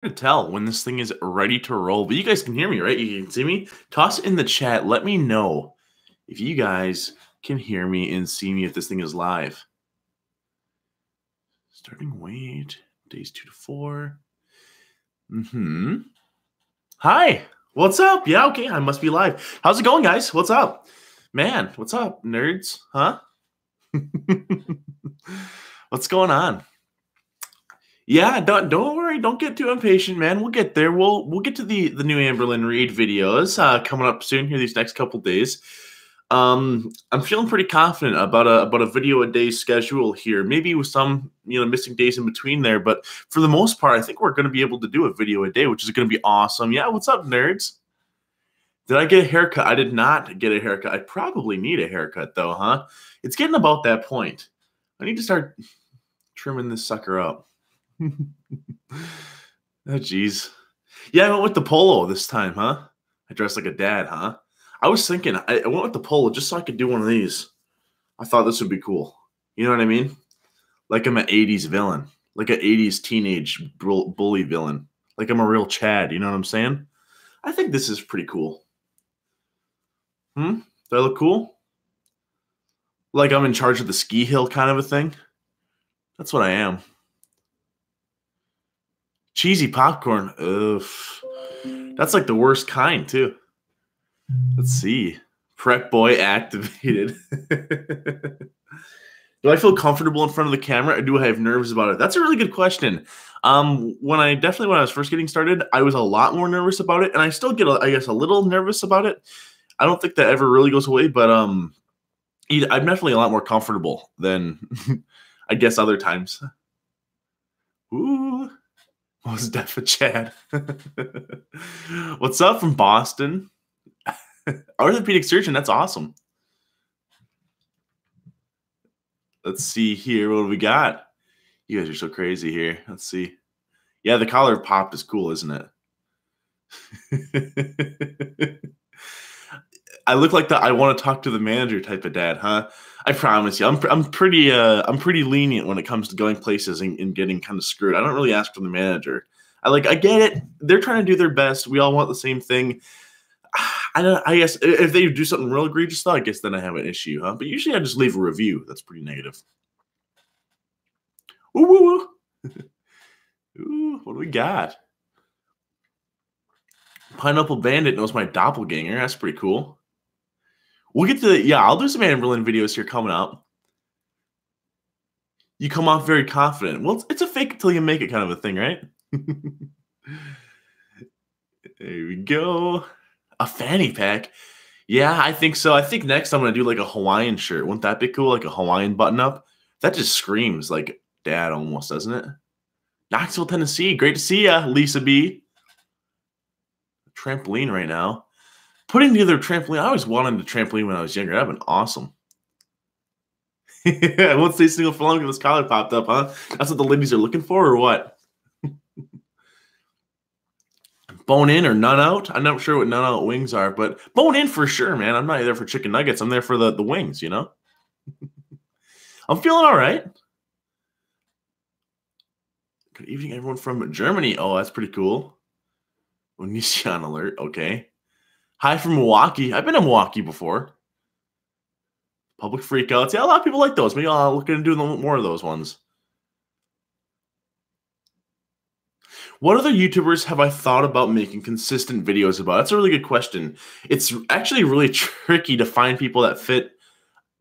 To tell when this thing is ready to roll. But you guys can hear me, right? You can see me. Toss it in the chat. Let me know if you guys can hear me and see me if this thing is live. Starting wait. Days 2 to 4. Hi. What's up? Yeah, okay. I must be live. How's it going, guys? What's up? Man, what's up, nerds? Huh? What's going on? Yeah, don't worry, don't get too impatient, man. We'll get there. We'll get to the new Amberlyn Reed videos coming up soon here these next couple days. I'm feeling pretty confident about a video a day schedule here. Maybe with some missing days in between there, but for the most part, I think we're going to be able to do a video a day, which is going to be awesome. Yeah, what's up, nerds? Did I get a haircut? I did not get a haircut. I probably need a haircut though, huh? It's getting about that point. I need to start trimming this sucker up. Oh, geez. Yeah, I went with the polo this time, huh? I dressed like a dad, huh? I was thinking I went with the polo just so I could do one of these. I thought this would be cool. You know what I mean? Like I'm an 80s villain. Like an 80s teenage bully villain. Like I'm a real Chad. You know what I'm saying? I think this is pretty cool. Do I look cool? Like I'm in charge of the ski hill kind of a thing? That's what I am. Cheesy popcorn. Ugh. That's like the worst kind, too. Let's see. Prep boy activated. Do I feel comfortable in front of the camera or do I have nerves about it? That's a really good question. When I was first getting started, I was a lot more nervous about it, and I still get, I guess, a little nervous about it. I don't think that ever really goes away, but I'm definitely a lot more comfortable than I guess other times. Ooh. Was Def a Chad? What's up from Boston? Orthopedic surgeon, that's awesome. Let's see here. What do we got? You guys are so crazy here. Let's see. Yeah, the collar popped is cool, isn't it? I look like the I want to talk to the manager type of dad, huh? I promise you, I'm pretty lenient when it comes to going places and getting kind of screwed. I don't really ask for the manager. I get it. They're trying to do their best. We all want the same thing. I guess if they do something real egregious, though, I guess then I have an issue, huh? But usually I just leave a review. That's pretty negative. Ooh, woo, woo. Ooh, what do we got? Pineapple Bandit knows my doppelganger. That's pretty cool. We'll get to I'll do some Amberlyn videos here coming up. You come off very confident. Well, it's a fake until you make it kind of a thing, right? There we go. A fanny pack. Yeah, I think so. I think next I'm going to do like a Hawaiian shirt. Wouldn't that be cool? Like a Hawaiian button up? That just screams like dad almost, doesn't it? Knoxville, Tennessee. Great to see ya, Lisa B. Trampoline right now. Putting together a trampoline. I always wanted a trampoline when I was younger. That would have been awesome. I won't stay single for long because this collar popped up, huh? That's what the ladies are looking for, or what? Bone in or none out? I'm not sure what none out wings are, but bone in for sure, man. I'm not there for chicken nuggets. I'm there for the wings, you know? I'm feeling all right. Good evening, everyone from Germany. Oh, that's pretty cool. Onision alert. Okay. Hi from Milwaukee. I've been to Milwaukee before. Public freakouts. Yeah, a lot of people like those. Maybe I'll look into doing more of those ones. What other YouTubers have I thought about making consistent videos about? That's a really good question. It's actually really tricky to find people that fit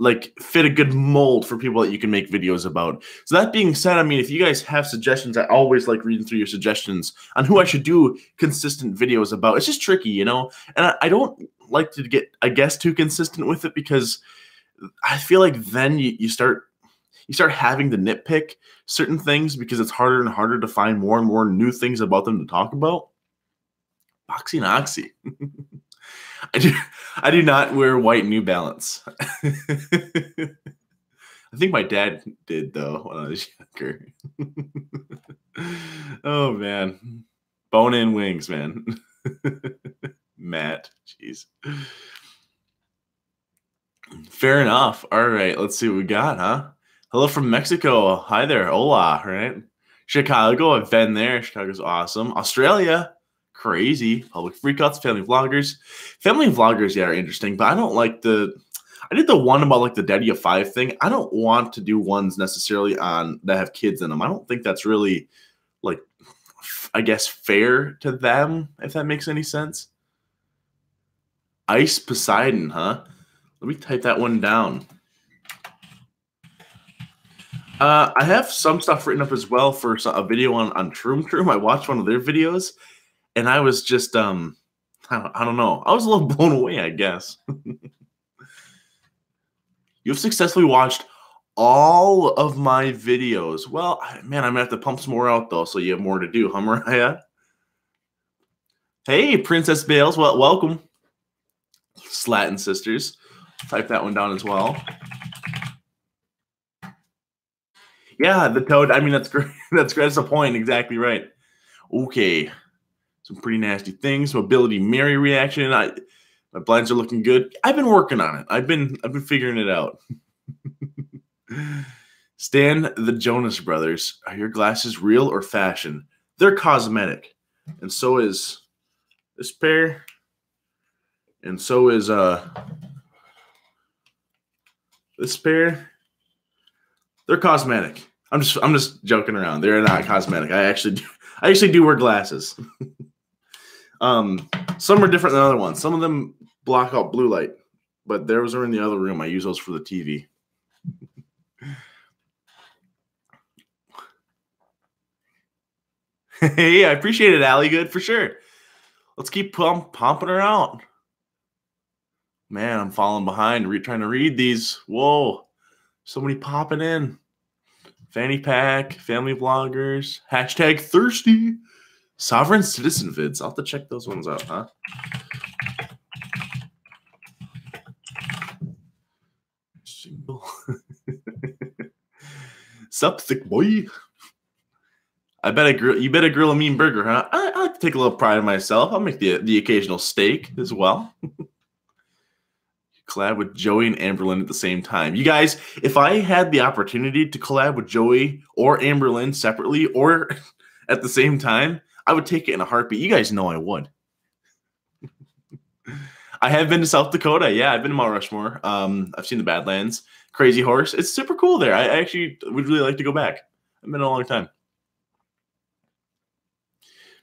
a good mold for people that you can make videos about. So that being said, I mean, if you guys have suggestions, I always like reading through your suggestions on who I should do consistent videos about. It's just tricky, you know? And I don't like to get, I guess, too consistent with it because I feel like then you start having to nitpick certain things because it's harder and harder to find more and more new things about them to talk about. Boxy and Oxy. I do not wear white New Balance. I think my dad did, though, when I was younger. Oh, man. Bone-in wings, man. Matt, jeez. Fair enough. All right, let's see what we got, huh? Hello from Mexico. Hi there. Hola, right? Chicago, I've been there. Chicago's awesome. Australia, crazy. Public freakouts, family vloggers. Family vloggers, yeah, are interesting, but I don't like I did the one about like the Daddy of Five thing. I don't want to do ones necessarily on that have kids in them. I don't think that's really like, I guess, fair to them, if that makes any sense. Ice Poseidon, huh? Let me type that one down. I have some stuff written up as well for a video on Troom. I watched one of their videos, and I was just I don't know. I was a little blown away, I guess. You've successfully watched all of my videos. Well, man, I'm gonna have to pump some more out though, so you have more to do, huh, Mariah? Hey, Princess Bales, well, welcome. Slatin Sisters. Type that one down as well. Yeah, the toad. I mean, that's great. That's great. That's the point. Exactly right. Okay. Some pretty nasty things. Mobility Mary reaction. My blinds are looking good. I've been working on it. I've been figuring it out. Stan the Jonas Brothers. Are your glasses real or fashion? They're cosmetic. And so is this pair. And so is this pair. They're cosmetic. I'm just joking around. They're not cosmetic. I actually do wear glasses. Some are different than other ones. Some of them block out blue light, but those are in the other room. I use those for the TV. Hey, I appreciate it, Allie. Good for sure. Let's keep pumping her out. Man, I'm falling behind. Trying to read these. Whoa, so many popping in. Fanny Pack, family vloggers, hashtag thirsty, sovereign citizen vids. I'll have to check those ones out, huh? Single. Sup, thick boy. You better grill a mean burger, huh? I like to take a little pride in myself. I'll make the occasional steak as well. Collab with Joey and Amberlynn at the same time. You guys, if I had the opportunity to collab with Joey or Amberlynn separately or at the same time, I would take it in a heartbeat. You guys know I would. I have been to South Dakota. Yeah, I've been to Mount Rushmore. I've seen the Badlands. Crazy Horse. It's super cool there. I actually would really like to go back. I've been a long time.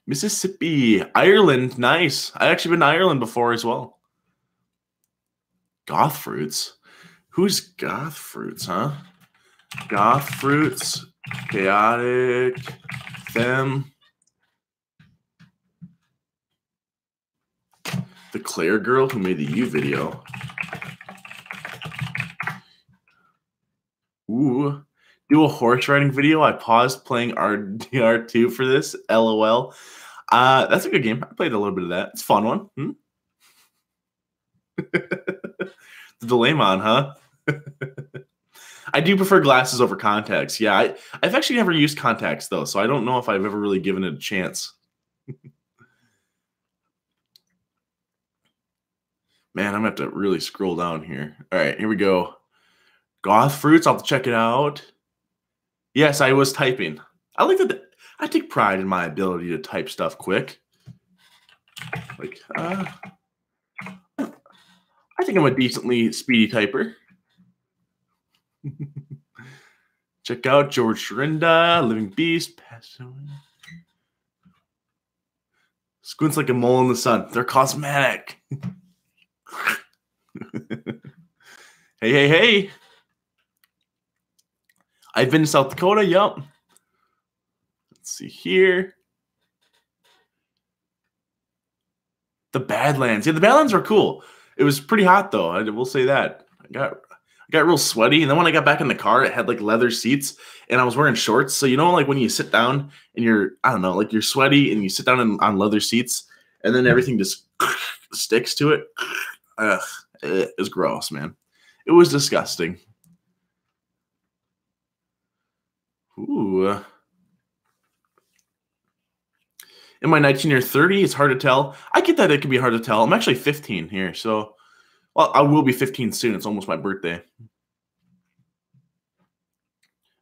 Mississippi. Ireland. Nice. I've actually been to Ireland before as well. Goth Fruits? Who's Goth Fruits, huh? Goth Fruits, Chaotic, them. The Claire girl who made the U video. Ooh. Do a horse riding video. I paused playing RDR2 for this. LOL. That's a good game. I played a little bit of that. It's a fun one. The Delamon, huh? I do prefer glasses over contacts. Yeah, I've actually never used contacts, though, so I don't know if I've ever really given it a chance. Man, I'm going to have to really scroll down here. All right, here we go. Goth Fruits, I'll have to check it out. Yes, I was typing. I like that. I take pride in my ability to type stuff quick. Like, I think I'm a decently speedy typer. Check out George Sharinda, Living Beast, passed away. Squints like a mole in the sun. They're cosmetic. Hey. I've been to South Dakota. Yup. Let's see here. The Badlands. Yeah, the Badlands are cool. It was pretty hot, though. I will say that. I got real sweaty, and then when I got back in the car, it had like leather seats, and I was wearing shorts. So you know, like when you sit down and you're sweaty, and you sit down on leather seats, and then everything just sticks to it. Ugh, it was gross, man. It was disgusting. Ooh. Am I 19 or 30? It's hard to tell. I get that it can be hard to tell. I'm actually 15 here, so well, I will be 15 soon. It's almost my birthday.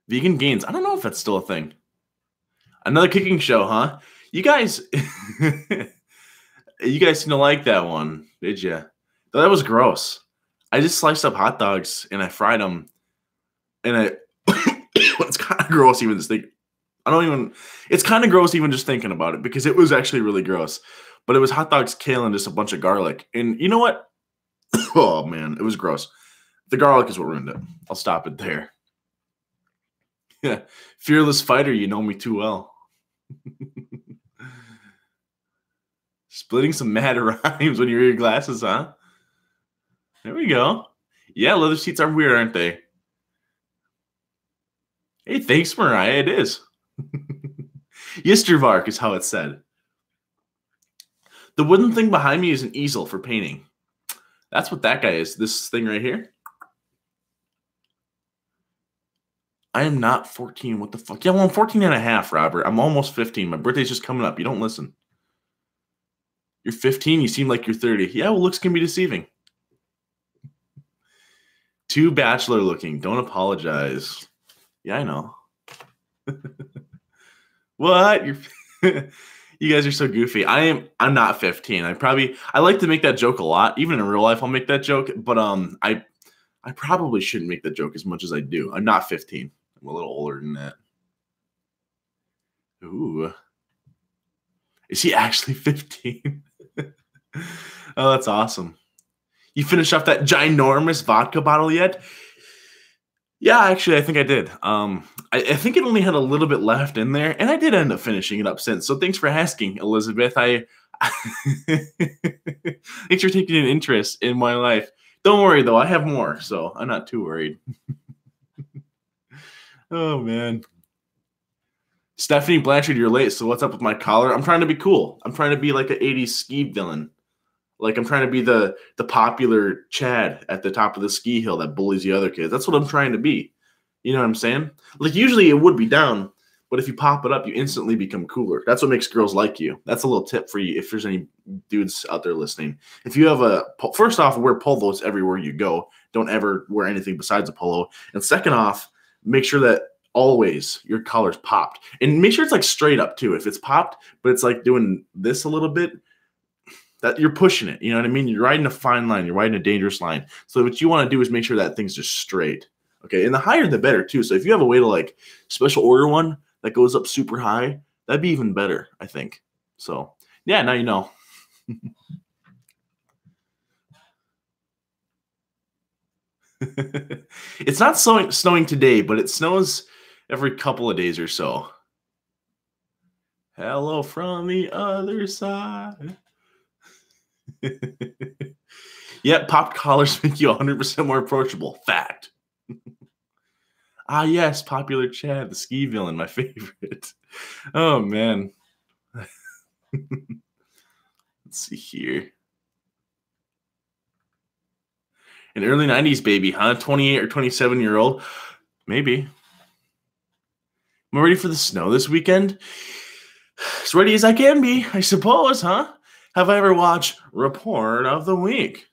Vegan gains. I don't know if that's still a thing. Another cooking show, huh? You guys, you guys seem to like that one, did you? Though that was gross. I just sliced up hot dogs and I fried them, and I. It's kind of gross even just think. I don't even. It's kind of gross even just thinking about it because it was actually really gross. But it was hot dogs, kale, and just a bunch of garlic. And you know what? Oh man, it was gross. The garlic is what ruined it. I'll stop it there. Yeah, fearless fighter, you know me too well. Splitting some mad rhymes when you wear your glasses, huh? There we go. Yeah, leather seats are weird, aren't they? Hey, thanks, Mariah. It is. Yestervark is how it's said. The wooden thing behind me is an easel for painting. That's what that guy is. This thing right here. I am not 14. What the fuck? Yeah, well, I'm 14 and a half, Robert. I'm almost 15. My birthday's just coming up. You don't listen. You're 15. You seem like you're 30. Yeah, well, looks can be deceiving. Too bachelor looking. Don't apologize. Yeah, I know. What? You're you guys are so goofy. I'm not 15. I like to make that joke a lot. Even in real life, I'll make that joke. But I probably shouldn't make that joke as much as I do. I'm not 15. I'm a little older than that. Ooh. Is he actually 15? Oh, that's awesome. You finished off that ginormous vodka bottle yet? Yeah, actually, I think I did. I think it only had a little bit left in there, and I did end up finishing it up since. So thanks for asking, Elizabeth. Thanks for taking an interest in my life. Don't worry, though. I have more, so I'm not too worried. Oh, man. Stephanie Blanchard, you're late, so what's up with my collar? I'm trying to be cool. I'm trying to be like an 80s ski villain. Like, I'm trying to be the popular Chad at the top of the ski hill that bullies the other kids. That's what I'm trying to be. You know what I'm saying? Like, usually it would be down, but if you pop it up, you instantly become cooler. That's what makes girls like you. That's a little tip for you if there's any dudes out there listening. If you have first off, wear polos everywhere you go. Don't ever wear anything besides a polo. And second off, make sure that always your collar's popped. And make sure it's like straight up too. If it's popped, but it's like doing this a little bit, that you're pushing it. You know what I mean? You're riding a fine line. You're riding a dangerous line. So what you want to do is make sure that thing's just straight. Okay. And the higher, the better too. So if you have a way to like special order one that goes up super high, that'd be even better, I think. So yeah, now you know. It's not snowing today, but it snows every couple of days or so. Hello from the other side. Yeah, popped collars make you 100% more approachable. Fact. Ah, yes, popular Chad, the ski villain, my favorite. Oh, man. Let's see here. An early 90s baby, huh? 28 or 27-year-old? Maybe. Am I ready for the snow this weekend? As ready as I can be, I suppose, huh? Have I ever watched Report of the Week?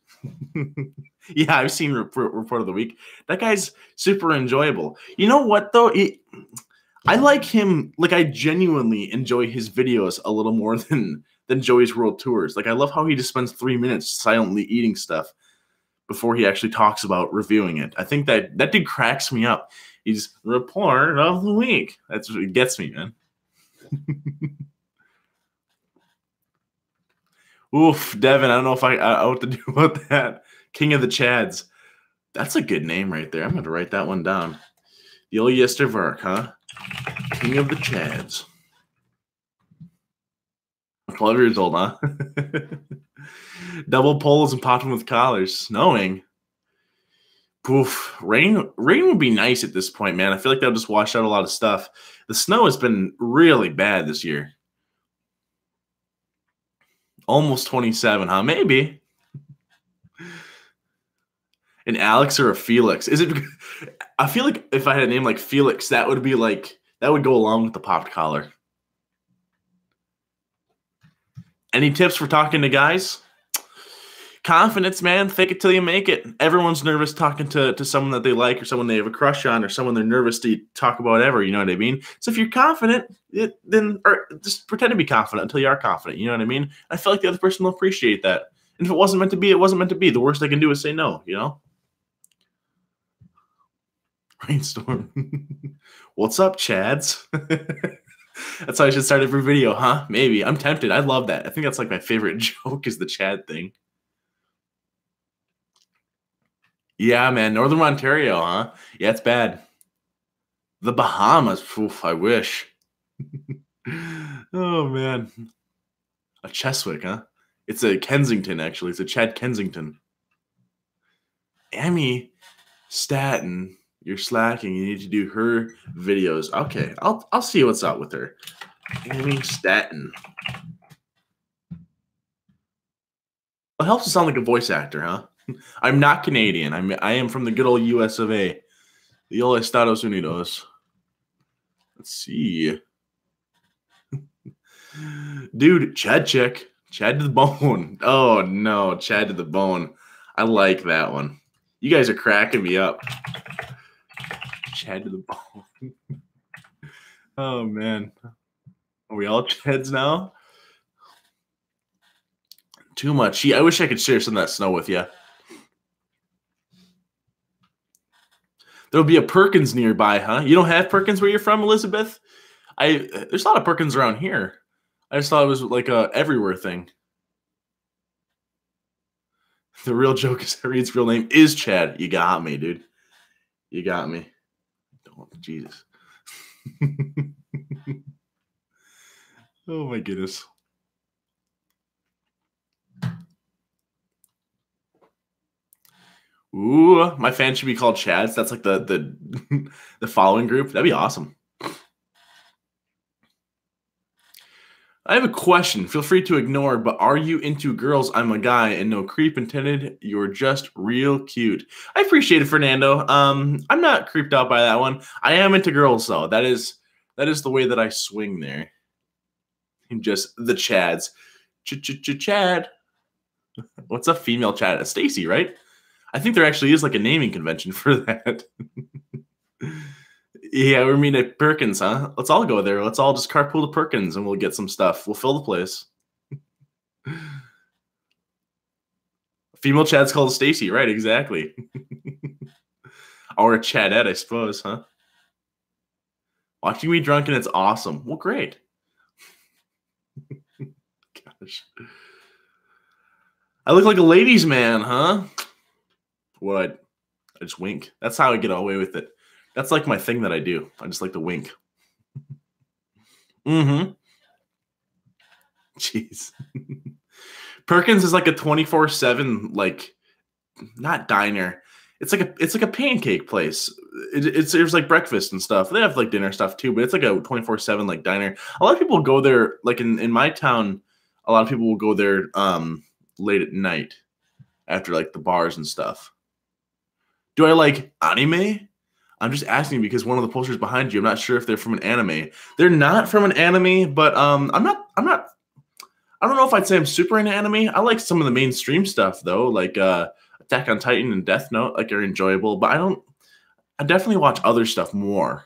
Yeah, I've seen Report of the Week. That guy's super enjoyable. You know what, though? I like him. Like, I genuinely enjoy his videos a little more than Joey's World Tours. Like, I love how he just spends 3 minutes silently eating stuff before he actually talks about reviewing it. I think that dude cracks me up. He's Report of the Week. That's what it gets me, man. Oof, Devin, I don't know if I know what to do about that. King of the Chads. That's a good name right there. I'm going to write that one down. The old Yestervark, huh? King of the Chads. 12 years old, huh? Double poles and popping with collars. Snowing. Poof. Rain would be nice at this point, man. I feel like that'll just wash out a lot of stuff. The snow has been really bad this year. Almost 27, huh? Maybe. An Alex or a Felix? Is it? I feel like if I had a name like Felix, that would go along with the popped collar. Any tips for talking to guys? Confidence, man. Fake it till you make it. Everyone's nervous talking to someone that they like or someone they have a crush on or someone they're nervous to talk about ever. You know what I mean? So if you're confident, then or just pretend to be confident until you are confident. You know what I mean? I feel like the other person will appreciate that. And if it wasn't meant to be, it wasn't meant to be. The worst I can do is say no. You know? Brainstorm. What's up, Chads? That's how I should start every video, huh? Maybe. I'm tempted. I love that. I think that's like my favorite joke is the Chad thing. Yeah, man. Northern Ontario, huh? Yeah, it's bad. The Bahamas. Oof, I wish. Oh, man. A Cheswick, huh? It's a Kensington, actually. It's a Chad Kensington. Amy Staten, you're slacking. You need to do her videos. Okay, I'll see what's up with her. Amy Staten. It helps to sound like a voice actor, huh? I'm not Canadian. I am from the good old US of A. The old Estados Unidos. Let's see. Dude, Chad check. Chad to the bone. Oh no, Chad to the bone. I like that one. You guys are cracking me up. Chad to the bone. Oh man. Are we all Chads now? Too much. I wish I could share some of that snow with you. There'll be a Perkins nearby, huh? You don't have Perkins where you're from, Elizabeth? There's a lot of Perkins around here. I just thought it was like a everywhere thing. The real joke is Reed's real name is Chad. You got me, dude. You got me. Don't, Jesus. Oh my goodness. Ooh, my fan should be called Chads. That's like the the following group. That'd be awesome. I have a question. Feel free to ignore, but are you into girls? I'm a guy and no creep intended. You're just real cute. I appreciate it, Fernando. I'm not creeped out by that one. I am into girls though. That is the way that I swing there. Just the Chads. Chad. What's a female Chad? Stacy, right? I think there actually is like a naming convention for that. Yeah, we're meeting at Perkins, huh? Let's all go there. Let's all just carpool to Perkins and we'll get some stuff. We'll fill the place. Female Chad's called Stacy, right? Exactly. Or a Chadette, I suppose, huh? Watching me drunk and it's awesome. Well, great. Gosh. I look like a ladies' man, huh? What? I just wink. That's how I get away with it. That's like my thing that I do. I just like to wink. Mm-hmm. Jeez. Perkins is like a 24/7, like, not diner. It's like a pancake place. There's like breakfast and stuff. They have like dinner stuff too, but it's like a 24/7 like diner. A lot of people go there, like in my town, a lot of people will go there late at night after like the bars and stuff. Do I like anime? I'm just asking because one of the posters behind you, I'm not sure if they're from an anime. They're not from an anime, but I'm not I don't know if I'd say I'm super into anime. I like some of the mainstream stuff though, like Attack on Titan and Death Note, like are enjoyable, but I definitely watch other stuff more.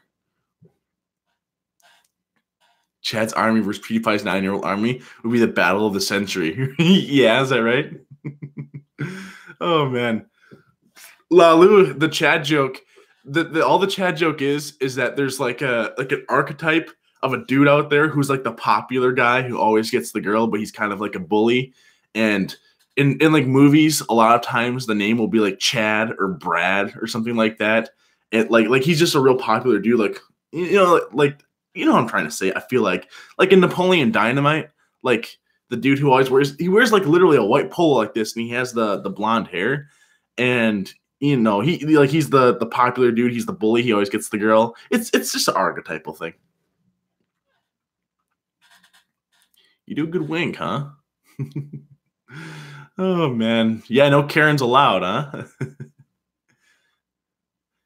Chad's army versus PewDiePie's 9-year-old army would be the battle of the century. Yeah, is that right? Oh man. Lalu, the Chad joke. All the Chad joke is that there's like an archetype of a dude out there who's like the popular guy who always gets the girl, but he's kind of like a bully. And in like movies, a lot of times the name will be like Chad or Brad or something like that. And like he's just a real popular dude. Like you know what I'm trying to say. I feel like in Napoleon Dynamite, like the dude who always wears like literally a white polo like this, and he has the blonde hair, and you know he's the popular dude. He's the bully. He always gets the girl. It's just an archetypal thing. You do a good wink, huh? Oh man, yeah, no Karen's allowed, huh?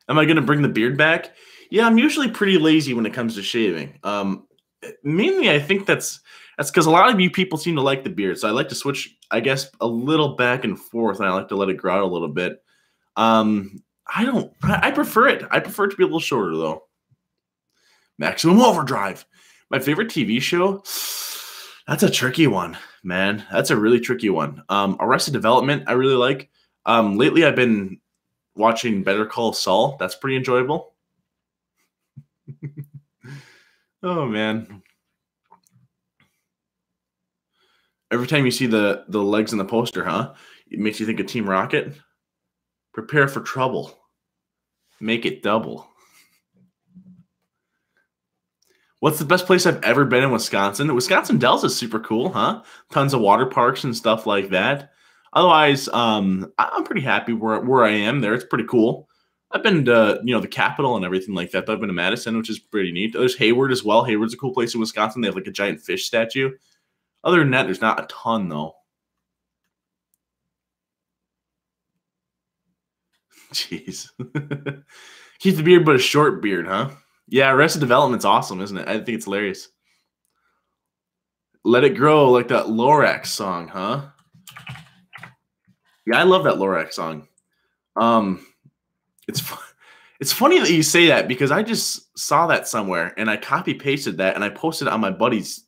Am I gonna bring the beard back? Yeah, I'm usually pretty lazy when it comes to shaving. Mainly, I think that's That's because a lot of you people seem to like the beard, so I like to switch, I guess, a little back and forth, and I like to let it grow out a little bit. I don't. I prefer it. I prefer it to be a little shorter though. Maximum Overdrive, my favorite TV show. That's a tricky one, man. That's a really tricky one. Arrested Development, I really like. Lately, I've been watching Better Call Saul. That's pretty enjoyable. Oh man. Every time you see the legs in the poster, huh? It makes you think of Team Rocket. Prepare for trouble. Make it double. What's the best place I've ever been in Wisconsin? Wisconsin Dells is super cool, huh? Tons of water parks and stuff like that. Otherwise, I'm pretty happy where I am there. It's pretty cool. I've been to, the Capitol and everything like that. I've been to Madison, which is pretty neat. There's Hayward as well. Hayward's a cool place in Wisconsin. They have like a giant fish statue. Other than that, there's not a ton, though. Jeez. Keep the beard, but a short beard, huh? Yeah, Arrested Development's awesome, isn't it? I think it's hilarious. Let It Grow, like that Lorax song, huh? Yeah, I love that Lorax song. It's funny that you say that because I just saw that somewhere and I copy-pasted that and I posted it on my buddy's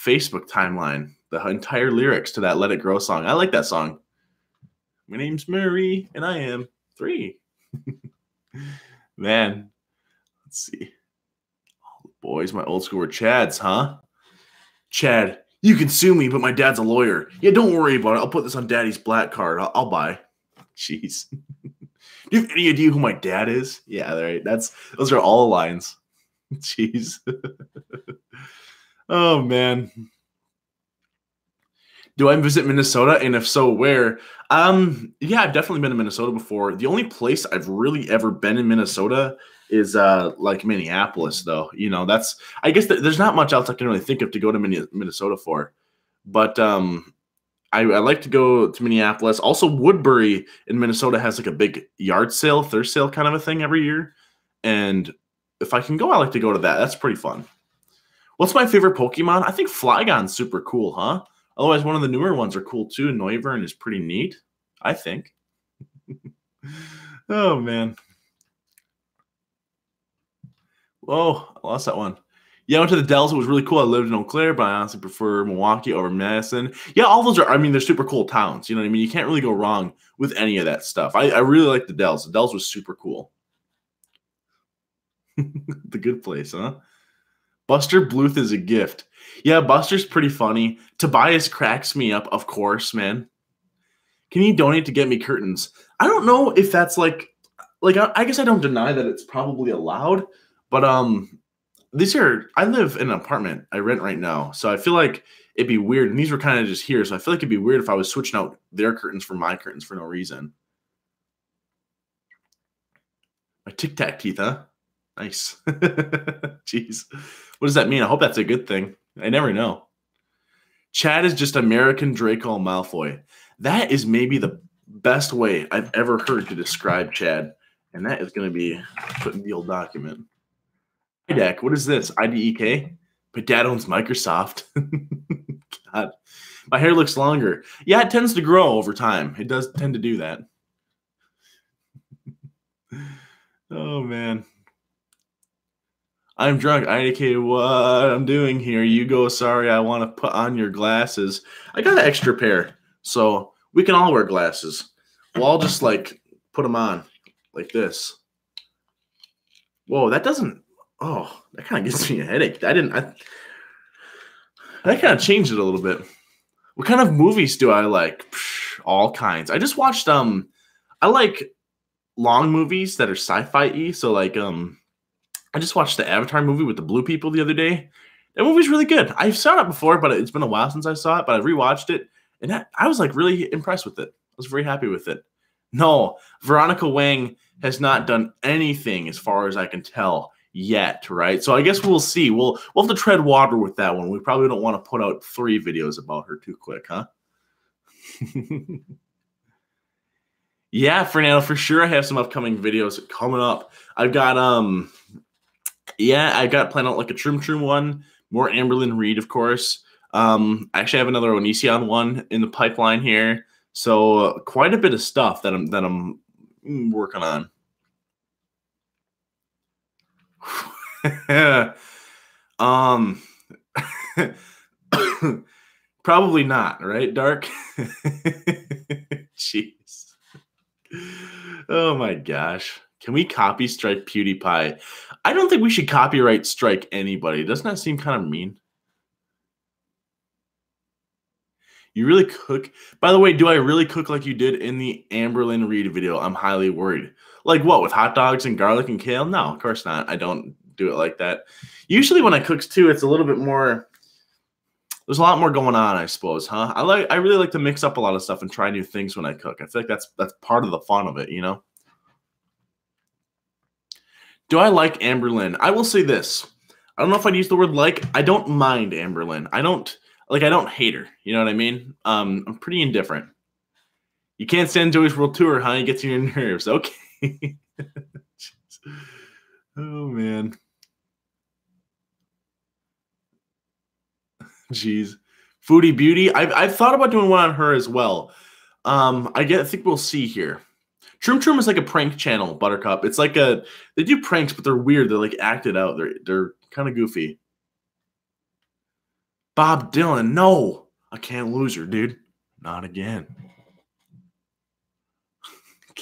Facebook timeline, the entire lyrics to that Let It Grow song. I like that song. My name's Murray and I am 3. Man, let's see. Oh, boys, my old school were Chads, huh? Chad, you can sue me, but my dad's a lawyer. Yeah, don't worry about it. I'll put this on daddy's black card. I'll buy. Jeez. Do you have any idea who my dad is? Yeah, right. Those are all lines. Jeez. Oh man. Do I visit Minnesota? And if so, where? Yeah, I've definitely been to Minnesota before. The only place I've really ever been in Minnesota is like Minneapolis, though. I guess there's not much else I can really think of to go to Minnesota for. But I like to go to Minneapolis. Also, Woodbury in Minnesota has like a big yard sale, thrift sale kind of a thing every year. And if I can go, I like to go to that. That's pretty fun. What's my favorite Pokemon? I think Flygon's super cool, huh? Otherwise, one of the newer ones are cool too. Noivern is pretty neat, I think. Oh, man. Whoa, I lost that one. Yeah, I went to the Dells. It was really cool. I lived in Eau Claire, but I honestly prefer Milwaukee over Madison. Yeah, all those are, they're super cool towns. You know what I mean? You can't really go wrong with any of that stuff. I really like the Dells. The Dells was super cool. The good place, huh? Buster Bluth is a gift. Yeah, Buster's pretty funny. Tobias cracks me up, of course, man. Can you donate to get me curtains? I don't know if that's like I guess I don't deny that it's probably allowed, but I live in an apartment I rent right now, so I feel like it'd be weird. And these were kind of just here, so I feel like it'd be weird if I was switching out their curtains for my curtains for no reason. My Tic Tac teeth, huh? Nice. Jeez. What does that mean? I hope that's a good thing. I never know. Chad is just American Draco Malfoy. That is maybe the best way I've ever heard to describe Chad. And that is going to be put in the old document. IDEC, what is this? IDEK? But dad owns Microsoft. God. My hair looks longer. Yeah, it tends to grow over time. It does tend to do that. Oh, man. I'm drunk. IDK, what I'm doing here. You go, sorry, I want to put on your glasses. I got an extra pair, so we can all wear glasses. We'll all just, put them on like this. Whoa, that doesn't... Oh, that kind of gives me a headache. That kind of changed it a little bit. What kind of movies do I like? Psh, all kinds. I just watched, I like long movies that are sci-fi-y, so, I just watched the Avatar movie with the blue people the other day. That movie's really good. I saw it before, but it's been a while since I saw it, but I rewatched it, and I was, really impressed with it. I was very happy with it. No, Veronica Wang has not done anything as far as I can tell yet, right? So I guess we'll see. We'll have to tread water with that one. We probably don't want to put out 3 videos about her too quick, huh? Yeah, Fernando, for sure I have some upcoming videos coming up. I've got I got planned out like a Trim one, more Amberlyn Reed, of course. I actually have another Onision one in the pipeline here. So quite a bit of stuff that I'm working on. um Probably not, right, Dark? Jeez. Oh my gosh. Can we copy strike PewDiePie? I don't think we should copyright strike anybody. Doesn't that seem kind of mean? You really cook? By the way, do I really cook like you did in the Amberlyn Reed video? I'm highly worried. Like what, with hot dogs and garlic and kale? No, of course not. I don't do it like that. Usually when I cook too, it's a little bit more, there's a lot more going on, I suppose, huh? I really like to mix up a lot of stuff and try new things when I cook. I feel like that's part of the fun of it, you know? Do I like Amberlyn? I will say this. I don't know if I'd use the word like. I don't mind Amberlyn. I don't hate her. You know what I mean? I'm pretty indifferent. You can't stand Joey's World Tour, huh? It gets on your nerves. Okay. Oh man. Jeez. Foodie Beauty. I've thought about doing one on her as well. I think we'll see here. Troom Troom is like a prank channel, Buttercup. It's like they do pranks, but they're weird. They're like acted out. They're kind of goofy. Bob Dylan, no. I can't lose her, dude. Not again.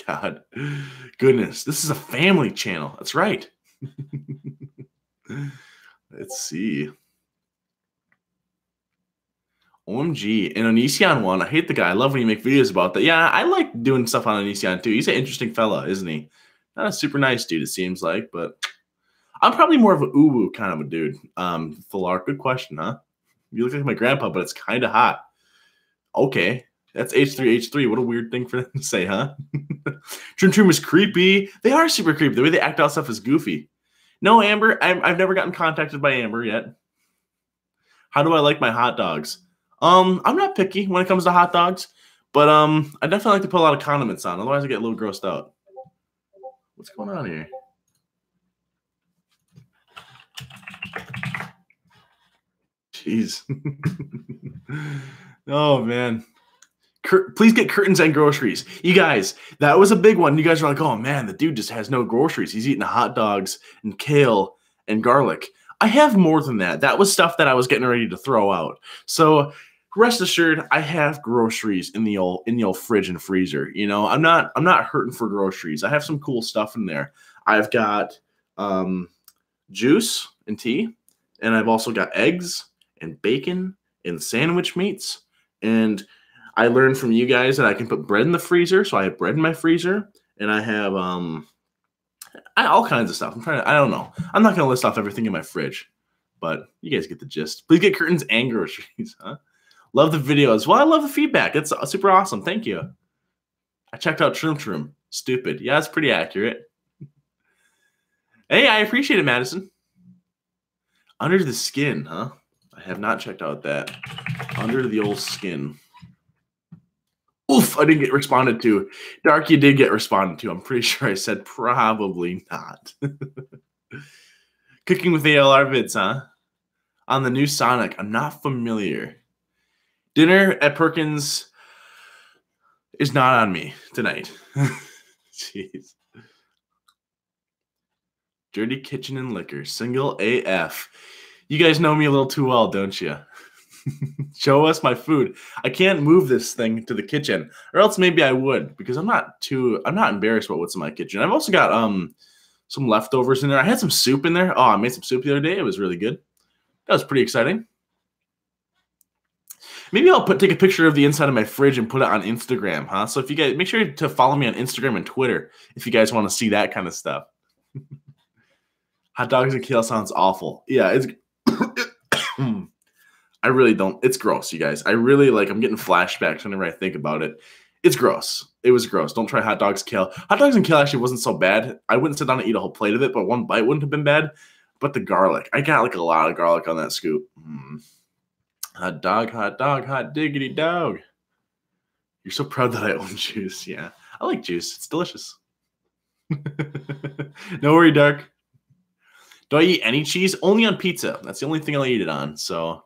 God. Goodness. This is a family channel. That's right. Let's see. OMG. And Onision one. I hate the guy. I love when you make videos about that. Yeah, I like doing stuff on Onision too. He's an interesting fella, isn't he? Not a super nice dude, it seems like, but I'm probably more of a uwu kind of a dude. Falar, good question, huh? You look like my grandpa, but it's kind of hot. Okay. That's H3H3. What a weird thing for them to say, huh? Troom Troom is creepy. They are super creepy. The way they act out stuff is goofy. No, Amber. I've never gotten contacted by Amber yet. How do I like my hot dogs? I'm not picky when it comes to hot dogs, but I definitely like to put a lot of condiments on. Otherwise, I get a little grossed out. What's going on here? Jeez. Oh man. Please get curtains and groceries. You guys, that was a big one. You guys are like, oh man, the dude just has no groceries. He's eating hot dogs and kale and garlic. I have more than that. That was stuff that I was getting ready to throw out. So rest assured, I have groceries in the old fridge and freezer. You know, I'm not hurting for groceries. I have some cool stuff in there. I've got juice and tea, and I've also got eggs and bacon and sandwich meats. And I learned from you guys that I can put bread in the freezer, so I have bread in my freezer, and I have all kinds of stuff. I don't know. I'm not gonna list off everything in my fridge, but you guys get the gist. Please get curtains and groceries, huh? Love the videos. Well, I love the feedback. It's super awesome. Thank you. I checked out Troom Troom. Stupid. Yeah, it's pretty accurate. Hey, I appreciate it, Madison. Under the Skin, huh? I have not checked out that. Under the old skin. Oof, I didn't get responded to. Dark, you did get responded to. I'm pretty sure I said probably not. Cooking with ALR vids, huh? On the new Sonic. I'm not familiar. Dinner at Perkins is not on me tonight. Jeez. Dirty Kitchen and Liquor. Single AF. You guys know me a little too well, don't you? Show us my food. I can't move this thing to the kitchen, or else maybe I would, because I'm not embarrassed about what's in my kitchen. I've also got some leftovers in there. I had some soup in there. Oh, I made some soup the other day. It was really good. That was pretty exciting. Maybe I'll take a picture of the inside of my fridge and put it on Instagram, huh? So if you guys, make sure to follow me on Instagram and Twitter if you guys want to see that kind of stuff. Hot dogs and kale sounds awful. Yeah, it's I really don't. It's gross, you guys. I'm getting flashbacks whenever I think about it. It's gross. It was gross. Don't try hot dogs, kale. Hot dogs and kale actually wasn't so bad. I wouldn't sit down and eat a whole plate of it, but one bite wouldn't have been bad. But the garlic, I got like a lot of garlic on that scoop. Hot dog, hot diggity dog. You're so proud that I own juice. Yeah, I like juice. It's delicious. No worry, Dark. Do I eat any cheese? Only on pizza. That's the only thing I'll eat it on. So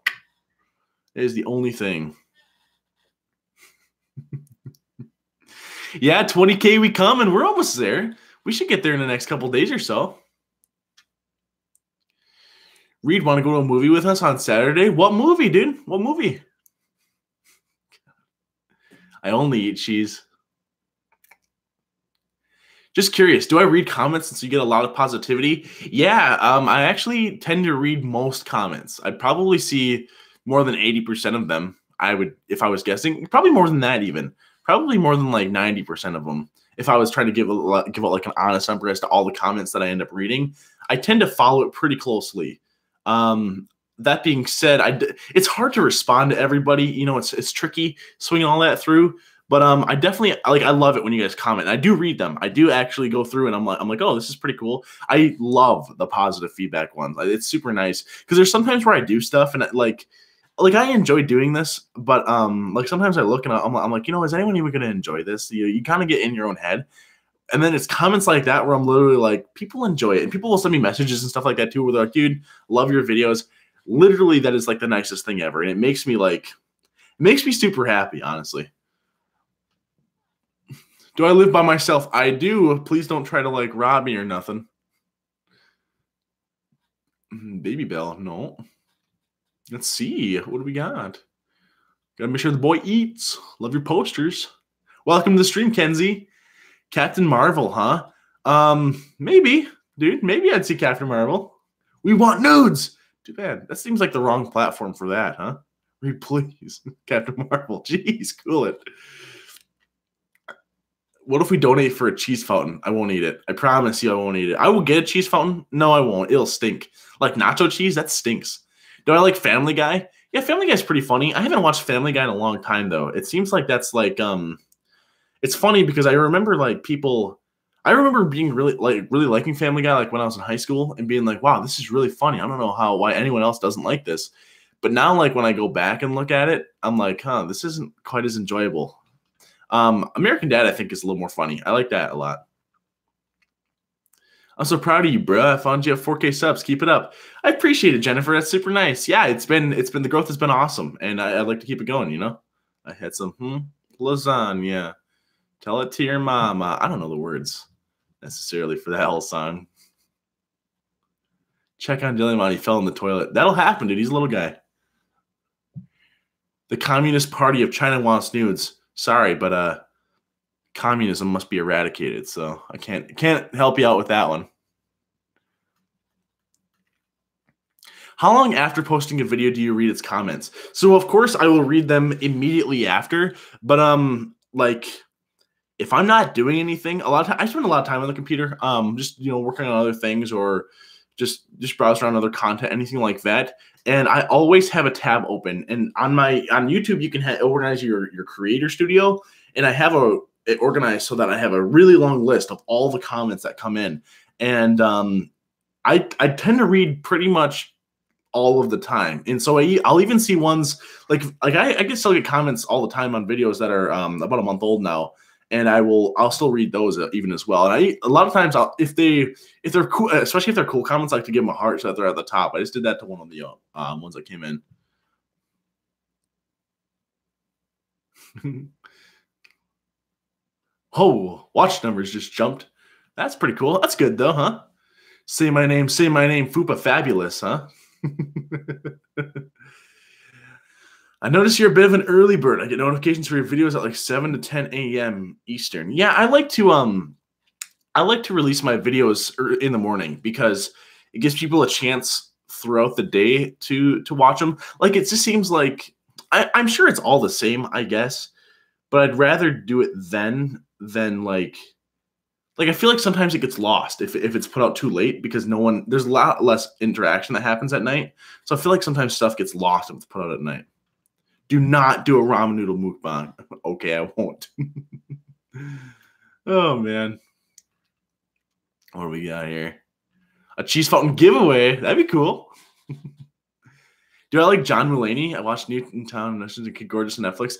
It is the only thing. Yeah, 20K we come, and we're almost there. We should get there in the next couple days or so. Reed, want to go to a movie with us on Saturday? What movie, dude? What movie? I only eat cheese. Just curious, do I read comments since you get a lot of positivity? Yeah, I actually tend to read most comments. I'd probably see more than 80% of them. I would, if I was guessing, probably more than that even. Probably more than like 90% of them. If I was trying to give out like an honest number as to all the comments that I end up reading, I tend to follow it pretty closely. That being said, it's hard to respond to everybody. You know, it's tricky swinging all that through. But I definitely I love it when you guys comment. I do read them. I do actually go through and I'm like, oh, this is pretty cool. I love the positive feedback ones. It's super nice because there's sometimes where I do stuff and like I enjoy doing this, but like sometimes I look and I'm like, you know, is anyone even going to enjoy this? You kind of get in your own head. And then it's comments like that where I'm literally like, people enjoy it. And people will send me messages and stuff like that too, where they're like, dude, love your videos. Literally, that is like the nicest thing ever. And it makes me super happy, honestly. Do I live by myself? I do. Please don't try to like rob me or nothing. Baby Bell, no. Let's see. What do we got? Gotta make sure the boy eats. Love your posters. Welcome to the stream, Kenzie. Captain Marvel, huh? Maybe, dude. Maybe I'd see Captain Marvel. We want nudes. Too bad. That seems like the wrong platform for that, huh? Please, Captain Marvel. Jeez, cool it. What if we donate for a cheese fountain? I won't eat it. I promise you I won't eat it. I will get a cheese fountain. No, I won't. It'll stink. Like nacho cheese, that stinks. Do I like Family Guy? Yeah, Family Guy's pretty funny. I haven't watched Family Guy in a long time, though. It seems like that's like, it's funny because I remember like I remember being really liking Family Guy like when I was in high school and being like, wow, this is really funny. I don't know why anyone else doesn't like this. But now like when I go back and look at it, I'm like, huh, this isn't quite as enjoyable. American Dad, I think, is a little more funny. I like that a lot. I'm so proud of you, bro. I found you have 4K subs. Keep it up. I appreciate it, Jennifer. That's super nice. Yeah, it's been the growth has been awesome, and I'd like to keep it going. You know, I had some lasagna. Tell it to your mama. I don't know the words necessarily for that whole song. Check on Dylan while he fell in the toilet. That'll happen, dude. He's a little guy. The Communist Party of China wants nudes. Sorry, but communism must be eradicated, so I can't help you out with that one. How long after posting a video do you read its comments? So of course I will read them immediately after, but like if I'm not doing anything, I spend a lot of time on the computer, just working on other things or just browse around other content, anything like that. And I always have a tab open. And on YouTube, you can organize your creator studio, and I have it organized so that I have a really long list of all the comments that come in. And I tend to read pretty much all of the time. And so I'll even see ones like I can still get comments all the time on videos that are about a month old now. And I'll still read those even as well. And a lot of times if they're cool, especially if they're cool comments, I like to give them a heart so that they're at the top. I just did that to one of the ones that came in. Oh, watch numbers just jumped. That's pretty cool. That's good though, huh? Say my name, Fupa Fabulous, huh? I notice you're a bit of an early bird. I get notifications for your videos at like 7 to 10 a.m. Eastern. Yeah, I like to release my videos in the morning because it gives people a chance throughout the day to watch them. Like it just seems like I'm sure it's all the same, I guess, but I'd rather do it then than like I feel like sometimes it gets lost if it's put out too late because there's a lot less interaction that happens at night. So I feel like sometimes stuff gets lost if it's put out at night. Do not do a ramen noodle mukbang. Okay, I won't. Oh, man. What do we got here? A cheese fountain giveaway. That'd be cool. Do I like John Mulaney? I watched Newtown and Oceans and Kid Gorgeous on Netflix.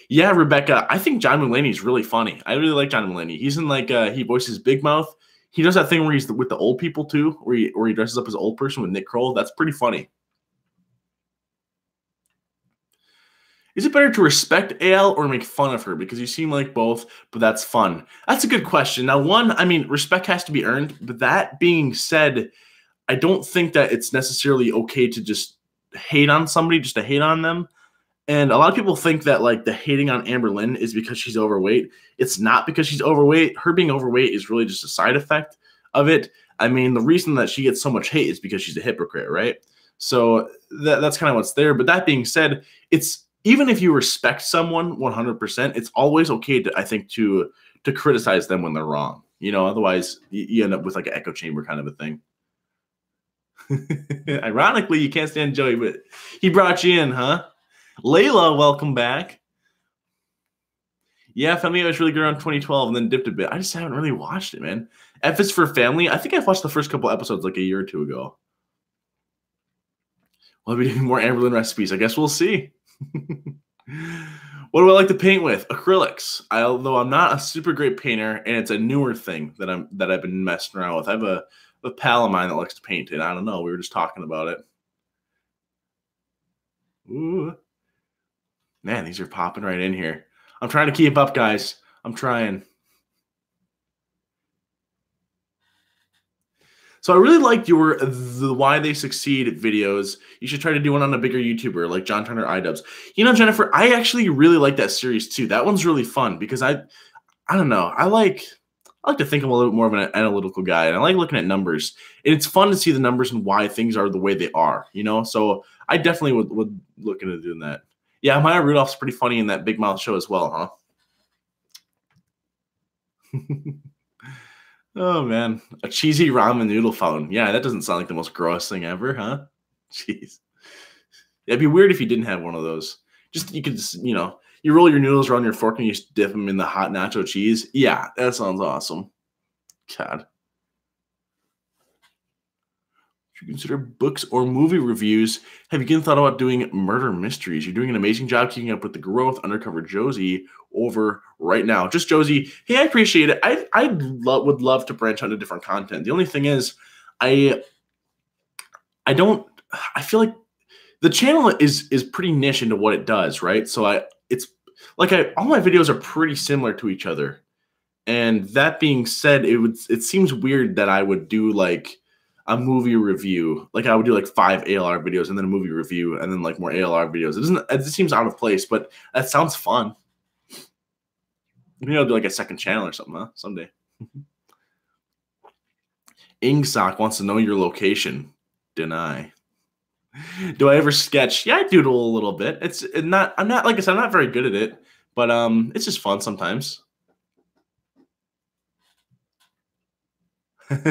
Yeah, Rebecca. I think John Mulaney is really funny. I really like John Mulaney. He's in he voices Big Mouth. He does that thing where he's with the old people too, where he dresses up as an old person with Nick Kroll. That's pretty funny. Is it better to respect AL or make fun of her? Because you seem like both, but that's fun. That's a good question. Now, one, I mean, respect has to be earned. But that being said, I don't think that it's necessarily okay to just hate on somebody just to hate on them. And a lot of people think that like the hating on Amber Lynn is because she's overweight. It's not because she's overweight. Her being overweight is really just a side effect of it. I mean, the reason that she gets so much hate is because she's a hypocrite, right? So that's kind of what's there. But that being said, it's even if you respect someone 100%, it's always okay to, I think, to criticize them when they're wrong. You know, otherwise you end up with like an echo chamber kind of a thing. Ironically, you can't stand Joey, but he brought you in, huh? Layla, welcome back. Yeah, Family Guy was really good around 2012 and then dipped a bit. I just haven't really watched it, man. F is for Family. I think I've watched the first couple episodes like a year or two ago. We'll be doing more Amber Lynn recipes. I guess we'll see. What do I like to paint with? Acrylics. Although I'm not a super great painter, and it's a newer thing that I've been messing around with. I have a pal of mine that likes to paint, and I don't know. We were just talking about it. Ooh. Man, these are popping right in here. I'm trying to keep up, guys. I'm trying. So I really liked your the Why They Succeed videos. You should try to do one on a bigger YouTuber like John Turner iDubbbz. You know, Jennifer, I actually really like that series too. That one's really fun because I don't know. I like to think I'm a little bit more of an analytical guy, and I like looking at numbers. And it's fun to see the numbers and why things are the way they are, you know? So I definitely would look into doing that. Yeah, Maya Rudolph's pretty funny in that Big Mouth show as well, huh? Oh, man. A cheesy ramen noodle fountain. Yeah, that doesn't sound like the most gross thing ever, huh? Jeez. It'd be weird if you didn't have one of those. You could just, you know, you roll your noodles around your fork and you just dip them in the hot nacho cheese. Yeah, that sounds awesome. God. Should you consider books or movie reviews? Have you again thought about doing murder mysteries? You're doing an amazing job keeping up with the growth. Undercover Josie over right now. Just Josie. Hey, I appreciate it. I would love to branch out into different content. The only thing is, I feel like the channel is pretty niche into what it does, right? So it's like all my videos are pretty similar to each other. And that being said, it seems weird that I would do like a movie review. Like I would do like 5 ALR videos and then a movie review and then like more ALR videos. It seems out of place, but that sounds fun. Maybe I'll do like a second channel or something, huh? Someday. Ingsock wants to know your location. Deny. Do I ever sketch? Yeah, I doodle a little bit. I'm not like I said, I'm not very good at it, but it's just fun sometimes.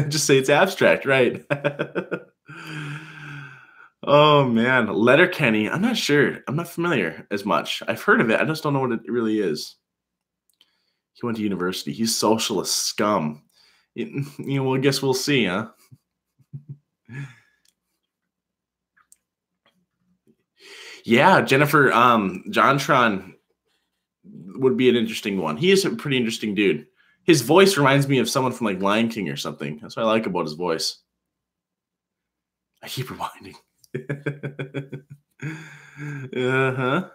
Just say it's abstract, right? Oh man, Letterkenny. I'm not sure. I'm not familiar as much. I've heard of it. I just don't know what it really is. He went to university. He's socialist scum. You know, well, I guess we'll see, huh? Yeah, Jennifer, Jontron would be an interesting one. He is a pretty interesting dude. His voice reminds me of someone from like Lion King or something. That's what I like about his voice. I keep rewinding. Uh-huh.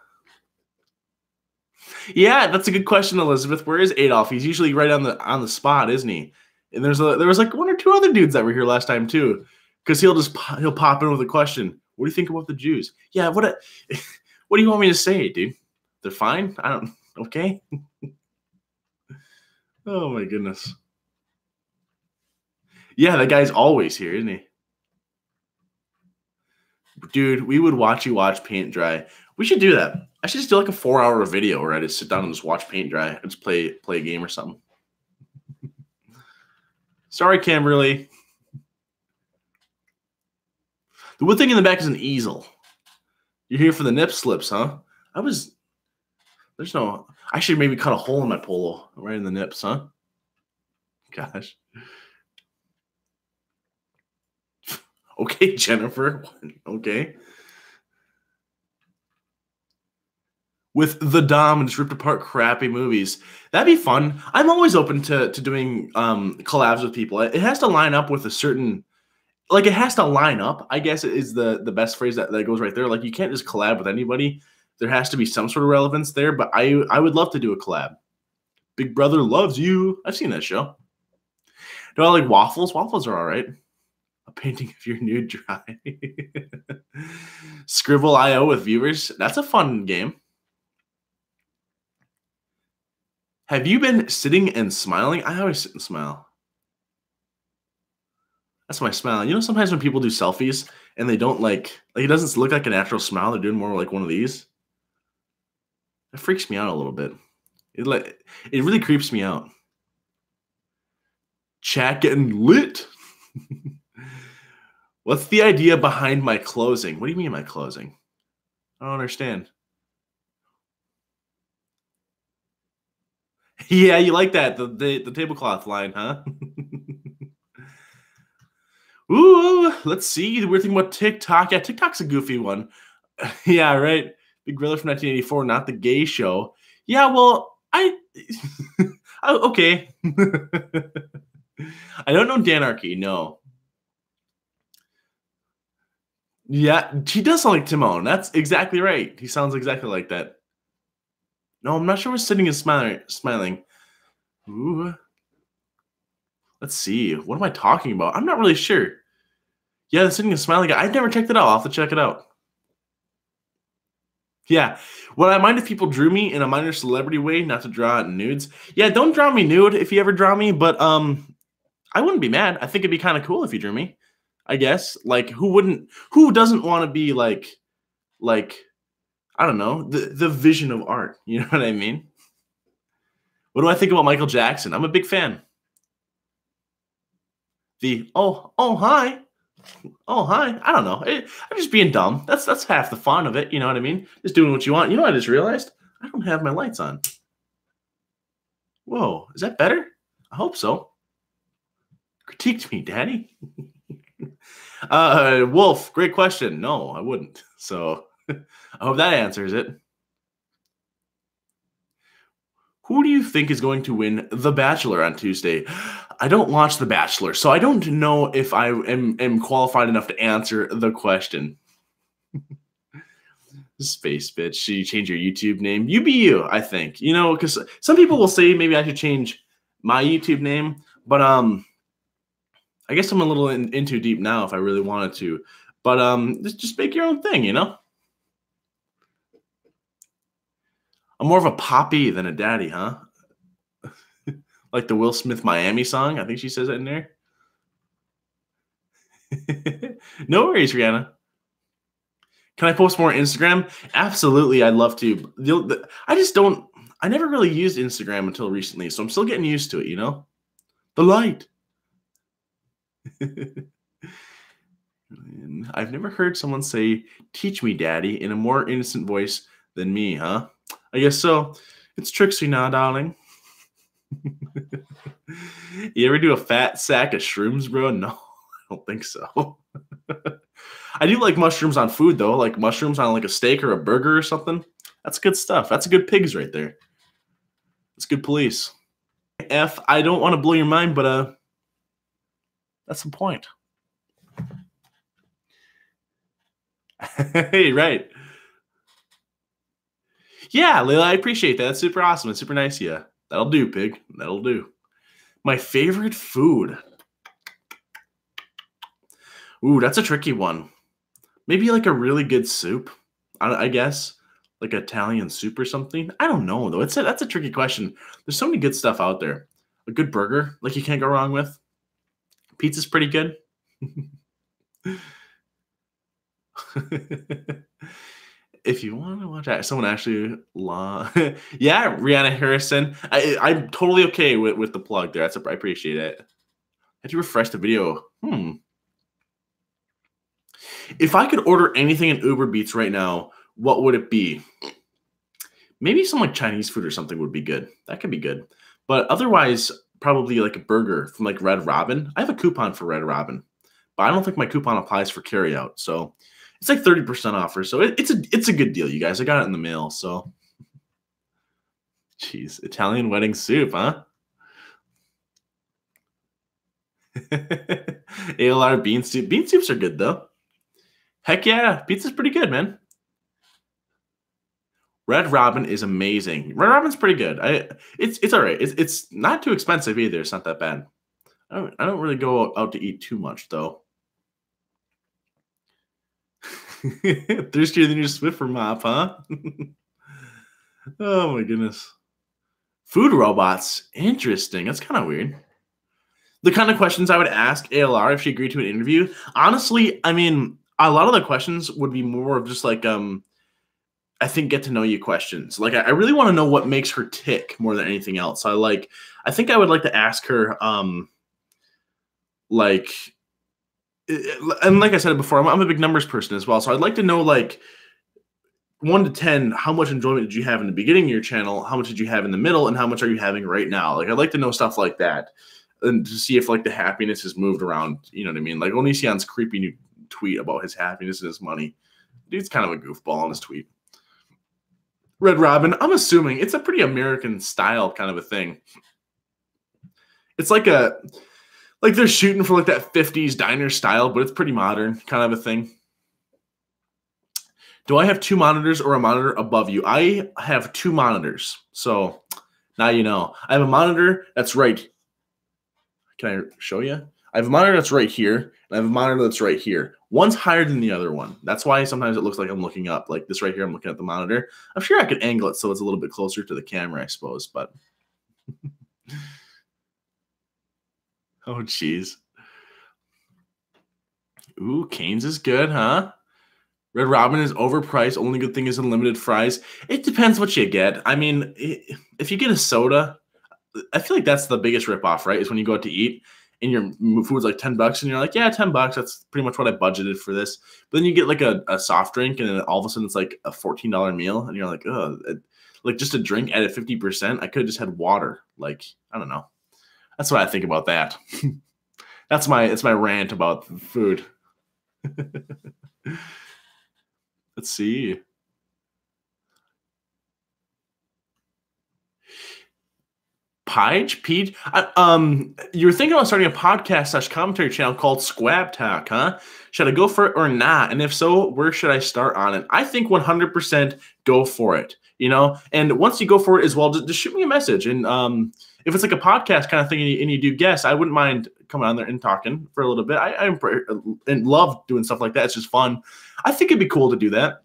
Yeah, that's a good question, Elizabeth. Where is Adolf? He's usually right on the spot, isn't he? And there was like 1 or 2 other dudes that were here last time too, because he'll pop in with a question. What do you think about the Jews? Yeah, what do you want me to say, dude? They're fine. I don't. Okay. Oh my goodness. Yeah, that guy's always here, isn't he? Dude, we would watch you watch paint dry. We should do that. I should just do like a 4-hour video where I just sit down and just watch paint dry and just play a game or something. Sorry, Camberley. The wood thing in the back is an easel. You're here for the nip slips, huh? I should maybe cut a hole in my polo right in the nips, huh? Gosh. Okay, Jennifer. Okay. With the Dom and just ripped apart crappy movies. That'd be fun. I'm always open to doing collabs with people. It has to line up with a certain, like it has to line up, I guess is the best phrase that goes right there. Like you can't just collab with anybody. there has to be some sort of relevance there, but I would love to do a collab. Big Brother Loves You. I've seen that show. Do I like waffles? Waffles are all right. A painting of your nude dry. Scribble.io with viewers. That's a fun game. Have you been sitting and smiling? I always sit and smile. That's my smile. You know, sometimes when people do selfies and they don't like it doesn't look like a natural smile. They're doing more like one of these. It freaks me out a little bit. It really creeps me out. Chat getting lit. What's the idea behind my closing? What do you mean my closing? I don't understand. Yeah, you like that the tablecloth line, huh? Ooh, let's see. We're thinking about TikTok. Yeah, TikTok's a goofy one. Yeah, right. Big Brother from 1984, not the gay show. Yeah, well, okay. I don't know Danarchy, no. Yeah, he does sound like Timon. That's exactly right. He sounds exactly like that. No, I'm not sure we're sitting and smiling. Ooh. Let's see. What am I talking about? I'm not really sure. Yeah, the sitting and smiling guy. I've never checked it out. I'll have to check it out. Yeah. Would I mind if people drew me in a minor celebrity way, not to draw nudes? Yeah, don't draw me nude if you ever draw me, but I wouldn't be mad. I think it'd be kind of cool if you drew me. I guess. Like who doesn't want to be like I don't know, the vision of art. You know what I mean? What do I think about Michael Jackson? I'm a big fan. Oh hi. Oh hi. I don't know. I'm just being dumb. That's half the fun of it. You know what I mean? Just doing what you want. You know what I just realized? I don't have my lights on. Whoa, is that better? I hope so. Critiqued me, Daddy. Wolf, great question. No, I wouldn't. So I hope that answers it. Who do you think is going to win The Bachelor on Tuesday? I don't watch The Bachelor, so I don't know if I am qualified enough to answer the question. Space bitch. Should you change your YouTube name? You be you, I think. You know, because some people will say maybe I should change my YouTube name, but I guess I'm a little in too deep now if I really wanted to. But just make your own thing, you know? I'm more of a poppy than a daddy, huh? Like the Will Smith Miami song. I think she says it in there. No worries, Rihanna. Can I post more on Instagram? Absolutely, I'd love to. I never really used Instagram until recently, so I'm still getting used to it, you know? The light. I've never heard someone say, "Teach me, Daddy," in a more innocent voice than me, huh? I guess so. It's Trixie now, darling. You ever do a fat sack of shrooms, bro? No, I don't think so. I do like mushrooms on food, though. Like mushrooms on like a steak or a burger or something. That's good stuff. That's a good pigs right there. That's good police. I don't want to blow your mind, but that's the point. Hey, right. Yeah, Layla, I appreciate that. That's super awesome. It's super nice of you. That'll do, pig. That'll do. My favorite food. Ooh, that's a tricky one. Maybe like a really good soup, I guess. Like Italian soup or something. I don't know, though. That's a tricky question. There's so many good stuff out there. A good burger, like you can't go wrong with. Pizza's pretty good. If you want to watch someone actually yeah, Rihanna Harrison. I'm totally okay with the plug there. I appreciate it. I had to refresh the video. If I could order anything in Uber Eats right now, what would it be? Maybe some like Chinese food or something would be good. That could be good. But otherwise, probably like a burger from like Red Robin. I have a coupon for Red Robin, but I don't think my coupon applies for carryout. So it's like 30% offer. So it's a good deal, you guys. I got it in the mail. So, jeez, Italian wedding soup, huh? ALR bean soup. Bean soups are good though. Heck yeah, pizza's pretty good, man. Red Robin is amazing. Red Robin's pretty good. It's all right. It's not too expensive either. It's not that bad. I don't really go out to eat too much though. Thirstier than your Swiffer mop, huh? Oh my goodness. Food robots. Interesting. That's kind of weird. The kind of questions I would ask ALR if she agreed to an interview. Honestly, I mean, a lot of the questions would be more of just like I think get to know you questions. Like I really want to know what makes her tick more than anything else. I think I would like to ask her like and like I said before, I'm a big numbers person as well. So I'd like to know like 1 to 10, how much enjoyment did you have in the beginning of your channel? How much did you have in the middle? And how much are you having right now? Like, I'd like to know stuff like that and to see if like the happiness has moved around. You know what I mean? Like Onision's creepy new tweet about his happiness and his money. Dude's kind of a goofball on his tweet. Red Robin, I'm assuming it's a pretty American style kind of a thing. It's like they're shooting for like that 50s diner style, but it's pretty modern kind of a thing. Do I have 2 monitors or a monitor above you? I have 2 monitors. So now you know. I have a monitor that's right. Can I show you? I have a monitor that's right here, and I have a monitor that's right here. One's higher than the other one. That's why sometimes it looks like I'm looking up. Like this right here, I'm looking at the monitor. I'm sure I could angle it so it's a little bit closer to the camera, I suppose, but oh, jeez. Ooh, Cane's is good, huh? Red Robin is overpriced. Only good thing is unlimited fries. It depends what you get. I mean, if you get a soda, I feel like that's the biggest ripoff, right? Is when you go out to eat and your food's like $10 and you're like, yeah, $10. That's pretty much what I budgeted for this. But then you get like a soft drink and then all of a sudden it's like a $14 meal and you're like, oh, like just a drink at 50%. I could have just had water. Like, I don't know. That's what I think about that. It's my rant about food. Let's see. Peach? You were thinking about starting a podcast / commentary channel called Squab Talk, huh? Should I go for it or not? And if so, where should I start on it? I think 100% go for it, you know? And once you go for it as well, just shoot me a message. And if it's like a podcast kind of thing and you do guests, I wouldn't mind coming on there and talking for a little bit. I love doing stuff like that. It's just fun. I think it'd be cool to do that.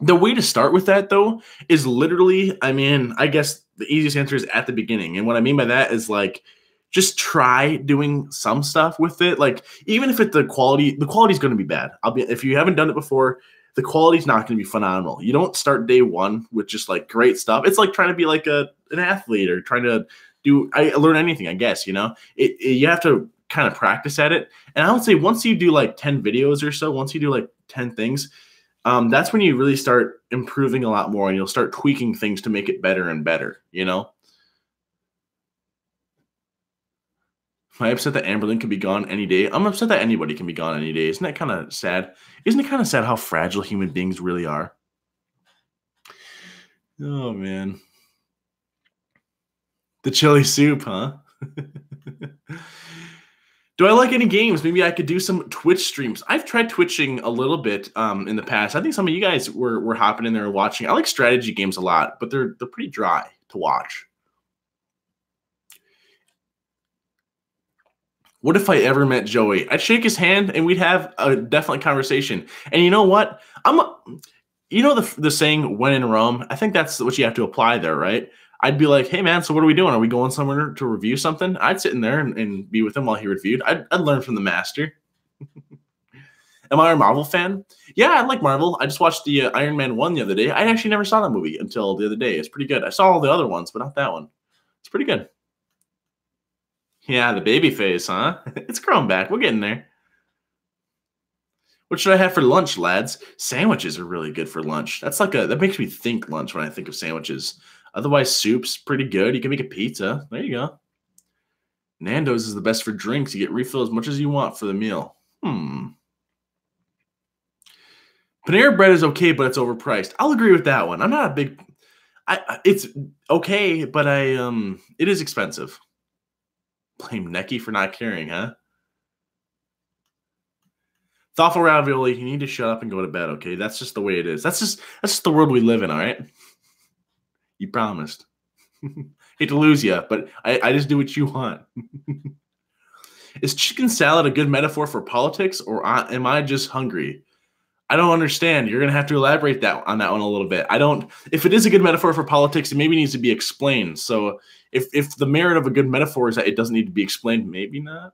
The way to start with that, though, is literally, I mean, I guess the easiest answer is at the beginning. And what I mean by that is like, just try doing some stuff with it. Like, even if the quality is going to be bad. If you haven't done it before, the quality's not going to be phenomenal. You don't start day one with just like great stuff. It's like trying to be like an athlete or trying to learn anything, I guess, you know, you have to kind of practice at it. And I would say once you do like 10 videos or so, once you do like 10 things, that's when you really start improving a lot more and you'll start tweaking things to make it better and better, you know? Am I upset that Amberlyn can be gone any day? I'm upset that anybody can be gone any day. Isn't that kind of sad? Isn't it kind of sad how fragile human beings really are? Oh, man. The chili soup, huh? Do I like any games? Maybe I could do some Twitch streams. I've tried twitching a little bit in the past. I think some of you guys were hopping in there and watching. I like strategy games a lot, but they're pretty dry to watch. What if I ever met Joey? I'd shake his hand and we'd have a definite conversation. And you know what? You know the saying "when in Rome." I think that's what you have to apply there, right? I'd be like, hey, man, so what are we doing? Are we going somewhere to review something? I'd sit in there and be with him while he reviewed. I'd learn from the master. Am I a Marvel fan? Yeah, I like Marvel. I just watched the Iron Man 1 the other day. I actually never saw that movie until the other day. It's pretty good. I saw all the other ones, but not that one. It's pretty good. Yeah, the baby face, huh? It's growing back. We're getting there. What should I have for lunch, lads? Sandwiches are really good for lunch. That makes me think lunch when I think of sandwiches. Otherwise, soup's pretty good. You can make a pizza. There you go. Nando's is the best for drinks. You get refill as much as you want for the meal. Panera bread is okay, but it's overpriced. I'll agree with that one. I'm not a big. It's okay, but it is expensive. Blame Necky for not caring, huh? Thoughtful ravioli. You need to shut up and go to bed. Okay, that's just the way it is. That's just the world we live in. All right. You promised. Hate to lose you, but I just do what you want. Is chicken salad a good metaphor for politics, or am I just hungry? I don't understand. You're gonna have to elaborate on that one a little bit. I don't. If it is a good metaphor for politics, it maybe needs to be explained. So if the merit of a good metaphor is that it doesn't need to be explained, maybe not.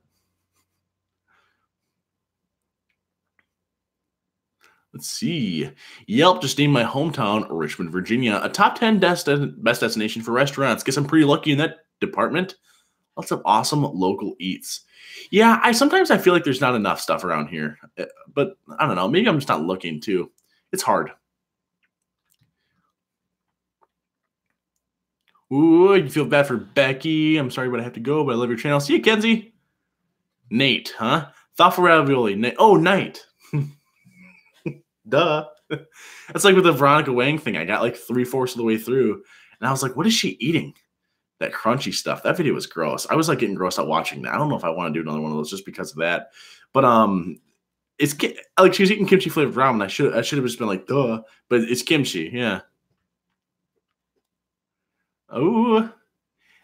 Let's see. Yelp just named my hometown, Richmond, Virginia, a top 10 best destination for restaurants. Guess I'm pretty lucky in that department. Lots of awesome local eats. Yeah, sometimes I feel like there's not enough stuff around here, but I don't know. Maybe I'm just not looking too. It's hard. Ooh, you feel bad for Becky. I'm sorry, but I have to go. But I love your channel. See you, Kenzie. Nate, huh? Thoughtful ravioli. Nate. Oh, Knight. Duh. That's like with the Veronica Wang thing. I got like 3/4 of the way through, and I was like, "What is she eating?" That crunchy stuff. That video was gross. I was like getting grossed out watching that. I don't know if I want to do another one of those just because of that. But it's like she was eating kimchi flavored ramen. I should have just been like, duh. But it's kimchi. Yeah. Oh,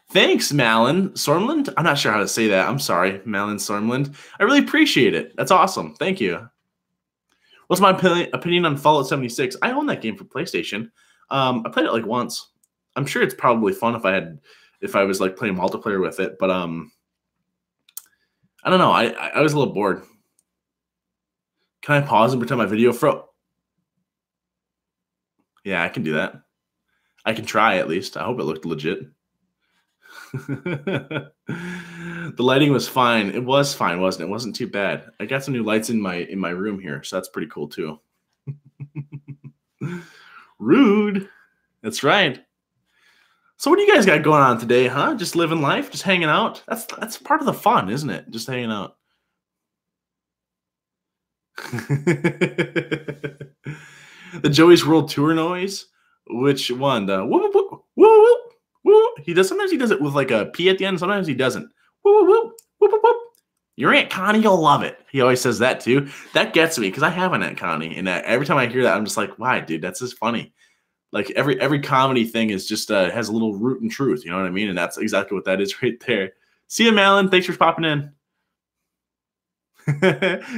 thanks, Malin Sormland. I'm not sure how to say that. I'm sorry, Malin Sormland. I really appreciate it. That's awesome. Thank you. What's my opinion on Fallout 76? I own that game for PlayStation. I played it like once. I'm sure it's probably fun if I was like playing multiplayer with it, but I don't know. I was a little bored. Can I pause and pretend my video froze? Yeah, I can do that. I can try at least. I hope it looked legit. The lighting was fine. It was fine, wasn't it? It wasn't too bad. I got some new lights in my room here, so that's pretty cool too. Rude. That's right. So what do you guys got going on today, huh? Just living life, just hanging out. That's part of the fun, isn't it? Just hanging out. The Joey's World Tour noise. Which one? The whoop whoop whoop whoop whoop. Sometimes he does it with like a P at the end. Sometimes he doesn't. Whoop whoop whoop whoop whoop. Your Aunt Connie, you'll love it. He always says that too. That gets me because I have an Aunt Connie, and every time I hear that, I'm just like, why, dude? That's just funny. Like every comedy thing is just has a little root in truth. You know what I mean? And that's exactly what that is right there. See you, Malin. Thanks for popping in.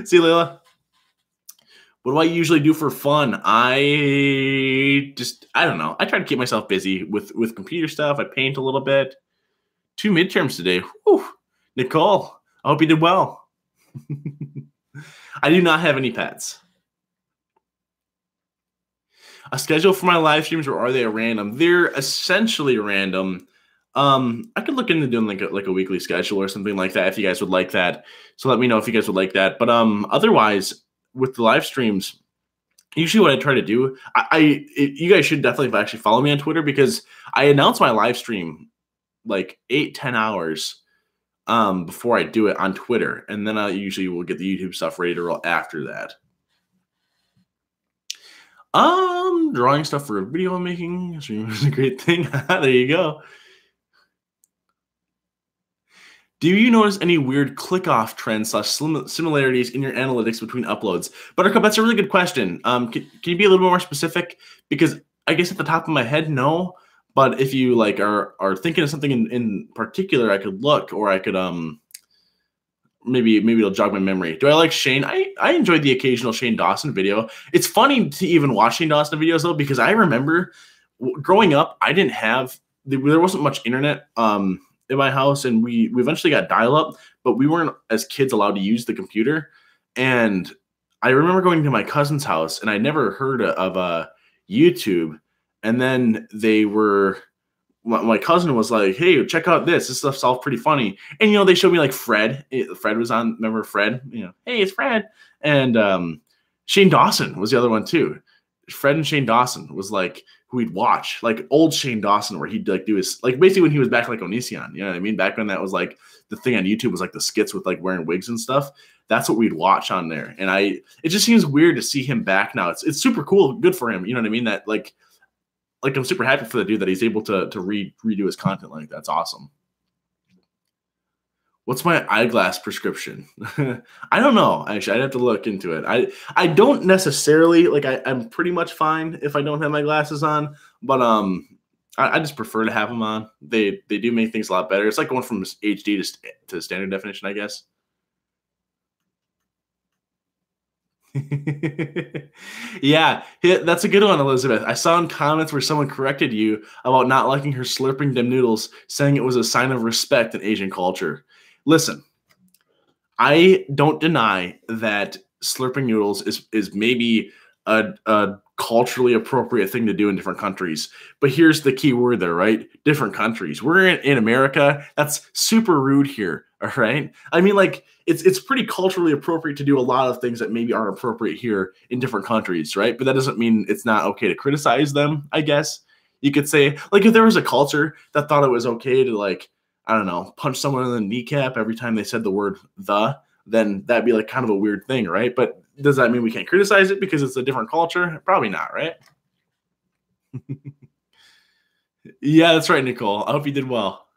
See you, Layla. What do I usually do for fun? I don't know. I try to keep myself busy with computer stuff. I paint a little bit. 2 midterms today. Whew. Nicole, I hope you did well. I do not have any pets. A schedule for my live streams, or are they random? They're essentially random. I could look into doing like a weekly schedule or something like that if you guys would like that. So let me know if you guys would like that. But otherwise, with the live streams, usually what I try to do, you guys should definitely actually follow me on Twitter, because I announce my live stream like 8-10 hours before I do it on Twitter, and then I usually will get the YouTube stuff ready to roll after that. Drawing stuff for video making is a great thing. There you go. Do you notice any weird click-off trends / similarities in your analytics between uploads? Buttercup, that's a really good question. Can you be a little more specific? Because I guess at the top of my head, no. But if you like are thinking of something in particular, I could look, or I could maybe it'll jog my memory. Do I like Shane? I enjoyed the occasional Shane Dawson video. It's funny to even watch Shane Dawson videos though, because I remember growing up, there wasn't much internet in my house, and we eventually got dial-up, but we weren't as kids allowed to use the computer. And I remember going to my cousin's house, and I never heard of YouTube. And then my cousin was like, hey, check out this stuff's all pretty funny. And they showed me like Fred was on. Remember Fred? Hey, it's Fred. And Shane Dawson was the other one too. Fred and Shane Dawson was like who we'd watch, like old Shane Dawson, where he'd like do his, like basically when he was back like Onision, you know what I mean? Back when that was like the thing on YouTube, was like the skits with like wearing wigs and stuff. That's what we'd watch on there. And it just seems weird to see him back now. It's super cool, good for him. You know what I mean? That like I'm super happy for the dude that he's able to redo his content like that. That's awesome. What's my eyeglass prescription? I don't know. Actually, I'd have to look into it. I don't necessarily like. I'm pretty much fine if I don't have my glasses on. But I just prefer to have them on. They do make things a lot better. It's like going from HD to standard definition, I guess. Yeah, that's a good one, Elizabeth. I saw in comments where someone corrected you about not liking her slurping them noodles, saying it was a sign of respect in Asian culture. Listen, I don't deny that slurping noodles is maybe a culturally appropriate thing to do in different countries. But here's the key word there, right? Different countries. We're in America. That's super rude here. All right. I mean, like it's pretty culturally appropriate to do a lot of things that maybe aren't appropriate here in different countries, right? But that doesn't mean it's not okay to criticize them, I guess. You could say, like, if there was a culture that thought it was okay to, like, I don't know, punch someone in the kneecap every time they said the word then that'd be like kind of a weird thing, right? But does that mean we can't criticize it because it's a different culture? Probably not, right? Yeah, that's right, Nicole. I hope you did well.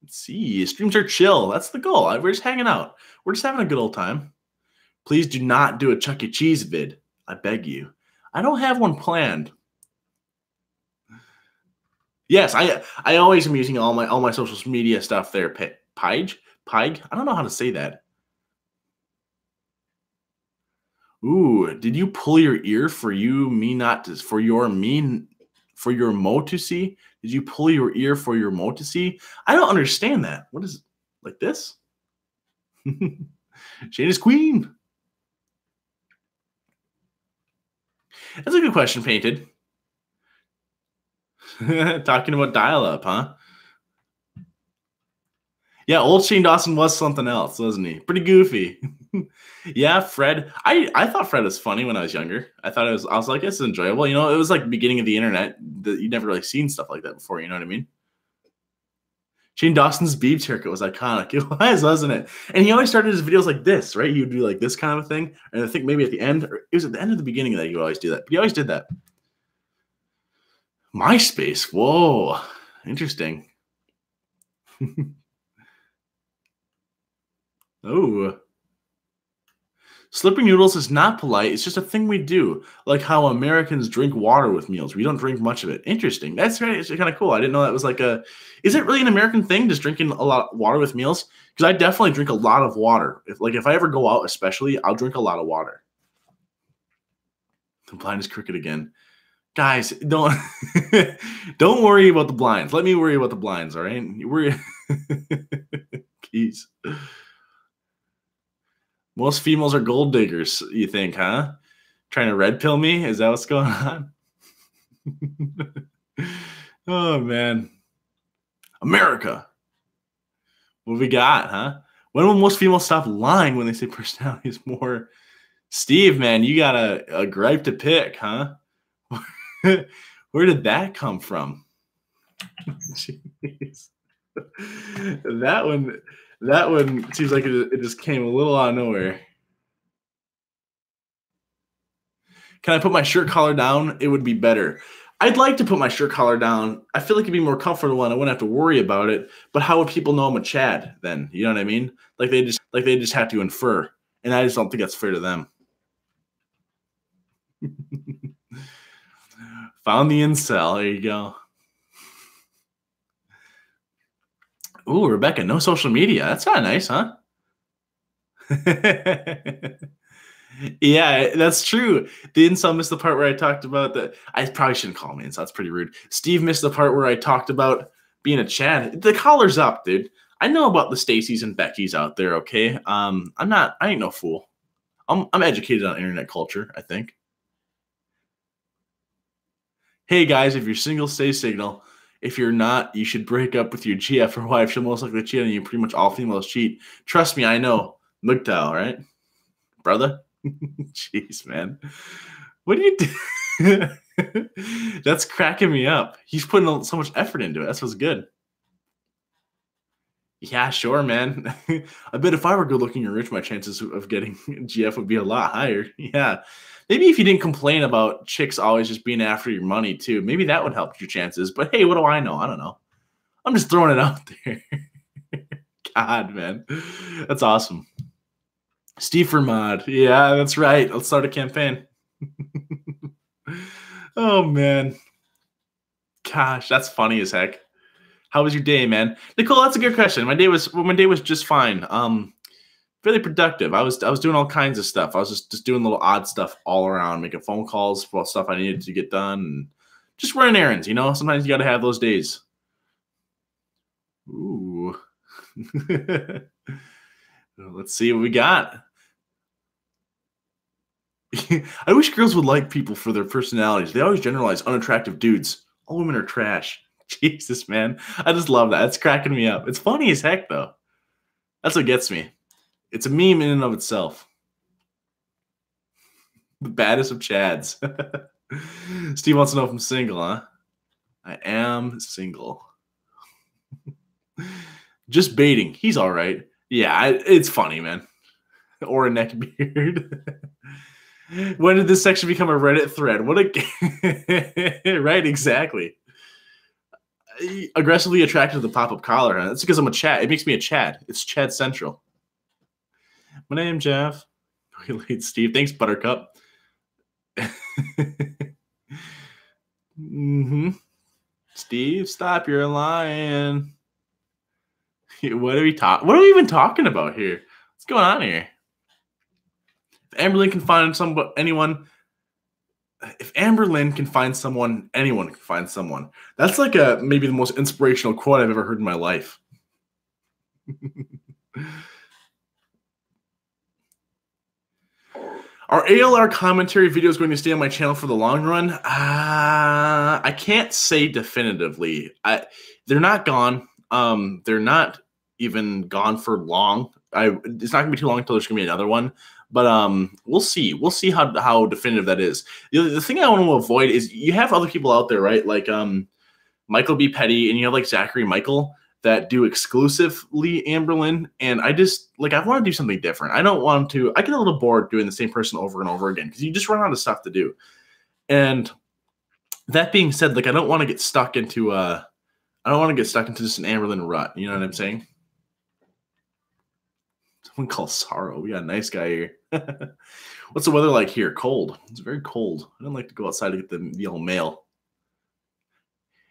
Let's see. Streams are chill. That's the goal. We're just hanging out. We're just having a good old time. Please do not do a Chuck E. Cheese vid. I beg you. I don't have one planned. Yes, I always am using all my social media stuff there. Pige? I don't know how to say that. Ooh, did you pull your ear for you me not to for your mo to see? Did you pull your ear for your mo to see? I don't understand that. What is like this? Shane is queen. That's a good question, Painted. Talking about dial-up, huh? Yeah, old Shane Dawson was something else, wasn't he? Pretty goofy. Yeah, Fred. I thought Fred was funny when I was younger. I was like, it's enjoyable. You know, it was like the beginning of the internet. You'd never really seen stuff like that before, you know what I mean? Shane Dawson's Beeps haircut was iconic. It was, wasn't it? And he always started his videos like this, right? He would do like this kind of thing. And I think maybe at the end, or it was at the end of the beginning that he would always do that. But he always did that. MySpace. Whoa. Interesting. Oh. Slipping noodles is not polite. It's just a thing we do. Like how Americans drink water with meals. We don't drink much of it. Interesting. That's right. It's kind of cool. I didn't know that was like a. Is it really an American thing, just drinking a lot of water with meals? Because I definitely drink a lot of water. If I ever go out, especially, I'll drink a lot of water. The blind is crooked again. Guys, don't don't worry about the blinds. Let me worry about the blinds. All right. Worry. Jeez. Most females are gold diggers, you think, huh? Trying to red pill me? Is that what's going on? Oh, man. America. What we got, huh? When will most females stop lying when they say personality is more? Steve, man, you got a gripe to pick, huh? Where did that come from? Jeez. That one seems like it just came a little out of nowhere. Can I put my shirt collar down? It would be better. I'd like to put my shirt collar down. I feel like it'd be more comfortable and I wouldn't have to worry about it. But how would people know I'm a Chad then? You know what I mean? Like they just have to infer. And I just don't think that's fair to them. Found the incel. There you go. Ooh, Rebecca, no social media. That's kind of nice, huh? Yeah, that's true. The incel missed the part where I talked about that. I probably shouldn't call him incel. That's pretty rude. Steve missed the part where I talked about being a Chad. The collar's up, dude. I know about the Stacys and Beckys out there, okay? I ain't no fool. I'm educated on internet culture, I think. Hey guys, if you're single, stay single. If you're not, you should break up with your GF or wife. She'll most likely cheat on you. Pretty much all females cheat. Trust me, I know. Mugtal, right? Brother? Jeez, man. What do you do? That's cracking me up. He's putting so much effort into it. That's what's good. Yeah, sure, man. I bet if I were good looking and rich, my chances of getting GF would be a lot higher. Yeah. Maybe if you didn't complain about chicks always just being after your money too, maybe that would help your chances. But hey, what do I know? I don't know. I'm just throwing it out there. God, man. That's awesome. Steve for mod. Yeah, that's right. Let's start a campaign. Oh, man. gosh, that's funny as heck. How was your day, man? Nicole, that's a good question. My day was just fine. Really productive. I was doing all kinds of stuff. I was just doing little odd stuff all around, making phone calls for stuff I needed to get done, and just running errands. Sometimes you got to have those days. Ooh. Let's see what we got. I wish girls would like people for their personalities. They always generalize unattractive dudes. All women are trash. Jesus, man. I just love that. It's cracking me up. It's funny as heck, though. That's what gets me. It's a meme in and of itself. The baddest of Chads. Steve wants to know if I'm single, huh? I am single. Just baiting. He's all right. Yeah, it's funny, man. Or a neck beard. When did this section become a Reddit thread? What a right, exactly. Aggressively attracted to the pop-up collar, huh? That's because I'm a Chad. It makes me a Chad. It's Chad Central. My name, Jeff. Late Steve. Thanks, Buttercup. Steve, stop. You're lying. What are we even talking about here? What's going on here? If Amber Lynn can find anyone can find someone, anyone can find someone. That's like maybe the most inspirational quote I've ever heard in my life. Are ALR commentary videos going to stay on my channel for the long run? I can't say definitively. They're not gone. They're not even gone for long. It's not going to be too long until there's going to be another one. But we'll see. We'll see how definitive that is. The thing I want to avoid is you have other people out there, right? Like Michael B. Petty, and you have like Zachary Michael that do exclusively Amberlynn. And I just I want to do something different. I don't want to. I get a little bored doing the same person over and over again because you just run out of stuff to do. And that being said, I don't want to get stuck into just an Amberlynn rut. You know what I'm saying? Someone called Sorrow. We got a nice guy here. What's the weather like here? Cold. It's very cold. I don't like to go outside to get the yellow mail.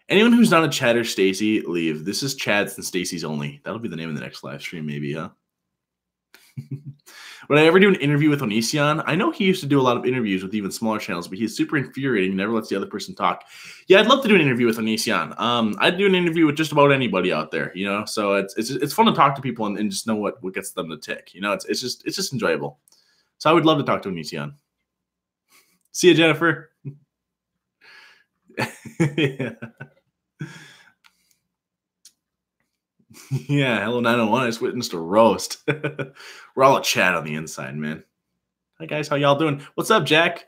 Anyone who's not a Chad or Stacy, leave. This is Chad's and Stacy's only. That'll be the name of the next live stream, maybe, huh? Would I ever do an interview with Onision? I know he used to do a lot of interviews with even smaller channels, but he's super infuriating and never lets the other person talk. Yeah, I'd love to do an interview with Onision. I'd do an interview with just about anybody out there, So it's fun to talk to people and just know what gets them to tick. It's just enjoyable. So I would love to talk to Onision. See you, Jennifer. Yeah. Yeah, hello 901. I just witnessed a roast. We're all a chat on the inside, man. Hi guys, how y'all doing? What's up, Jack?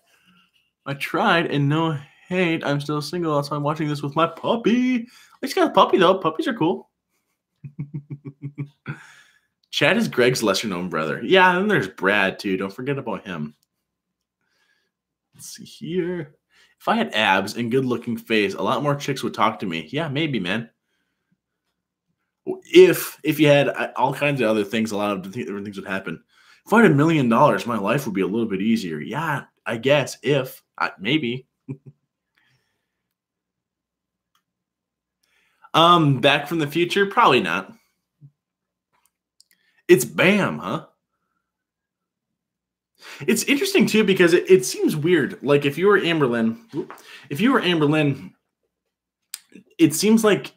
I tried and no hate. I'm still single. That's why I'm watching this with my puppy. At least got a puppy though. Puppies are cool. Chad is Greg's lesser known brother. Yeah, and there's Brad too. Don't forget about him. Let's see here. If I had abs and good looking face, a lot more chicks would talk to me. Yeah, maybe, man. If you had all kinds of other things, a lot of different things would happen. If I had $1 million, my life would be a little bit easier. Yeah, I guess. Maybe. Back from the Future? Probably not. It's Bam, huh? It's interesting too because it seems weird. Like if you were Amberlynn, it seems like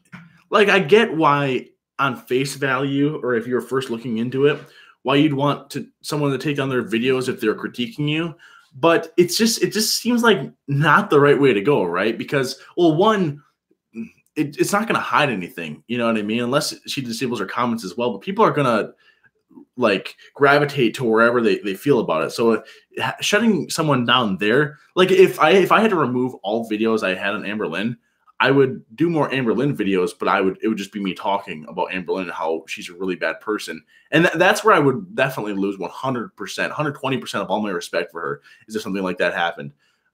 I get why on face value, or if you're first looking into it, why you'd want someone to take on their videos if they're critiquing you. But it just seems like not the right way to go, right? Because, well, one, it's not going to hide anything, you know what I mean? Unless she disables her comments as well. But people are going to gravitate to wherever they feel about it. So shutting someone down there, if I had to remove all videos I had on Amberlynn, I would do more Amberlynn videos, but it would just be me talking about Amberlynn and how she's a really bad person. And that's where I would definitely lose 100%, 120% of all my respect for her is if something like that happened.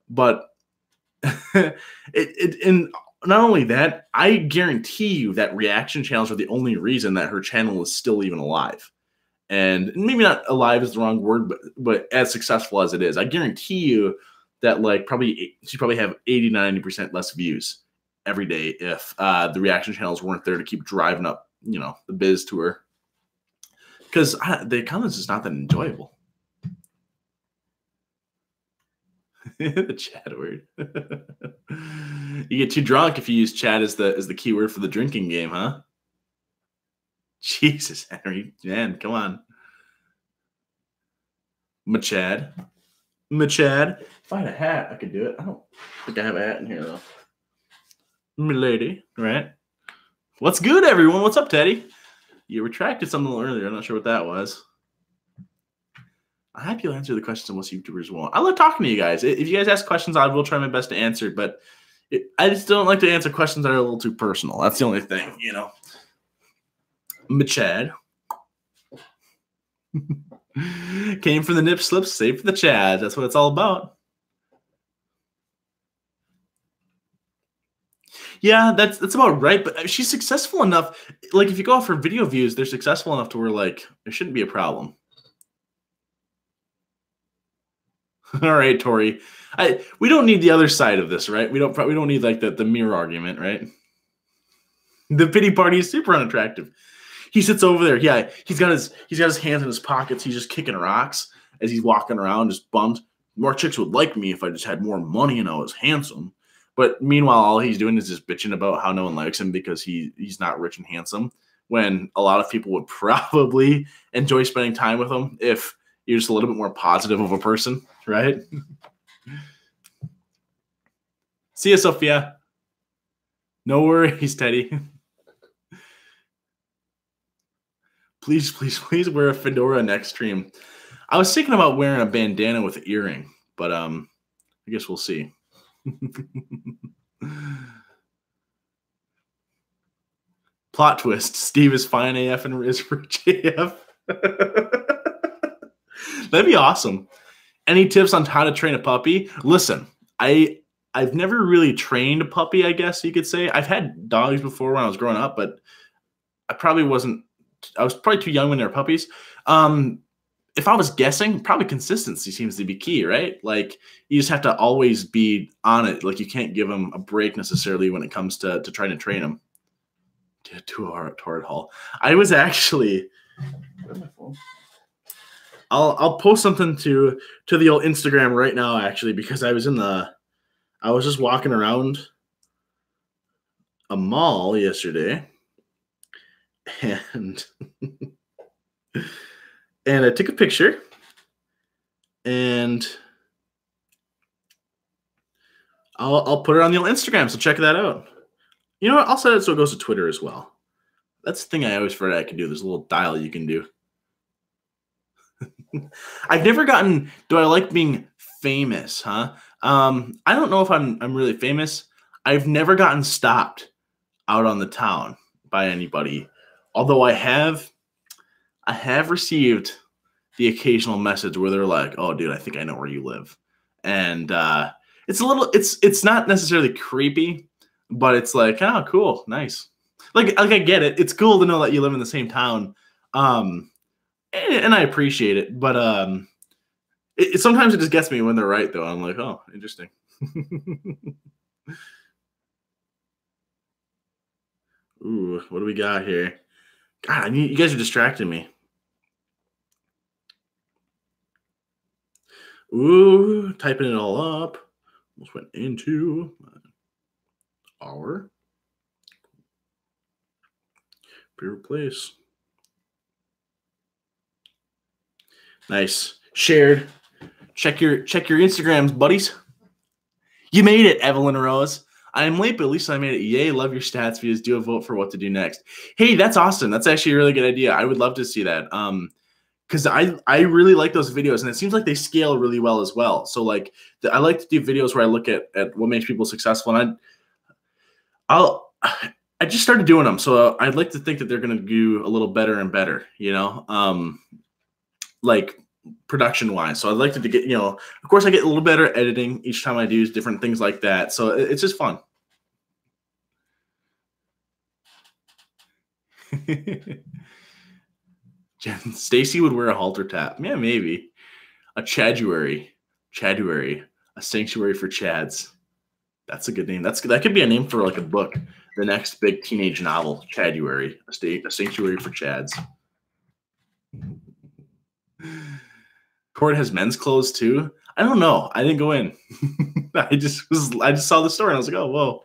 But and not only that, I guarantee you that reaction channels are the only reason that her channel is still even alive. And maybe not alive is the wrong word, but as successful as it is, I guarantee you that she probably have 80, 90% less views every day if the reaction channels weren't there to keep driving up, the biz tour. Because the comments is not that enjoyable. The chat word. You get too drunk if you use chat as the keyword for the drinking game, huh? Jesus, Henry, man, come on. Machad. If I had a hat, I could do it. I don't think I have a hat in here though. Milady, right? What's good, everyone? What's up, Teddy? You retracted something a little earlier. I'm not sure what that was. I hope you'll answer the questions unless YouTubers won't. I love talking to you guys. If you guys ask questions, I will try my best to answer, but I just don't like to answer questions that are a little too personal. That's the only thing, Machad. Came from the nip slips, save for the Chad. That's what it's all about. Yeah, that's about right. But she's successful enough. Like, if you go off her video views, they're successful enough to where, like, there shouldn't be a problem. All right, Tori. We don't need the other side of this, right? We don't need like the mirror argument, right? The pity party is super unattractive. He sits over there. Yeah, he's got his hands in his pockets. He's just kicking rocks as he's walking around, just bummed. More chicks would like me if I just had more money and I was handsome. But meanwhile, all he's doing is just bitching about how no one likes him because he's not rich and handsome. When a lot of people would probably enjoy spending time with him if you're just a little bit more positive of a person, right? See ya, Sophia. No worries, Teddy. Please wear a fedora next stream. I was thinking about wearing a bandana with an earring, but I guess we'll see. Plot twist: Steve is fine AF and is rich AF. That'd be awesome. Any tips on how to train a puppy? Listen, I've never really trained a puppy, I guess you could say. I've had dogs before when I was growing up, but I was probably too young when they were puppies. If I was guessing, probably consistency seems to be key, right? Like, you just have to always be on it. Like, you can't give them a break necessarily when it comes to trying to train them. To a torrid hall. I was actually... Where's my phone? I'll post something to the old Instagram right now, actually, because I was just walking around a mall yesterday, and I took a picture, and I'll put it on the old Instagram, so check that out. You know what? I'll set it so it goes to Twitter as well. That's the thing I always forget I can do. There's a little dial you can do. I've never gotten, do I like being famous, huh? I don't know if I'm really famous. I've never gotten stopped out on the town by anybody. Although I have received the occasional message where they're like, "Oh, dude, I think I know where you live." And it's not necessarily creepy, but it's like, "Oh, cool, nice." Like I get it. It's cool to know that you live in the same town. And I appreciate it, but sometimes it just gets me when they're right, though. I'm like, oh, interesting. Ooh, what do we got here? God, you guys are distracting me. Ooh, typing it all up. Almost went into our favorite place. Nice. Shared. Check your Instagrams, buddies. You made it, Evelyn Rose. I am late, but at least I made it. Yay, love your stats views. Do a vote for what to do next. Hey, that's awesome. That's actually a really good idea. I would love to see that. Because I really like those videos, and it seems like they scale really well as well. So like I like to do videos where I look at what makes people successful, and I just started doing them. So I'd like to think that they're going to do a little better and better, like production wise. So I'd like to get, of course I get a little better editing each time I do different things like that. So it's just fun. Stacy would wear a halter tap. Yeah, maybe. A chaduary, a sanctuary for chads. That's a good name. That could be a name for like a book. The next big teenage novel, Chaduary, a sanctuary for Chads. Court has men's clothes too. I don't know. I didn't go in. I just saw the story and I was like, oh whoa.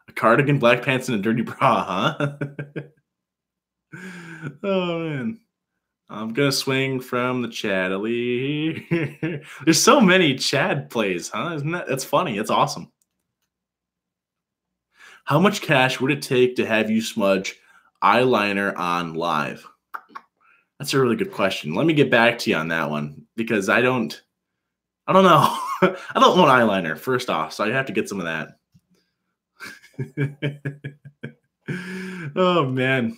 A cardigan, black pants, and a dirty bra, huh? Oh man. I'm gonna swing from the Chadley. There's so many Chad plays, huh? Isn't that's funny? It's awesome. How much cash would it take to have you smudge eyeliner on live? That's a really good question. Let me get back to you on that one because I don't know. I don't want eyeliner, first off, so I have to get some of that. Oh man.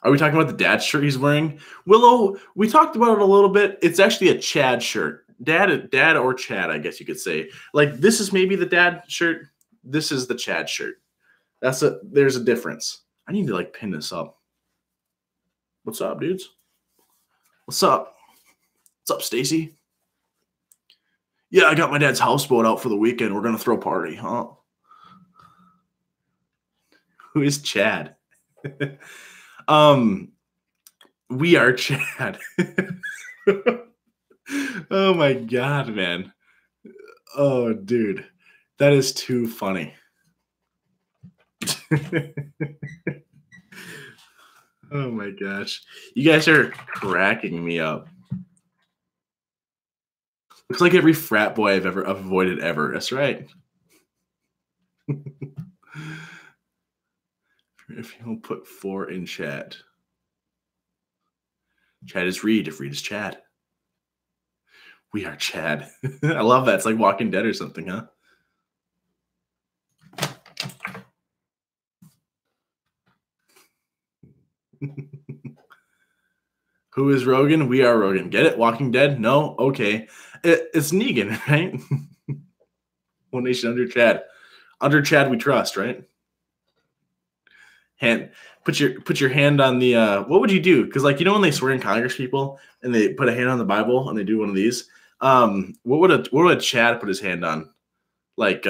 Are we talking about the dad shirt he's wearing? Willow, we talked about it a little bit. It's actually a Chad shirt. Dad or Chad, I guess you could say. Like this is maybe the dad shirt. This is the Chad shirt. There's a difference. I need to like pin this up. What's up, dudes? What's up? What's up, Stacy? Yeah, I got my dad's houseboat out for the weekend. We're gonna throw a party, huh? Who is Chad? We are Chad. Oh my god, man. Oh, dude. That is too funny. Oh my gosh. You guys are cracking me up. Looks like every frat boy I've ever avoided ever. That's right. If you'll put 4 in chat. Chad is Reed if Reed is Chad. We are Chad. I love that. It's like Walking Dead or something, huh? Who is Rogan? We are Rogan. Get it? Walking Dead? No? Okay. It's Negan, right? One Nation under Chad. Under Chad we trust, right? Hand. Put your hand on the what would you do? Because like when they swear in Congress people and they put a hand on the Bible and they do one of these, what would a Chad put his hand on? Like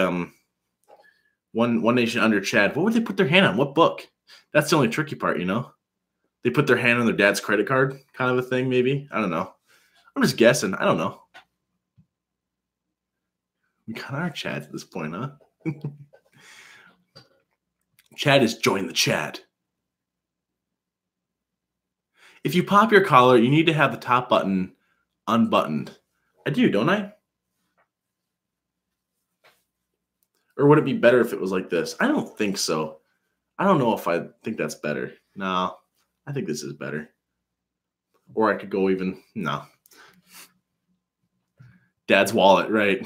one Nation under Chad. What would they put their hand on? What book? That's the only tricky part, They put their hand on their dad's credit card, kind of a thing, maybe. I don't know. I'm just guessing. I don't know. We got our Chads at this point, huh? Chad is join the chat. If you pop your collar, you need to have the top button unbuttoned. I do, don't I? Or would it be better if it was like this? I don't think so. I don't know if I think that's better. No, I think this is better. Or I could go even, no. Dad's wallet, right?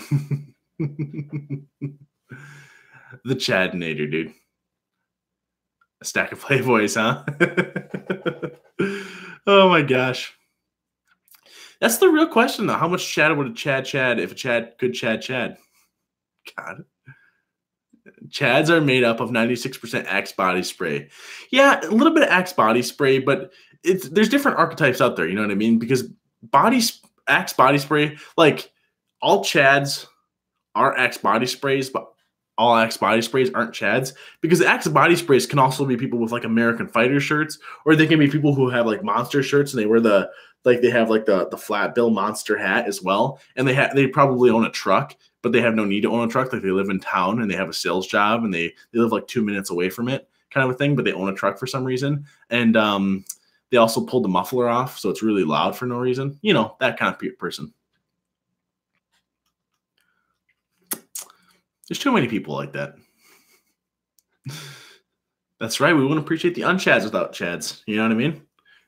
The Chadinator, dude. A stack of Playboys, huh? Oh my gosh. That's the real question, though. How much Chad would a Chad if a Chad could Chad? God. Chads are made up of 96% Axe body spray. Yeah, a little bit of Axe body spray, but there's different archetypes out there, you know what I mean? Because Axe body spray, like all Chads are Axe body sprays, but all Axe body sprays aren't Chads, because Axe body sprays can also be people with like American Fighter shirts, or they can be people who have like monster shirts and they wear the flat bill monster hat as well, and they probably own a truck, but they have no need to own a truck. Like they live in town and they have a sales job and they live like 2 minutes away from it, kind of a thing, but they own a truck for some reason, and they also pulled the muffler off, so it's really loud for no reason. That kind of person. There's too many people like that. That's right. We wouldn't appreciate the unchads without chads. You know what I mean?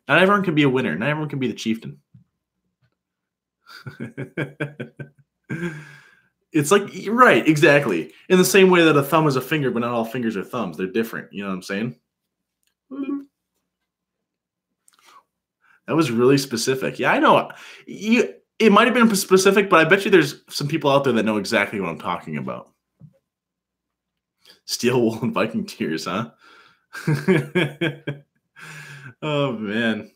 Not everyone can be a winner. Not everyone can be the chieftain. It's like, right, exactly. In the same way that a thumb is a finger, but not all fingers are thumbs. They're different. You know what I'm saying? That was really specific. Yeah, I know. It might have been specific, but I bet you there's some people out there that know exactly what I'm talking about. Steel wool and Viking tears, huh? Oh, man.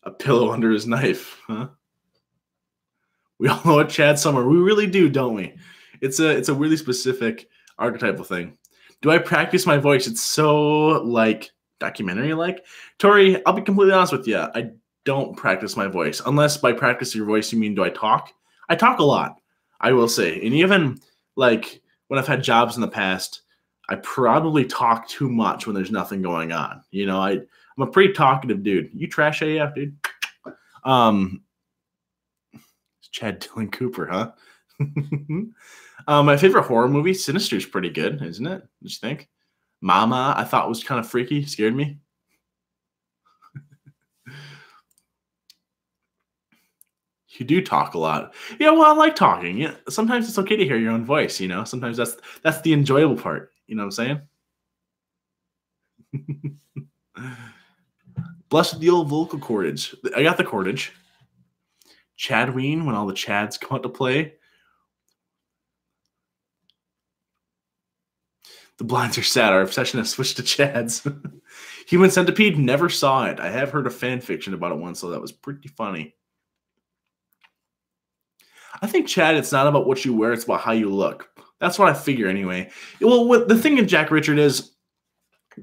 A pillow under his knife, huh? We all know a Chad somewhere. We really do, don't we? It's a really specific archetypal thing. Do I practice my voice? It's so like documentary like. Tori, I'll be completely honest with you. I don't practice my voice. Unless by practice your voice you mean do I talk? I talk a lot, I will say. And even like when I've had jobs in the past, I probably talk too much when there's nothing going on. You know, I'm a pretty talkative dude. You trash AF, dude. Chad Dylan Cooper, huh? My favorite horror movie, Sinister's pretty good, isn't it? What you think? Mama, I thought was kind of freaky, scared me. You do talk a lot. Yeah, well, I like talking. Yeah, sometimes it's okay to hear your own voice, you know? Sometimes that's the enjoyable part. You know what I'm saying? Blessed the old vocal cordage. I got the cordage. Chadween, when all the Chads come out to play. The blinds are sad. Our obsession has switched to Chads. Human Centipede, never saw it. I have heard a fan fiction about it once, so that was pretty funny. I think, Chad, it's not about what you wear, it's about how you look. That's what I figure anyway. Well, the thing in Jack Richard is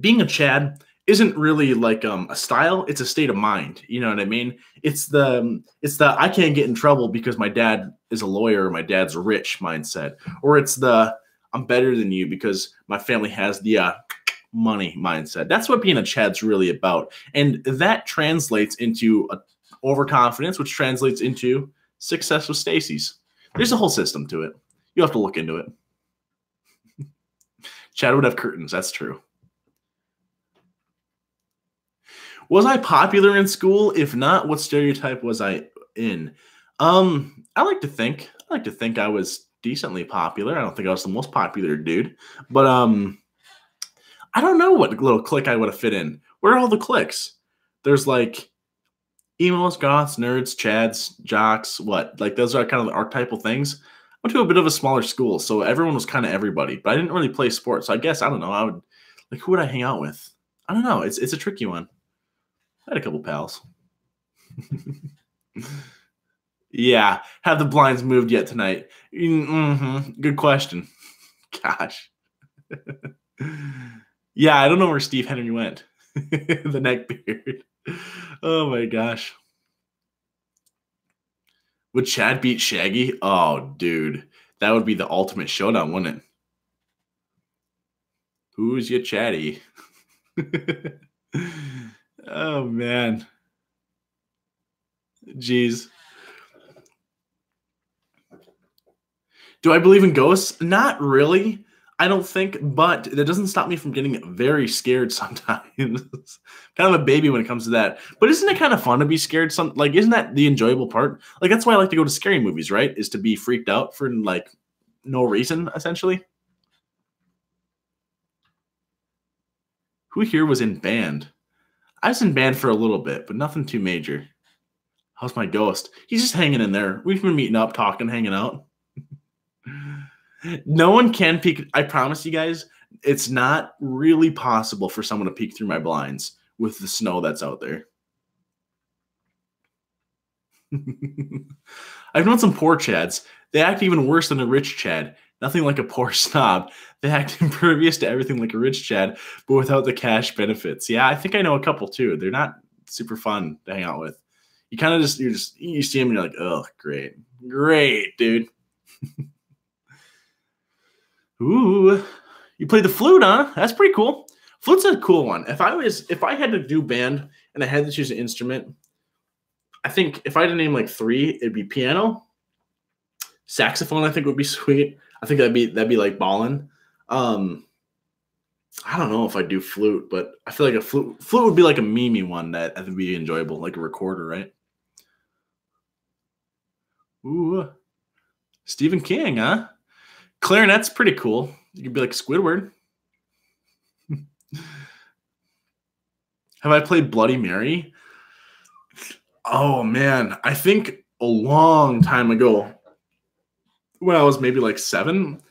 being a Chad isn't really like a style, it's a state of mind. You know what I mean? It's the I can't get in trouble because my dad is a lawyer or my dad's rich mindset. Or it's the I'm better than you because my family has the money mindset. That's what being a Chad's really about. And that translates into overconfidence, which translates into success with Stacy's. There's a whole system to it. You have to look into it. Chad would have curtains. That's true. Was I popular in school? If not, what stereotype was I in? I like to think I was decently popular. I don't think I was the most popular dude, but I don't know what little clique I would have fit in. Where are all the cliques? There's like emos, goths, nerds, chads, jocks, what? Like those are kind of the archetypal things. I went to a bit of a smaller school, so everyone was kind of everybody, but I didn't really play sports. So I guess, I don't know, I would, like, who would I hang out with? I don't know. It's a tricky one. I had a couple pals. Yeah. Have the blinds moved yet tonight? Mm-hmm. Good question. Gosh. Yeah, I don't know where Steve Henry went. The neck beard. Oh my gosh. Would Chad beat Shaggy? Oh, dude. That would be the ultimate showdown, wouldn't it? Who's your chatty? Oh, man. Jeez. Do I believe in ghosts? Not really. I don't think, but that doesn't stop me from getting very scared sometimes. Kind of a baby when it comes to that. But isn't it kind of fun to be scared? Like, isn't that the enjoyable part? Like, that's why I like to go to scary movies, right? Is to be freaked out for, like, no reason, essentially. Who here was in band? I was in band for a little bit, but nothing too major. How's my ghost? He's just hanging in there. We've been meeting up, talking, hanging out. No one can peek. I promise you guys, it's not really possible for someone to peek through my blinds with the snow that's out there. I've known some poor Chads. They act even worse than a rich Chad. Nothing like a poor snob. They act impervious to everything like a rich Chad, but without the cash benefits. Yeah, I think I know a couple too. They're not super fun to hang out with. You kind of you see them and you're like, oh, great, dude. Ooh, you play the flute, huh? That's pretty cool. Flute's a cool one. If I had to do band and I had to choose an instrument, I think if I had to name like 3, it'd be piano, saxophone. I think would be sweet. I think that'd be like ballin'. I don't know if I'd do flute, but I feel like a flute would be like a memey one that I think would be enjoyable, like a recorder, right? Ooh, Stephen King, huh? Clarinet's pretty cool. You could be like Squidward. Have I played Bloody Mary? Oh, man. I think a long time ago, when I was maybe like 7,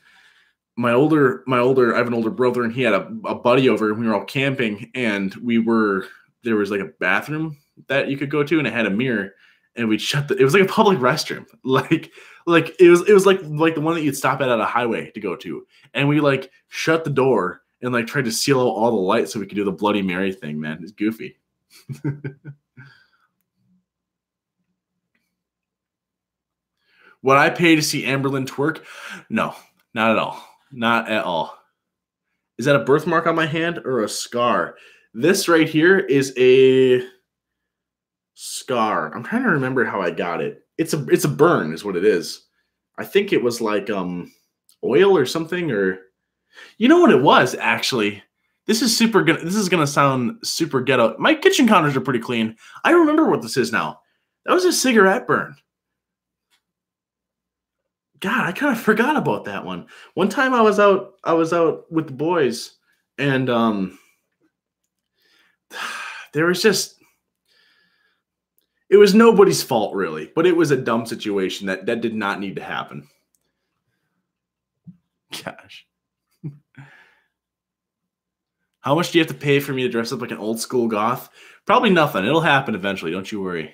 I have an older brother, and he had a buddy over, and we were all camping, and there was like a bathroom that you could go to, and it had a mirror, and we'd shut the. It was like a public restroom, like it was like the one that you'd stop at a highway to go to, and we like shut the door and like tried to seal out all the lights so we could do the Bloody Mary thing. Man, it's goofy. Would I pay to see Amberlynn twerk? No, not at all. Not at all. Is that a birthmark on my hand or a scar? This right here is a scar. I'm trying to remember how I got it. It's a burn is what it is. I think it was like oil or something, or you know what it was actually. This is super good. This is gonna sound super ghetto. My kitchen counters are pretty clean. I remember what this is now. That was a cigarette burn. God, I kind of forgot about that one. One time I was out with the boys, and there was just it was nobody's fault really, but it was a dumb situation that did not need to happen. Gosh. How much do you have to pay for me to dress up like an old school goth? Probably nothing. It'll happen eventually. Don't you worry.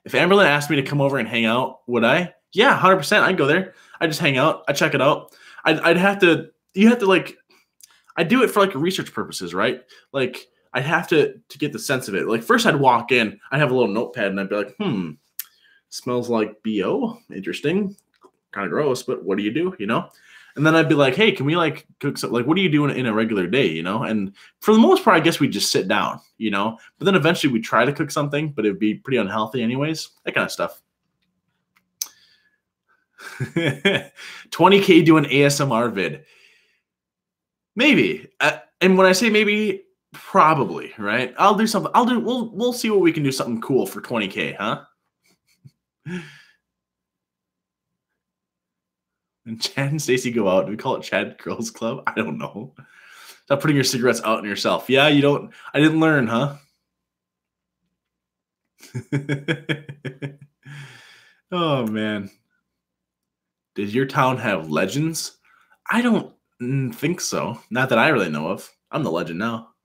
If Amberlynn asked me to come over and hang out, would I? Yeah, 100%. I'd go there. I just hang out. I check it out. I'd have to. You have to like. I do it for like research purposes, right? Like I'd have to get the sense of it. Like first, I'd walk in. I'd have a little notepad, and I'd be like, smells like BO. Interesting. Kind of gross, but what do you do? You know. And then I'd be like, hey, can we like cook something? Like, what do you do in a regular day? You know? And for the most part, I guess we'd just sit down, you know? But then eventually we'd try to cook something, but it'd be pretty unhealthy anyways. That kind of stuff. 20K doing ASMR vid. Maybe. And when I say maybe, probably, right? I'll do something. We'll see what we can do something cool for 20K, huh? And Chad and Stacy go out. Do we call it Chad Girls Club? I don't know. Stop putting your cigarettes out on yourself. Yeah, you don't. I didn't learn, huh? Oh, man. Did your town have legends? I don't think so. Not that I really know of. I'm the legend now.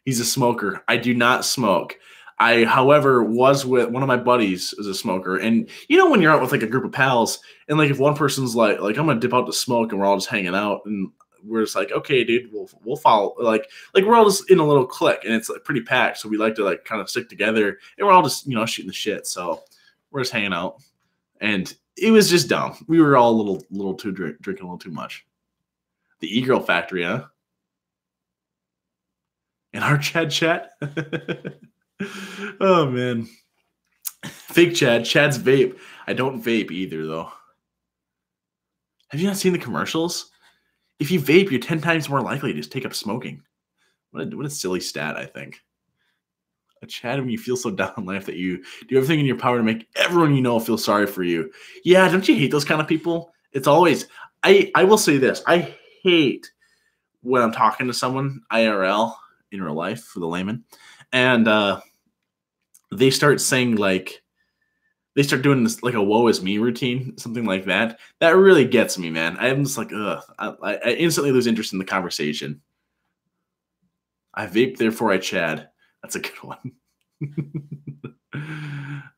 He's a smoker. I do not smoke. I, however, was with one of my buddies is a smoker. And you know when you're out with like a group of pals and like if one person's like I'm gonna dip out to smoke and we're all just hanging out and we're just like, okay, dude, we'll follow like we're all just in a little clique and it's like pretty packed. So we like to like kind of stick together and we're all just, you know, shooting the shit. So we're just hanging out. And it was just dumb. We were all a little too drinking a little too much. The E-Girl Factory, huh? In our chat. Oh, man. Fake Chad. Chad's vape. I don't vape either, though. Have you not seen the commercials? If you vape, you're 10 times more likely to just take up smoking. What a silly stat, I think. A Chad, when you feel so down in life that you do everything in your power to make everyone you know feel sorry for you. Yeah, don't you hate those kind of people? It's always... I will say this. I hate when I'm talking to someone, IRL, in real life, for the layman, and they start saying like they start doing this like a woe is me routine, something like that. That really gets me, man. I'm just like, ugh. I instantly lose interest in the conversation. I vape, therefore I Chad. That's a good one.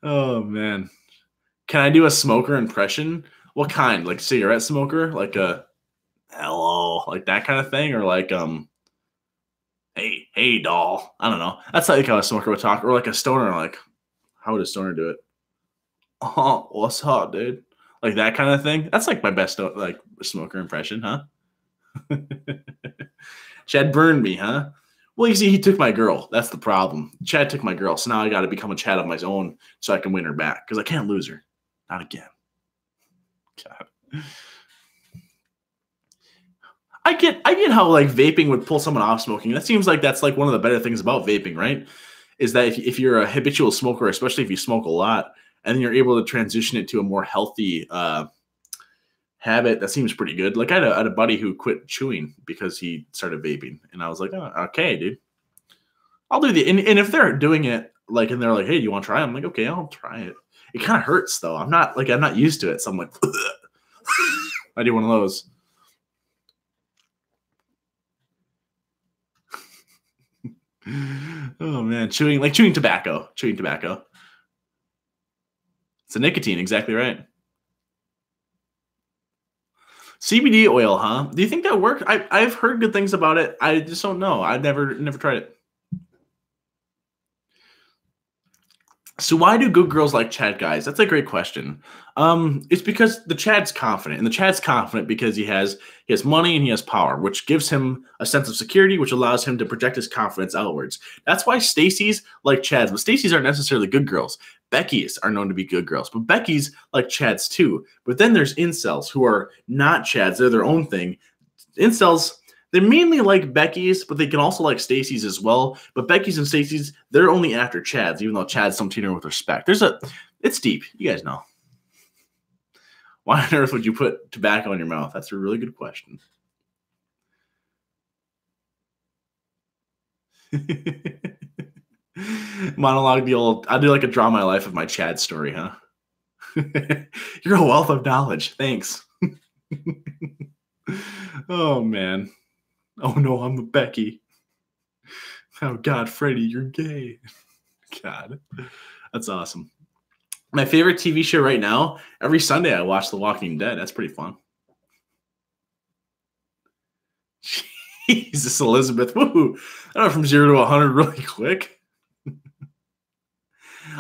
Oh man. Can I do a smoker impression? What kind? Like cigarette smoker? Like a hello, like that kind of thing, or like hey doll. I don't know. That's like how a smoker would talk, or like a stoner. Like how would a stoner do it? Oh, what's up, dude? Like that kind of thing. That's like my best like smoker impression, huh? Chad burned me, huh? Well, you see, he took my girl. That's the problem. Chad took my girl, so now I got to become a Chad of my own so I can win her back because I can't lose her. Not again. God. I get how like vaping would pull someone off smoking. That seems like that's like one of the better things about vaping, right? Is that if you're a habitual smoker, especially if you smoke a lot, and then you're able to transition it to a more healthy habit, that seems pretty good. Like I had a buddy who quit chewing because he started vaping, and I was like, oh, okay, dude, I'll do the. And if they're doing it like, and they're like, hey, do you want to try? I'm like, okay, I'll try it. It kind of hurts though. I'm not used to it, so I'm like, I do one of those. Oh man, chewing tobacco. Chewing tobacco. It's a nicotine, exactly right. CBD oil, huh? Do you think that works? I've heard good things about it. I just don't know. I've never tried it. So why do good girls like Chad guys? That's a great question. It's because the Chad's confident, and the Chad's confident because he has money and he has power, which gives him a sense of security, which allows him to project his confidence outwards. That's why Stacy's like Chad's, but Stacy's aren't necessarily good girls. Becky's are known to be good girls, but Becky's like Chad's too. But then there's incels who are not Chad's; they're their own thing. Incels, they're mainly like Becky's, but they can also like Stacy's as well. But Becky's and Stacy's, they're only after Chad's, even though Chad's some treat her with respect. It's deep. You guys know. Why on earth would you put tobacco in your mouth? That's a really good question. Monologue the old, I'll do like a draw my life of my Chad story, huh? You're a wealth of knowledge. Thanks. Oh, man. Oh, no, I'm a Becky. Oh, God, Freddie, you're gay. God, that's awesome. My favorite TV show right now, every Sunday I watch The Walking Dead. That's pretty fun. Jesus, Elizabeth. Woo! I went from 0 to 100 really quick.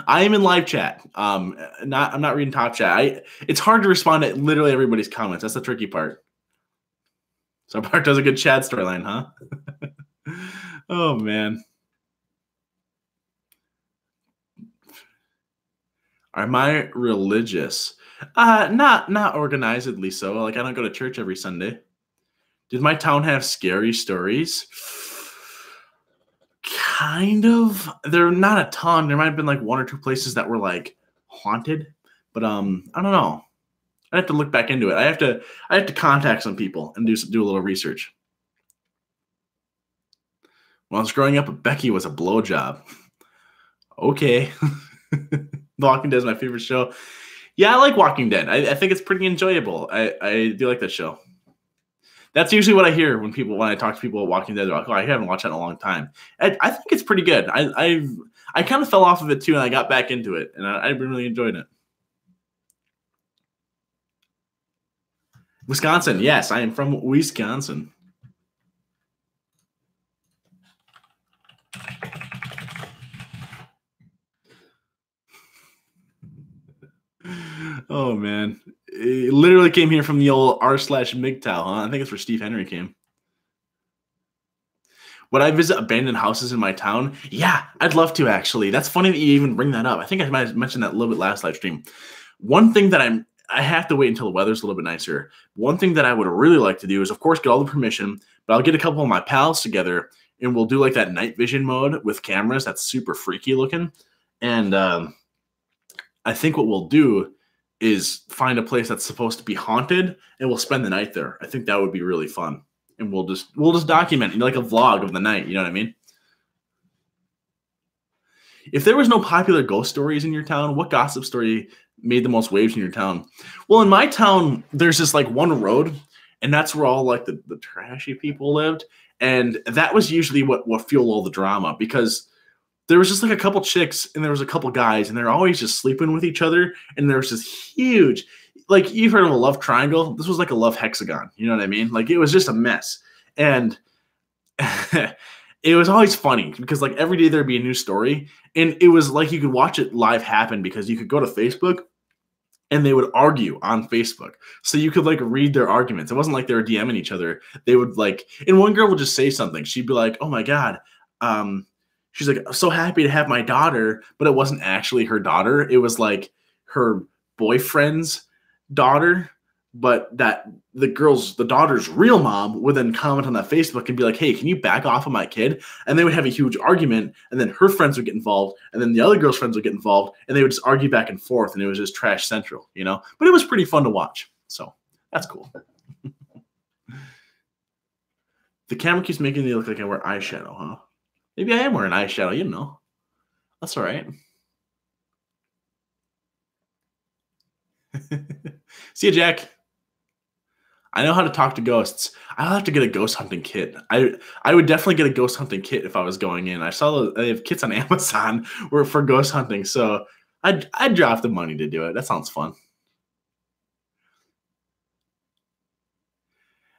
I am in live chat. I'm not reading top chat. It's hard to respond to literally everybody's comments. That's the tricky part. So Mark does a good Chad storyline, huh? Oh man. Am I religious? Not organizedly so. Like I don't go to church every Sunday. Did my town have scary stories? Kind of. There are not a ton. There might have been like 1 or 2 places that were like haunted, but I don't know. I have to look back into it. I have to contact some people and do a little research. When I was growing up, Becky was a blowjob. Okay. The Walking Dead is my favorite show. Yeah, I like Walking Dead. I think it's pretty enjoyable. I do like that show. That's usually what I hear when I talk to people about Walking Dead. They're like, "Oh, I haven't watched that in a long time." I think it's pretty good. I kind of fell off of it too, and I got back into it, and I really enjoyed it. Wisconsin, yes, I am from Wisconsin. Oh man, it literally came here from the old r/MGTOW, huh? I think it's where Steve Henry came. Would I visit abandoned houses in my town? Yeah, I'd love to actually. That's funny that you even bring that up. I think I might have mentioned that a little bit last live stream. One thing that I have to wait until the weather's a little bit nicer. One thing that I would really like to do is, of course, get all the permission, but I'll get a couple of my pals together and we'll do like that night vision mode with cameras. That's super freaky looking. And I think what we'll do is find a place that's supposed to be haunted and we'll spend the night there. I think that would be really fun. And we'll just document like a vlog of the night. You know what I mean? If there was no popular ghost stories in your town, what gossip story made the most waves in your town? Well, in my town, there's this like one road, and that's where all like the trashy people lived. And that was usually what fueled all the drama because there was just like a couple chicks and there was a couple guys, and they're always just sleeping with each other. And there was this huge, like you've heard of a love triangle. This was like a love hexagon. You know what I mean? Like it was just a mess. And it was always funny because like every day there'd be a new story, and it was like you could watch it live happen because you could go to Facebook and they would argue on Facebook. So you could like read their arguments. It wasn't like they were DMing each other. They would like, and one girl would just say something. She'd be like, "Oh my God." She's like, "I'm so happy to have my daughter," but it wasn't actually her daughter. It was like her boyfriend's daughter, but that the daughter's real mom would then comment on that Facebook and be like, "Hey, can you back off of my kid?" And they would have a huge argument, and then her friends would get involved, and then the other girl's friends would get involved, and they would just argue back and forth, and it was just trash central, you know? But it was pretty fun to watch. So that's cool. The camera keeps making me look like I wear eyeshadow, huh? Maybe I am wearing eyeshadow, you know. That's all right. See you, Jack. I know how to talk to ghosts. I'll have to get a ghost hunting kit. I would definitely get a ghost hunting kit if I was going in. I saw they have kits on Amazon where for ghost hunting, so I'd drop the money to do it. That sounds fun.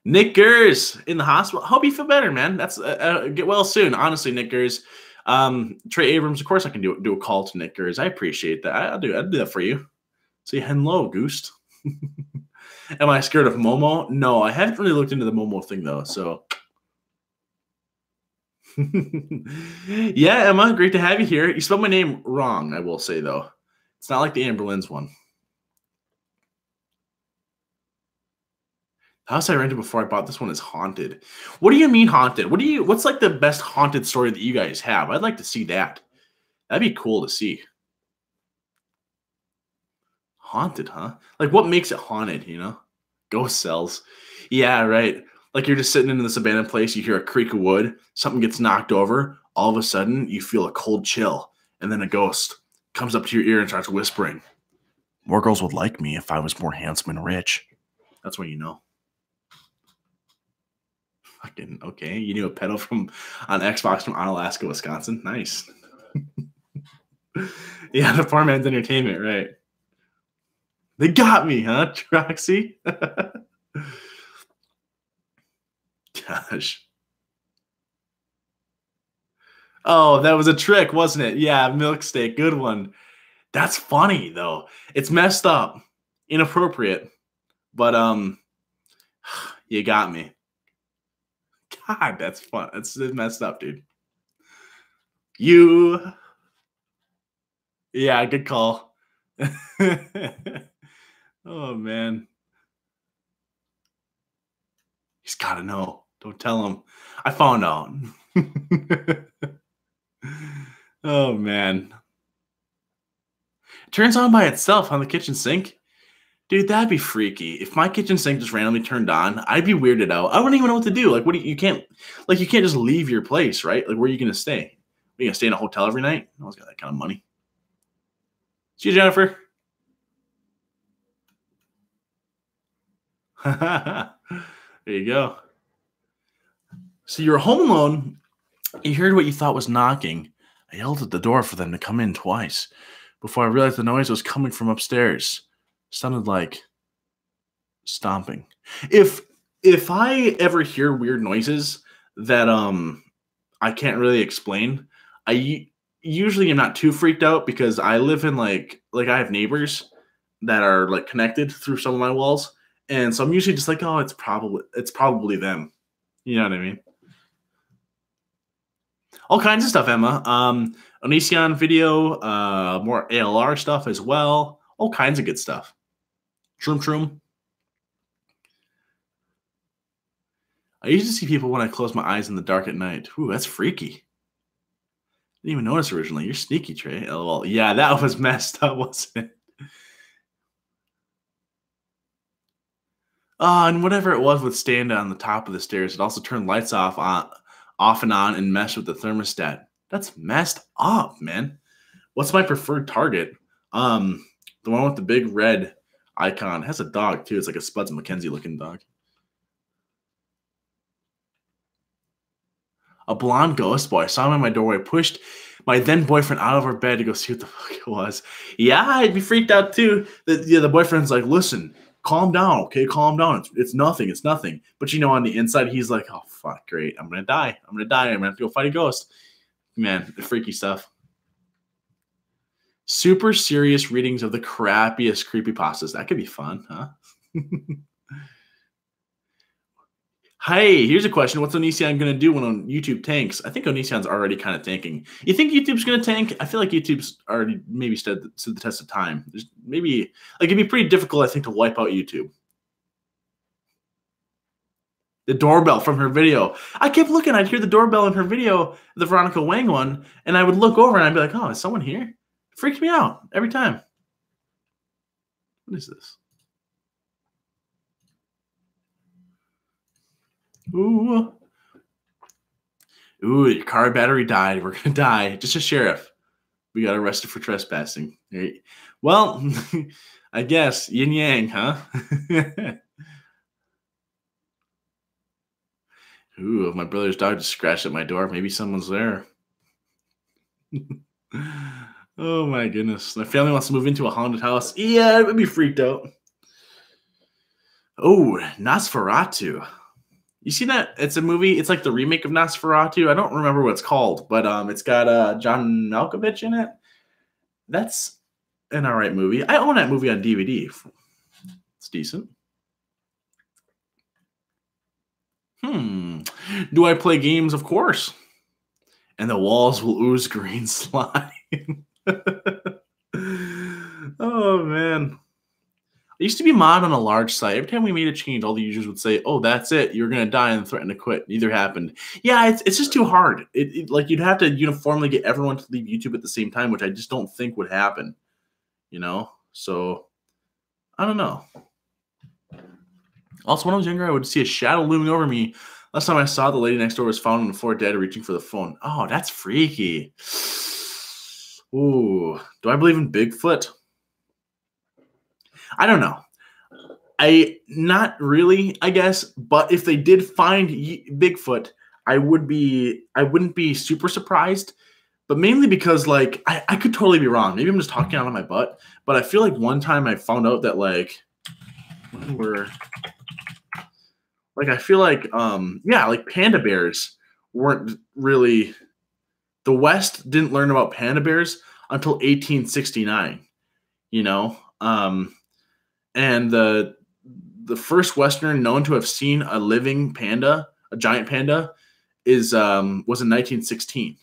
Nick Gers in the hospital. Hope you feel better, man. That's get well soon. Honestly, Nick Gers. Trey Abrams, of course, I can do a call to Nick Gers. I appreciate that. I'll do that for you. Say hello, Goose. Am I scared of Momo? No, I haven't really looked into the Momo thing though. So, yeah, Emma, great to have you here. You spelled my name wrong, I will say though. It's not like the Amber Lynn's one. The house I rented before I bought this one is haunted. What do you mean haunted? What's like the best haunted story that you guys have? I'd like to see that. That'd be cool to see. Haunted, huh? Like what makes it haunted, you know? Ghost cells. Yeah, right. Like you're just sitting in this abandoned place, you hear a creak of wood, something gets knocked over, all of a sudden you feel a cold chill, and then a ghost comes up to your ear and starts whispering. More girls would like me if I was more handsome and rich. That's when you know. Fucking okay. You knew a pedo from on Xbox from Onalaska, Wisconsin. Nice. Yeah, the Poor Man's Entertainment, right? They got me, huh, Troxy? Gosh. Oh, that was a trick, wasn't it? Yeah, milk steak. Good one. That's funny, though. It's messed up. Inappropriate. But, you got me. God, that's fun. That's messed up, dude. You. Yeah, good call. Oh, man. He's got to know. Don't tell him. I found out. Oh, man. It turns on by itself on the kitchen sink. Dude, that'd be freaky. If my kitchen sink just randomly turned on, I'd be weirded out. I wouldn't even know what to do. Like, you can't just leave your place, right? Like, where are you going to stay? Are you going to stay in a hotel every night? No one's got that kind of money. See you, Jennifer. There you go. So you're home alone. You heard what you thought was knocking. I yelled at the door for them to come in twice before I realized the noise was coming from upstairs. It sounded like stomping. If I ever hear weird noises that I can't really explain, I usually am not too freaked out because I live in like I have neighbors that are like connected through some of my walls, and so I'm usually just like, oh, it's probably them. You know what I mean? All kinds of stuff, Emma. Onision video, more ALR stuff as well. All kinds of good stuff. Shroom. I used to see people when I close my eyes in the dark at night. Ooh, that's freaky. Didn't even notice originally. You're sneaky, Trey. LOL. Yeah, that was messed up, wasn't it? And whatever it was with stand on the top of the stairs, it also turned lights off and on and messed with the thermostat. That's messed up, man. What's my preferred target? The one with the big red icon. It has a dog, too. It's like a Spuds McKenzie looking dog. A blonde ghost boy. I saw him in my doorway. Pushed my then boyfriend out of our bed to go see what the fuck it was. Yeah, I'd be freaked out too. The boyfriend's like, listen, calm down, okay? Calm down. It's nothing. It's nothing. But on the inside, he's like, oh, fuck, great. I'm going to die. I'm going to have to go fight a ghost. Man, the freaky stuff. Super serious readings of the crappiest creepypastas. That could be fun, huh? Hey, here's a question. What's Onision going to do when YouTube tanks? I think Onision's already kind of tanking. You think YouTube's going to tank? I feel like YouTube's already maybe stood the test of time. There's maybe it'd be pretty difficult, I think, to wipe out YouTube. The doorbell from her video. I kept looking. I'd hear the doorbell in her video, the Veronica Wang one, and I would look over and I'd be like, oh, is someone here? It freaked me out every time. What is this? Ooh, your car battery died. We're going to die. Just a sheriff. We got arrested for trespassing. Well, I guess yin yang, huh? Ooh, my brother's dog just scratched at my door. Maybe someone's there. Oh my goodness. My family wants to move into a haunted house. Yeah, I would be freaked out. Oh, Nosferatu. You see that? It's a movie. It's like the remake of Nosferatu. I don't remember what it's called, but it's got John Malkovich in it. That's an all right movie. I own that movie on DVD. It's decent. Do I play games? Of course. And the walls will ooze green slime. Oh man. I used to be mod on a large site. Every time we made a change, all the users would say, "Oh, that's it. You're gonna die," and threaten to quit. Neither happened. Yeah, it's just too hard. Like you'd have to uniformly get everyone to leave YouTube at the same time, which I just don't think would happen. You know, so I don't know. Also, when I was younger, I would see a shadow looming over me. Last time I saw, the lady next door was found on the floor dead, reaching for the phone. Oh, that's freaky. Ooh, do I believe in Bigfoot? I don't know. Not really, I guess. But if they did find Bigfoot, I wouldn't be super surprised. But mainly because like I could totally be wrong. Maybe I'm just talking out of my butt. But I feel like one time I found out that like I feel like like panda bears weren't really, the West didn't learn about panda bears until 1869, you know? And the first Westerner known to have seen a living panda, a giant panda, was in 1916.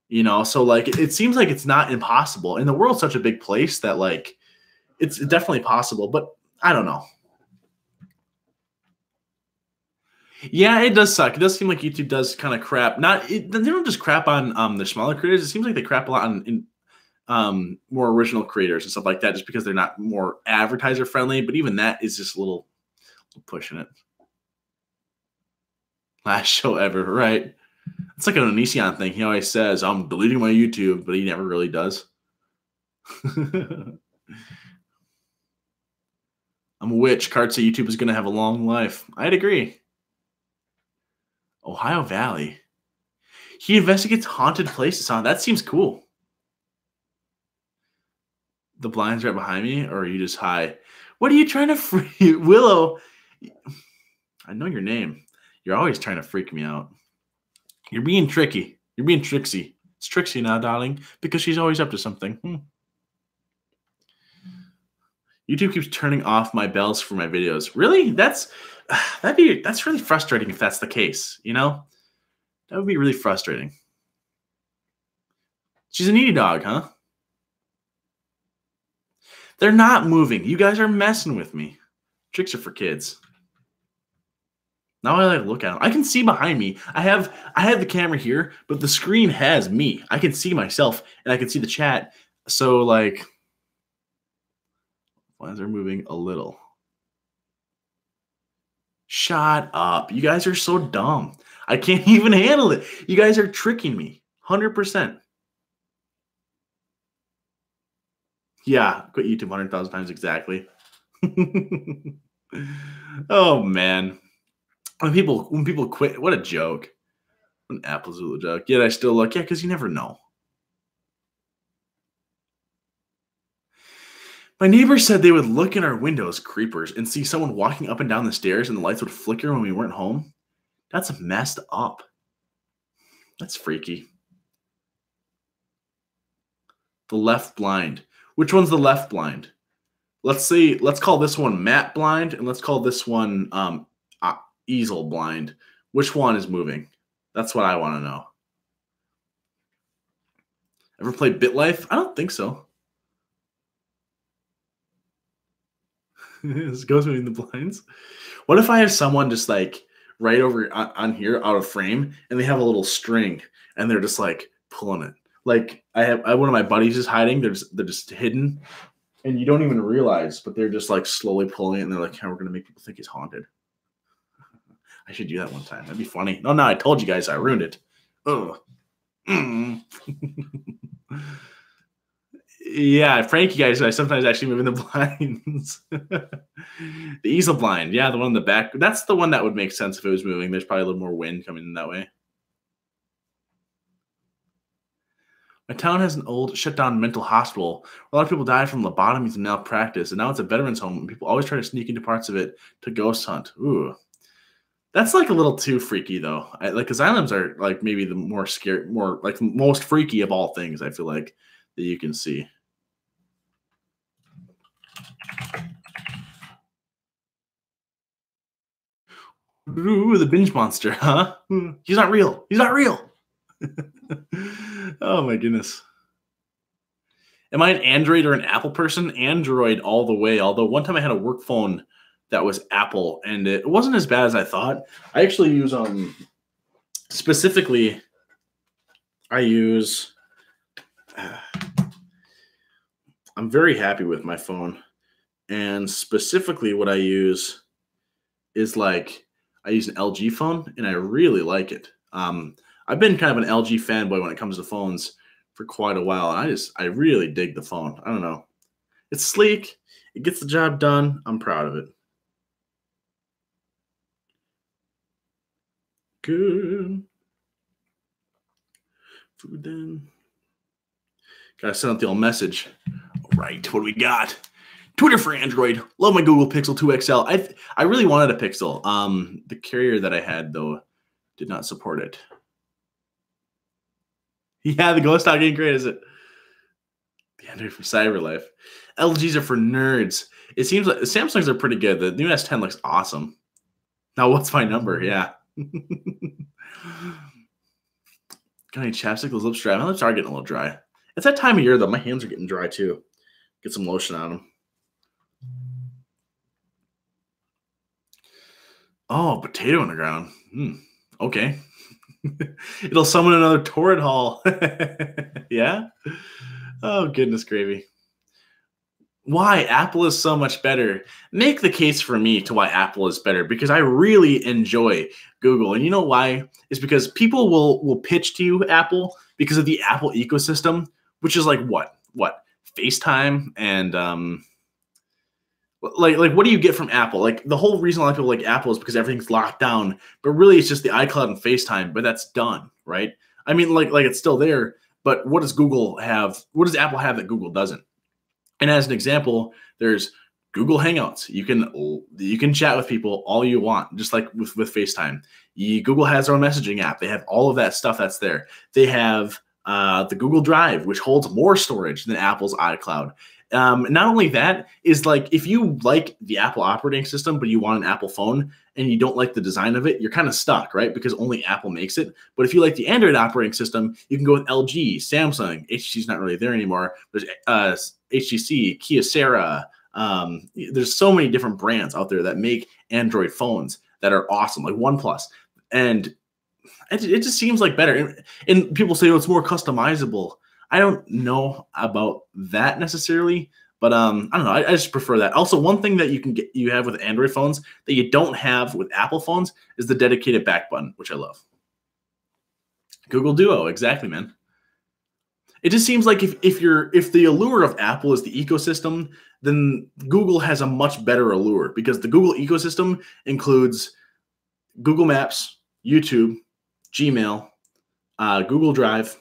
You know, so like it seems like it's not impossible. And the world's such a big place that like it's definitely possible, but I don't know. Yeah, it does suck. It does seem like YouTube does kind of crap. They don't just crap on the smaller creators. It seems like they crap a lot on more original creators and stuff like that, just because they're not more advertiser friendly. But even that is just a little pushing it. Last show ever, right? It's like an Onision thing. He always says, "I'm deleting my YouTube," but he never really does. I'm a witch. Cards say YouTube is going to have a long life. I'd agree. Ohio Valley. He investigates haunted places. Huh? That seems cool. The blinds right behind me, or are you just high? What are you trying to freak? Willow, I know your name. You're always trying to freak me out. You're being tricky. You're being tricksy. It's Trixie now, darling, because she's always up to something. YouTube keeps turning off my bells for my videos. Really? That's really frustrating if that's the case, you know? That would be really frustrating. She's a needy dog, huh? They're not moving. You guys are messing with me. Tricks are for kids. Now I like look at them. I can see behind me. I have the camera here, but the screen has me. I can see myself and I can see the chat. So like, lines are moving a little. Shut up. You guys are so dumb. I can't even handle it. You guys are tricking me. 100%. Yeah, quit YouTube 100,000 times exactly. Oh man. When people quit, what a joke. An absolute joke. Yet I still look, yeah, because you never know. My neighbor said they would look in our windows, creepers, and see someone walking up and down the stairs and the lights would flicker when we weren't home. That's messed up. That's freaky. The left blind. Which one's the left blind? Let's call this one matte blind, and let's call this one easel blind. Which one is moving? That's what I want to know. Ever played BitLife? I don't think so. This goes between the blinds. What if I have someone just like right over on here out of frame, and they have a little string, and they're just like pulling it? Like I have one of my buddies is hiding. They're just hidden, and you don't even realize, but they're just like slowly pulling it, and they're like, "Hey, we're gonna make people think it's haunted." I should do that one time. That'd be funny. No, I told you guys I ruined it. Ugh. Yeah, Frankie guys, I sometimes actually move in the blinds. The easel blind, yeah, the one in the back. That's the one that would make sense if it was moving. There's probably a little more wind coming in that way. My town has an old, shut down mental hospital. A lot of people died from lobotomies and malpractice, and now it's a veterans home. And people always try to sneak into parts of it to ghost hunt. Ooh, that's like a little too freaky, though. Like asylums are like maybe the more scary, more like most freaky of all things. I feel like that you can see. Ooh, the binge monster, huh? He's not real. He's not real. Oh my goodness. Am I an Android or an Apple person? Android all the way. Although one time I had a work phone that was Apple, and it wasn't as bad as I thought. I actually use specifically. I use. I'm very happy with my phone, and specifically what I use is like I use an LG phone, and I really like it. I've been kind of an LG fanboy when it comes to phones for quite a while, and I really dig the phone. I don't know. It's sleek. It gets the job done. I'm proud of it. Good. Food then. Gotta send out the old message. All right, what do we got? Twitter for Android. Love my Google Pixel 2 XL. I really wanted a Pixel. The carrier that I had, though, did not support it. Yeah, the ghost dog ain't great, is it? The Android for Cyberlife. LGs are for nerds. It seems like Samsungs are pretty good. The new S10 looks awesome. Now, what's my number? Yeah. Got any chapstick? Those lips dry. My lips are getting a little dry. It's that time of year, though. My hands are getting dry, too. Get some lotion on them. Oh, potato in the ground. Okay. It'll summon another torrid hall. Yeah? Oh, goodness gravy. Why Apple is so much better. Make the case for me to why Apple is better, because I really enjoy Google. And you know why? It's because people will pitch to you Apple because of the Apple ecosystem, which is like what? FaceTime and like what do you get from Apple? Like the whole reason a lot of people like Apple is because everything's locked down, but really it's just the iCloud and FaceTime, but that's done, right? I mean, like it's still there, but what does Google have? What does Apple have that Google doesn't? And as an example, there's Google Hangouts. You can chat with people all you want, just like with FaceTime. Google has their own messaging app. They have all of that stuff that's there. They have the Google Drive, which holds more storage than Apple's iCloud. Not only that, is like if you like the Apple operating system, but you want an Apple phone and you don't like the design of it, you're kind of stuck, right? Because only Apple makes it. But if you like the Android operating system, you can go with LG, Samsung. HTC's not really there anymore. There's HTC, Kyocera. There's so many different brands out there that make Android phones that are awesome, like OnePlus. And it just seems like better. And people say, oh, it's more customizable. I don't know about that necessarily, but I don't know. I just prefer that. Also, one thing that you have with Android phones that you don't have with Apple phones is the dedicated back button, which I love. Google Duo, exactly, man. It just seems like if the allure of Apple is the ecosystem, then Google has a much better allure because the Google ecosystem includes Google Maps, YouTube, Gmail, Google Drive,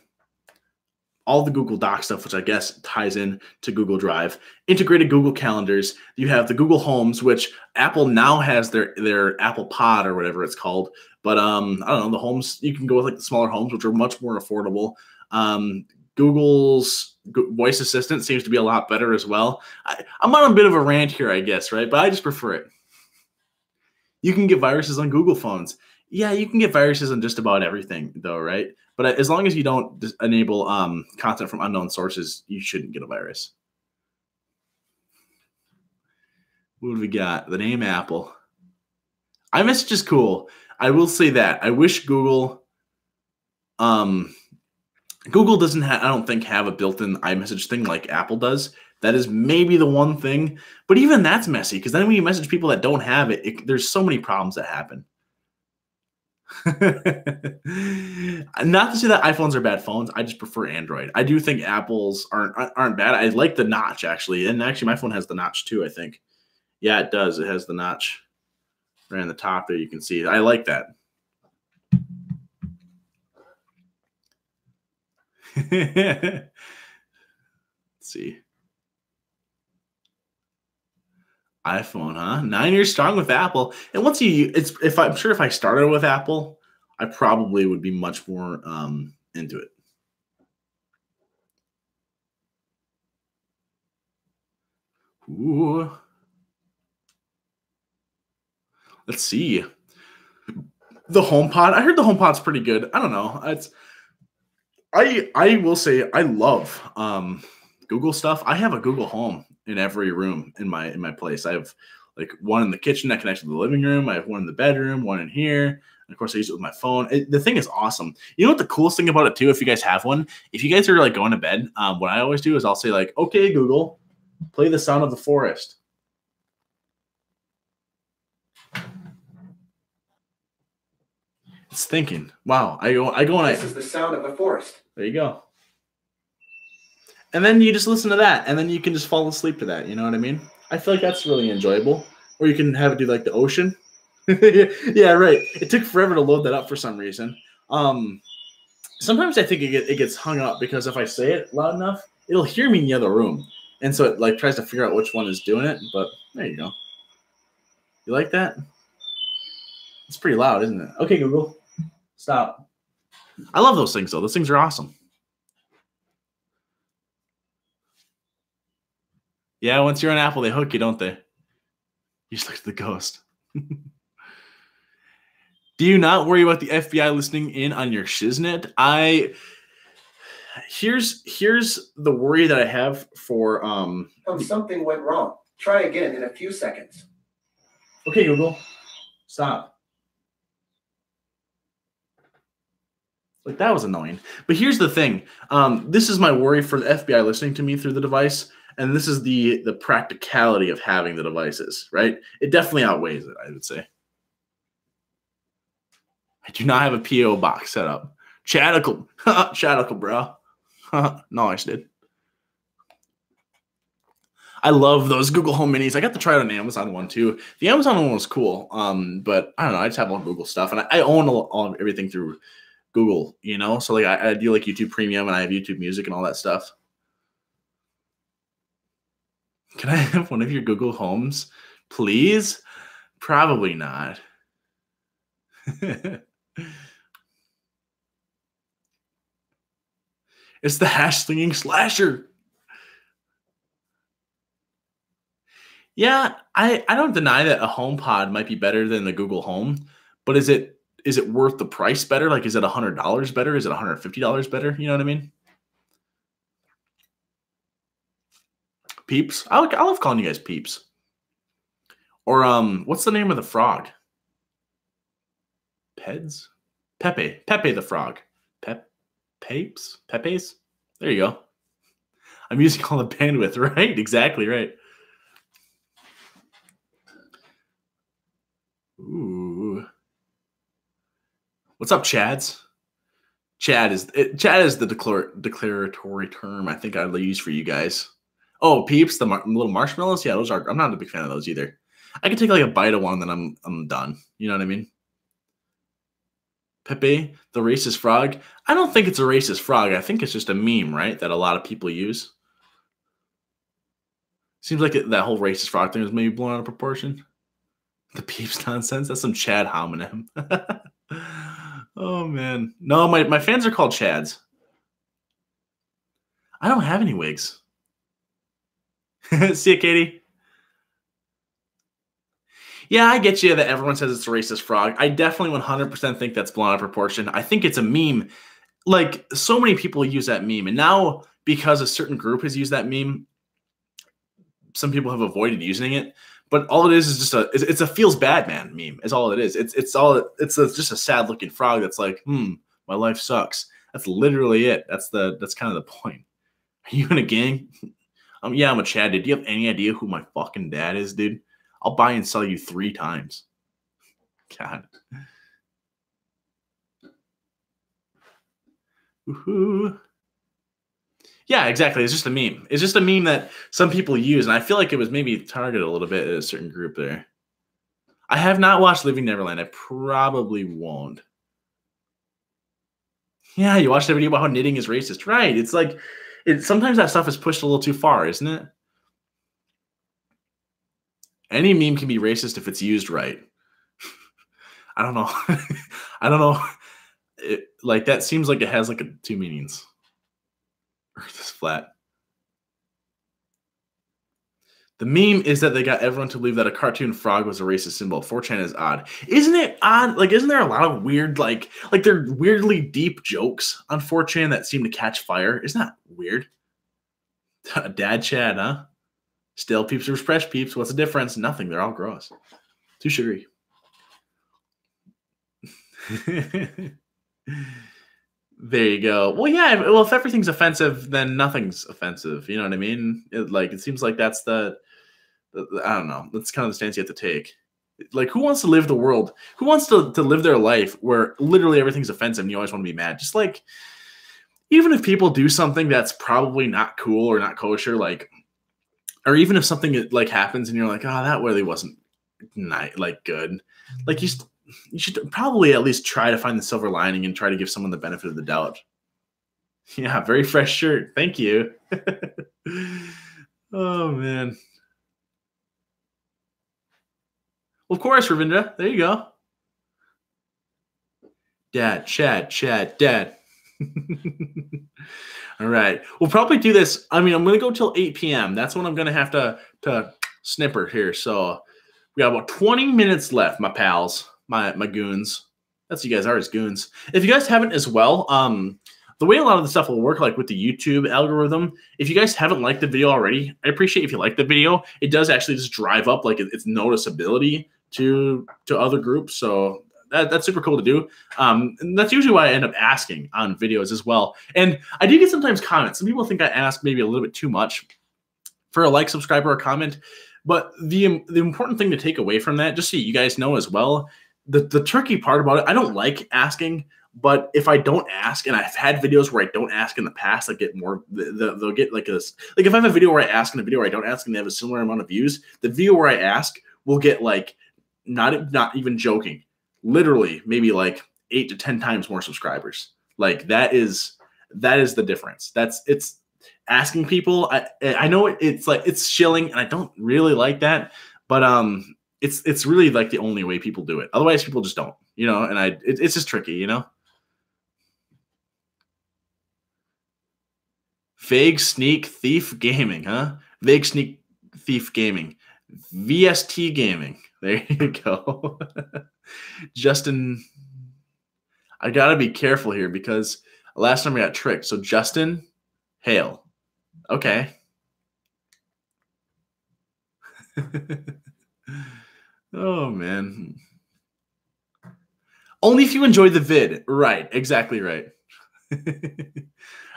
all the Google Doc stuff, which I guess ties in to Google Drive, integrated Google Calendars. You have the Google Homes, which Apple now has their Apple Pod or whatever it's called. But I don't know, the homes, you can go with like the smaller homes, which are much more affordable. Google's voice assistant seems to be a lot better as well. I'm on a bit of a rant here, I guess, right? But I just prefer it. You can get viruses on Google phones. Yeah, you can get viruses on just about everything, though, right? But as long as you don't enable content from unknown sources, you shouldn't get a virus. What do we got? The name Apple. iMessage is cool. I will say that. I wish Google doesn't I don't think have a built-in iMessage thing like Apple does. That is maybe the one thing. But even that's messy because then when you message people that don't have it, there's so many problems that happen. Not to say that iPhones are bad phones. I just prefer Android. I do think Apples aren't bad. I like the notch actually, and actually my phone has the notch too. I think. Yeah, it does. It has the notch right on the top there. You can see. I like that. Let's see. iPhone, huh? 9 years strong with Apple. And once I'm sure if I started with Apple, I probably would be much more into it. Ooh. Let's see. The HomePod. I heard the HomePod's pretty good. I don't know. I will say I love Google stuff. I have a Google Home in every room in my place. I have like one in the kitchen that connects to the living room. I have one in the bedroom, one in here. And of course, I use it with my phone. The thing is awesome. You know what the coolest thing about it too? If you guys have one, if you guys are like going to bed, what I always do is I'll say like, "Okay, Google, play the sound of the forest." It's thinking. Wow. I go and This is the sound of the forest. There you go. And then you just listen to that, and then you can just fall asleep to that. You know what I mean? I feel like that's really enjoyable. Or you can have it do like the ocean. Yeah, right. It took forever to load that up for some reason. Sometimes I think it gets hung up because if I say it loud enough, it'll hear me in the other room, and so it like tries to figure out which one is doing it. But there you go. You like that? It's pretty loud, isn't it? Okay, Google, stop. I love those things though. Those things are awesome. Yeah, once you're on Apple, they hook you, don't they? You just look at the ghost. Do you not worry about the FBI listening in on your shiznit? Here's the worry that I have for something went wrong. Try again in a few seconds. Okay, Google, stop. Like that was annoying. But here's the thing. This is my worry for the FBI listening to me through the device, and this is the practicality of having the devices, right? It definitely outweighs it, I would say. I do not have a PO box set up. Chatical. Chatical, bro. Nice, dude. I love those Google Home Minis. I got to try it on the Amazon one too. The Amazon one was cool, but I don't know. I just have all Google stuff, and I own everything through Google, you know? So like I do like YouTube Premium, and I have YouTube Music and all that stuff. Can I have one of your Google Homes, please? Probably not. It's the hash slinging slasher. Yeah, I don't deny that a HomePod might be better than the Google Home, but is it worth the price better? Like, is it $100 better? Is it $150 better? You know what I mean? Peeps. I love calling you guys Peeps. Or what's the name of the frog? Peds? Pepe the frog. Peeps? Pepe's? There you go. I'm using all the bandwidth, right? Exactly right. Ooh. What's up, Chads? Chad is the declaratory term I think I'd use for you guys. Oh, Peeps, the little marshmallows. Yeah, those are. I'm not a big fan of those either. I can take like a bite of one, then I'm done. You know what I mean? Pepe, the racist frog. I don't think it's a racist frog. I think it's just a meme, right? That a lot of people use. Seems like that whole racist frog thing was maybe blown out of proportion. The Peeps nonsense. That's some Chad homonym. Oh man, no, my fans are called Chads. I don't have any wigs. See you, Katie. Yeah, I get you that everyone says it's a racist frog. I definitely 100% think that's blown out of proportion. I think it's a meme. Like, so many people use that meme. And now, because a certain group has used that meme, some people have avoided using it. But all it is just it's a feels bad man meme. Is all it is. It's just a sad looking frog that's like, my life sucks. That's literally it. That's kind of the point. Are you in a gang? Yeah, I'm a Chad. Dude, do you have any idea who my fucking dad is, dude? I'll buy and sell you 3 times. God. Woohoo. Yeah, exactly. It's just a meme. It's just a meme that some people use, and I feel like it was maybe targeted a little bit at a certain group there. I have not watched Living Neverland. I probably won't. Yeah, you watched the video about how knitting is racist, right? It's like, sometimes that stuff is pushed a little too far, isn't it? Any meme can be racist if it's used right. I don't know. I don't know. Like that seems like it has like two meanings. Earth is flat. The meme is that they got everyone to believe that a cartoon frog was a racist symbol. 4chan is odd. Isn't it odd? Like, isn't there a lot of weird, like they're weirdly deep jokes on 4chan that seem to catch fire? Isn't that weird? Dad Chad, huh? Still Peeps or Fresh Peeps. What's the difference? Nothing. They're all gross. Too sugary. There you go. Well, yeah. Well, if everything's offensive, then nothing's offensive. You know what I mean? It seems like that's the I don't know. That's kind of the stance you have to take. Like, who wants to live the world? Who wants to live their life where literally everything's offensive and you always want to be mad? Just like, even if people do something that's probably not cool or not kosher, like, or even if something like happens and you're like, oh, that really wasn't good. Like, you should probably at least try to find the silver lining and try to give someone the benefit of the doubt. Yeah, very fresh shirt. Thank you. Oh, man. Of course, Ravindra. There you go. Dad, Chad, Dad. All right. We'll probably do this. I mean, I'm going to go till 8 p.m. That's when I'm going to have to snipper here. So we got about 20 minutes left, my pals, my goons. That's you guys are as goons. If you guys haven't as well, the way a lot of the stuff will work, like with the YouTube algorithm, if you guys haven't liked the video already, I appreciate if you like the video. It does actually just drive up like its noticeability to other groups. So that's super cool to do. And that's usually why I end up asking on videos as well. And I do get sometimes comments. Some people think I ask maybe a little bit too much for a like, subscribe, or a comment. But the important thing to take away from that, just so you guys know as well, the tricky part about it, I don't like asking. But if I don't ask, and I've had videos where I don't ask in the past, I get more. They'll get like this. Like if I have a video where I ask and a video where I don't ask, and they have a similar amount of views, the video where I ask will get like not even joking, literally maybe like 8 to 10 times more subscribers. Like that is the difference. It's asking people. I know it's like it's shilling, and I don't really like that, but it's really like the only way people do it. Otherwise, people just don't, you know. And it's just tricky, you know. Vague Sneak Thief Gaming, huh? Vague Sneak Thief Gaming. VST Gaming. There you go. Justin, I got to be careful here because last time I got tricked. So Justin Hale. Okay. Oh, man. Only if you enjoyed the vid. Right. Exactly right.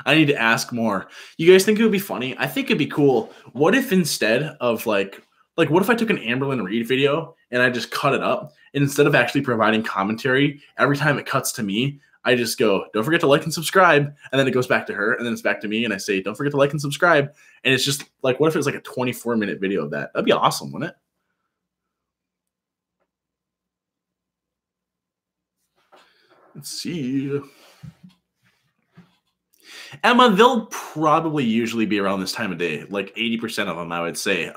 I need to ask more. You guys think it would be funny? I think it'd be cool. What if instead of like what if I took an Amberlyn Reed video and I just cut it up, and instead of actually providing commentary, every time it cuts to me, I just go, don't forget to like and subscribe. And then it goes back to her, and then it's back to me, and I say, don't forget to like and subscribe. And it's just like, what if it was like a 24-minute video of that? That'd be awesome, wouldn't it? Let's see. Emma, they'll probably usually be around this time of day, like 80% of them, I would say.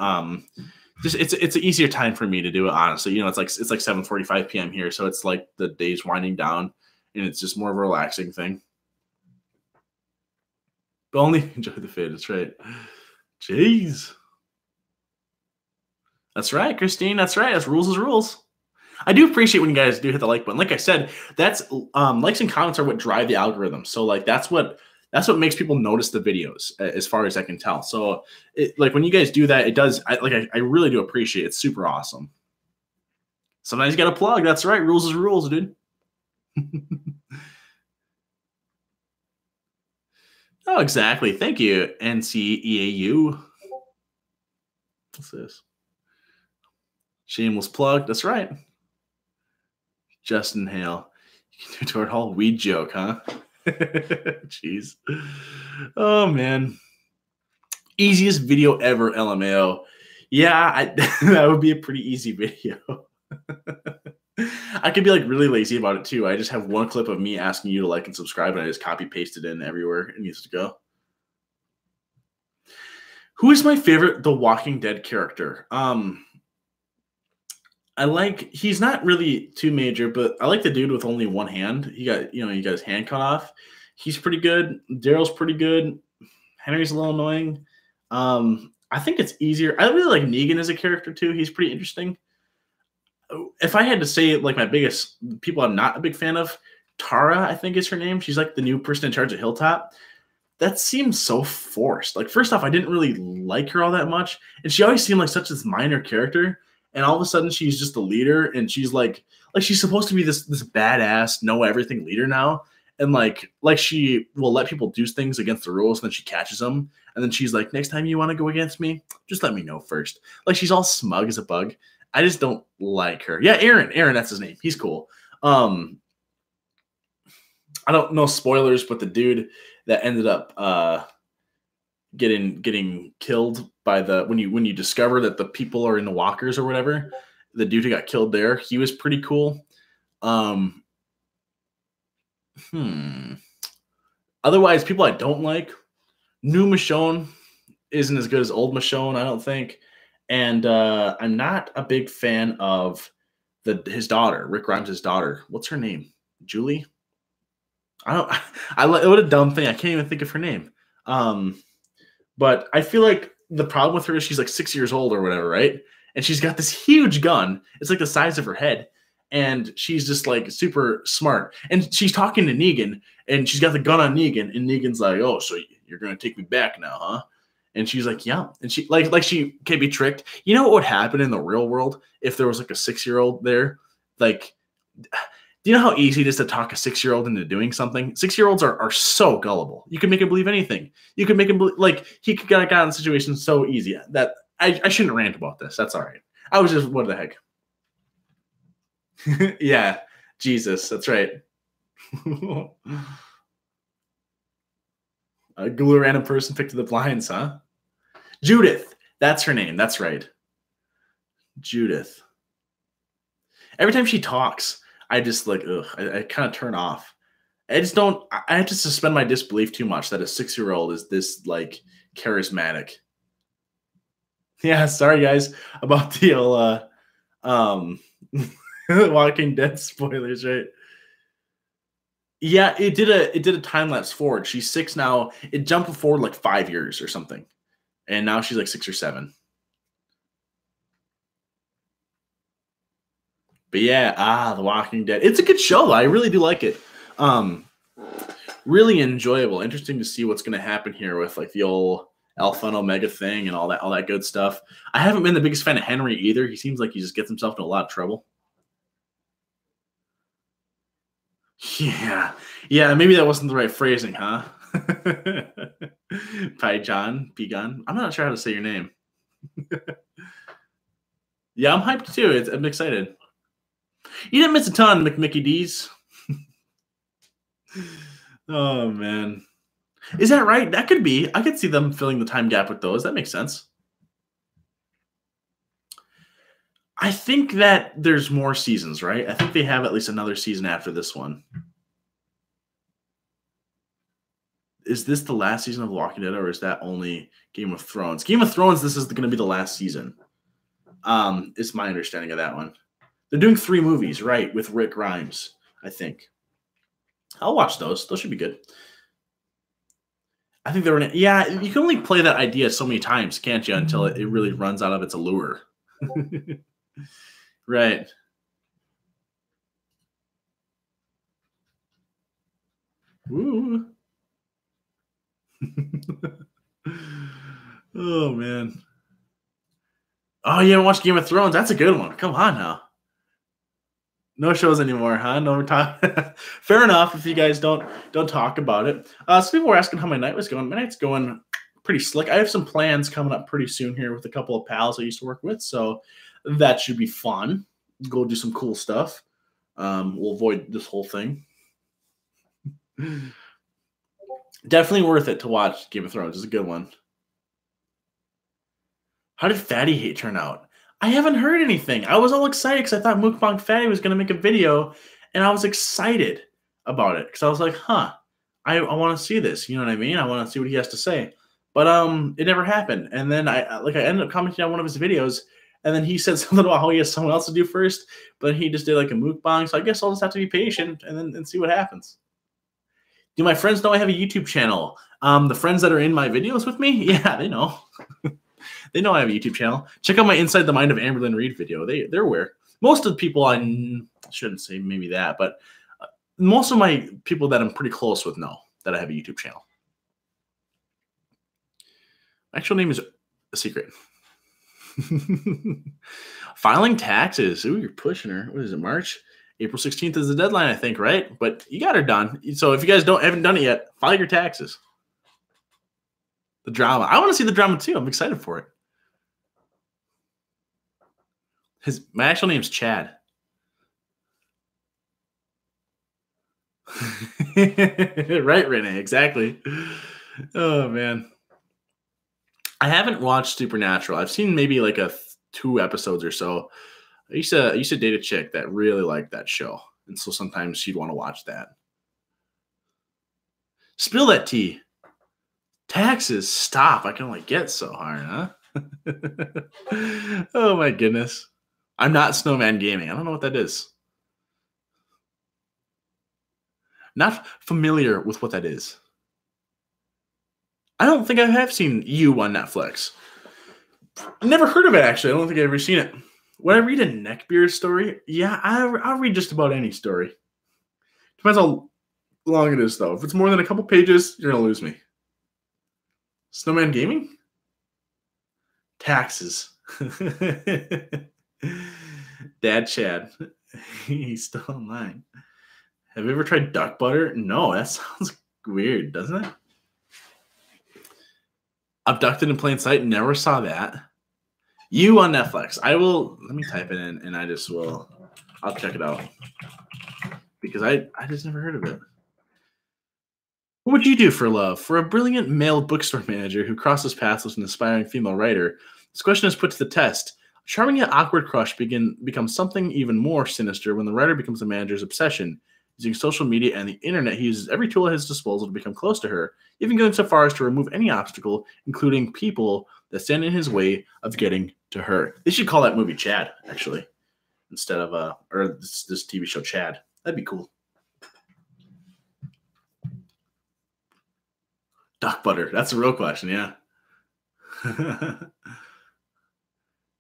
Just it's an easier time for me to do it, honestly. You know, it's like 7:45 p.m. here, so it's like the day's winding down, and it's just more of a relaxing thing. But only enjoy the fade. That's right. Jeez. That's right, Christine. That's right. That's rules is rules. I do appreciate when you guys do hit the like button. Like I said, that's likes and comments are what drive the algorithm. So like that's what makes people notice the videos, as far as I can tell. So like when you guys do that, it does. I really do appreciate it. It's super awesome. Sometimes you got to plug. That's right. Rules is rules, dude. Oh, exactly. Thank you, NCEAU. What's this? Shameless plug. That's right. Justin Hale. You can do a toward all weed joke, huh? Jeez. Oh man. Easiest video ever, LMAO. Yeah, that would be a pretty easy video. I could be like really lazy about it too. I just have one clip of me asking you to like and subscribe, and I just copy paste it in everywhere it needs to go. Who is my favorite The Walking Dead character? I like, he's not really too major, but I like the dude with only one hand. He got his hand cut off. He's pretty good. Daryl's pretty good. Henry's a little annoying. I think it's easier. I really like Negan as a character too. He's pretty interesting. If I had to say like my biggest people I'm not a big fan of, Tara, I think is her name. She's like the new person in charge of Hilltop. That seems so forced. Like, first off, I didn't really like her all that much, and she always seemed like such this minor character. And all of a sudden, she's just a leader, and she's like she's supposed to be this badass, know everything leader now, and like she will let people do things against the rules, and then she catches them, and then she's like, next time you want to go against me, just let me know first. Like, she's all smug as a bug. I just don't like her. Yeah, Aaron, that's his name. He's cool. I don't know spoilers, but the dude that ended up getting killed by the when you discover that the people are in the walkers or whatever, the dude who got killed there, he was pretty cool. Otherwise, people I don't like, new Michonne isn't as good as old Michonne, I don't think. And I'm not a big fan of his daughter, Rick Grimes' daughter. What's her name? Julie? What a dumb thing. I can't even think of her name. But I feel like the problem with her is she's like 6 years old or whatever, right? And she's got this huge gun. It's like the size of her head. And she's just like super smart. And she's talking to Negan, and she's got the gun on Negan, and Negan's like, oh, so you're going to take me back now, huh? And she's like, yeah. And she like she can't be tricked. You know what would happen in the real world if there was like a 6-year-old there? Like, do you know how easy it is to talk a 6-year-old into doing something? 6-year-olds are so gullible. You can make him believe anything. You can make him believe, like, he could get out of situations so easy that I shouldn't rant about this. That's all right. I was just, what the heck? Yeah, Jesus, that's right. A glue a random person picked to the blinds, huh? Judith, that's her name. That's right. Judith. Every time she talks, I just like, ugh, I kind of turn off. I just don't, I have to suspend my disbelief too much that a 6-year-old is this like charismatic. Yeah, sorry guys about the Walking Dead spoilers, right? Yeah, it did a time lapse forward. She's 6 now. It jumped forward like 5 years or something, and now she's like 6 or 7. But yeah, The Walking Dead. It's a good show, though. I really do like it. Really enjoyable. Interesting to see what's going to happen here with like the old Alpha and Omega thing and all that good stuff. I haven't been the biggest fan of Henry either. He seems like he just gets himself in a lot of trouble. Yeah. Yeah, maybe that wasn't the right phrasing, huh? Pigon. I'm not sure how to say your name. Yeah, I'm hyped too. I'm excited. You didn't miss a ton, McMickey D's. Oh, man. Is that right? That could be. I could see them filling the time gap with those. That makes sense. I think that there's more seasons, right? I think they have at least another season after this one. Is this the last season of Walking Dead, or is that only Game of Thrones? Game of Thrones, this is going to be the last season. Is my understanding of that one. They're doing 3 movies, right, with Rick Grimes, I think. I'll watch those. Those should be good. I think they were in it. Yeah, you can only play that idea so many times, can't you, until it really runs out of its allure. Right. Ooh. Oh, man. Oh, you haven't watched Game of Thrones? That's a good one. Come on now. No shows anymore, huh? No talk. Fair enough. If you guys don't talk about it. So people were asking how my night was going. My night's going pretty slick. I have some plans coming up pretty soon here with a couple of pals I used to work with, so that should be fun. Go do some cool stuff. We'll avoid this whole thing. Definitely worth it to watch Game of Thrones. It's a good one. How did Fatty Hate turn out? I haven't heard anything. I was all excited because I thought Mukbang Fatty was going to make a video, and I was excited about it because I was like, huh, I want to see this. You know what I mean? I want to see what he has to say. But it never happened. And then I ended up commenting on one of his videos, and then he said something about how he has someone else to do first, but he just did like a mukbang. So I guess I'll just have to be patient and see what happens. Do my friends know I have a YouTube channel? The friends that are in my videos with me, yeah, they know. They know I have a YouTube channel. Check out my Inside the Mind of Amberlynn Reed video. They're aware. Most of the people, I shouldn't say maybe that, but most of my people that I'm pretty close with know that I have a YouTube channel. My actual name is a secret. Filing taxes. Ooh, you're pushing her. What is it, March? April 16th is the deadline, I think, right? But you got her done. So if you guys haven't done it yet, file your taxes. The drama. I want to see the drama too. I'm excited for it. My actual name's Chad. Right, Renee, exactly. Oh man. I haven't watched Supernatural. I've seen maybe like 2 episodes or so. I used to date a chick that really liked that show. And so sometimes she'd want to watch that. Spill that tea. Taxes, stop. I can only get so hard, huh? Oh my goodness. I'm not Snowman Gaming. I don't know what that is. Not familiar with what that is. I don't think I have seen You on Netflix. Never heard of it, actually. I don't think I've ever seen it. When I read a neckbeard story, yeah, I'll read just about any story. Depends how long it is, though. If it's more than a couple pages, you're going to lose me. Snowman Gaming? Taxes. Dad Chad. He's still online. Have you ever tried duck butter? No, that sounds weird, doesn't it? Abducted in Plain Sight. Never saw that. You on Netflix. Let me type it in and I'll check it out. Because I just never heard of it. What would you do for love? For a brilliant male bookstore manager who crosses paths with an aspiring female writer, this question is put to the test. A charming yet awkward crush becomes something even more sinister when the writer becomes the manager's obsession. Using social media and the internet, he uses every tool at his disposal to become close to her, even going so far as to remove any obstacle, including people that stand in his way of getting to her. They should call that movie Chad, actually, instead of or this TV show Chad. That'd be cool. Duck butter. That's a real question, yeah.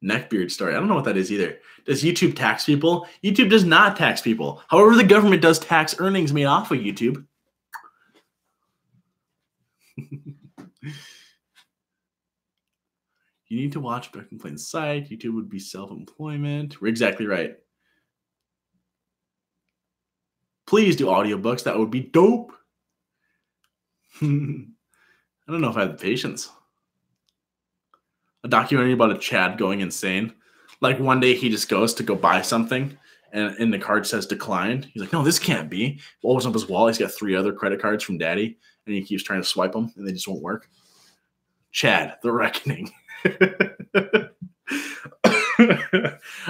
Neckbeard story. I don't know what that is either. Does YouTube tax people? YouTube does not tax people. However, the government does tax earnings made off of YouTube. You need to watch Back in Plain Sight. YouTube would be self-employment. We're exactly right. Please do audiobooks. That would be dope. I don't know if I have the patience. A documentary about a Chad going insane. Like one day he just goes to go buy something and in the card says declined. He's like, no, this can't be. Opens up his wallet. He's got 3 other credit cards from daddy and he keeps trying to swipe them and they just won't work. Chad, the reckoning.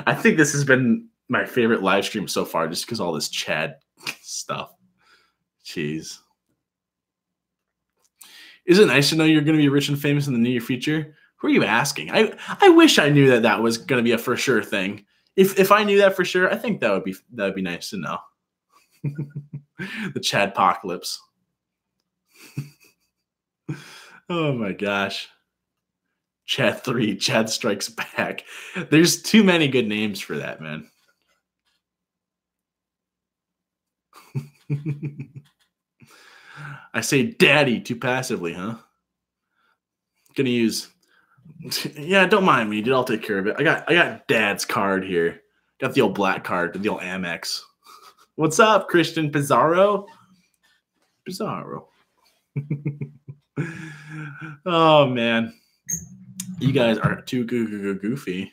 I think this has been my favorite live stream so far just because all this Chad stuff. Jeez. Is it nice to know you're going to be rich and famous in the near future? Who are you asking? I wish I knew that was going to be a for sure thing. If I knew that for sure, I think that would be nice to know. The Chad apocalypse. Oh my gosh. Chad 3, Chad Strikes Back. There's too many good names for that, man. I say daddy too passively, huh? Gonna use... Yeah, don't mind me, dude. I'll take care of it. I got dad's card here. Got the old black card, the old Amex. What's up, Christian Pizarro? Pizarro. Oh, man. You guys are too goofy.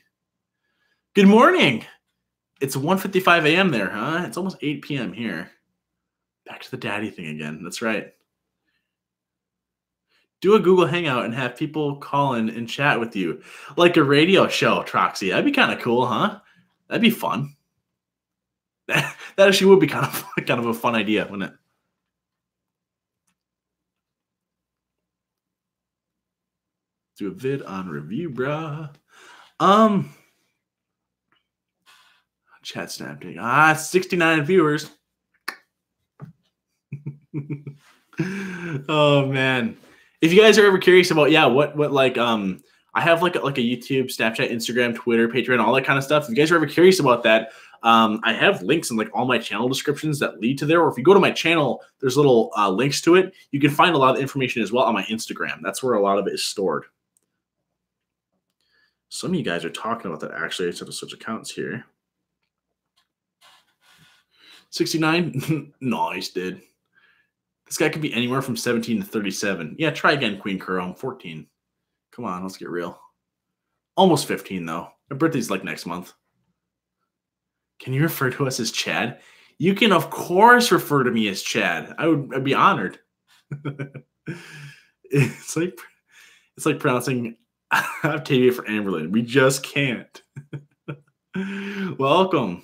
Good morning. It's 1:55 a.m. there, huh? It's almost 8 p.m. here. Back to the daddy thing again. That's right. Do a Google Hangout and have people call in and chat with you, like a radio show, Troxy. That'd be kind of cool, huh? That'd be fun. That actually would be kind of a fun idea, wouldn't it? Do a vid on review, bruh. Chat snapping. 69 viewers. Oh man. If you guys are ever curious about what like I have like a YouTube, Snapchat, Instagram, Twitter, Patreon, all that kind of stuff. If you guys are ever curious about that, I have links in like all my channel descriptions that lead to there. Or if you go to my channel, there's little links to it. You can find a lot of information as well on my Instagram. That's where a lot of it is stored. Some of you guys are talking about that actually. I just have to switch accounts here. 69? Nice, dude. This guy could be anywhere from 17 to 37. Yeah, try again, Queen Kuro. I'm 14. Come on, let's get real. Almost 15, though. My birthday's like next month. Can you refer to us as Chad? You can, of course, refer to me as Chad. I'd be honored. It's like pronouncing Octavia for Amberlin. We just can't. Welcome.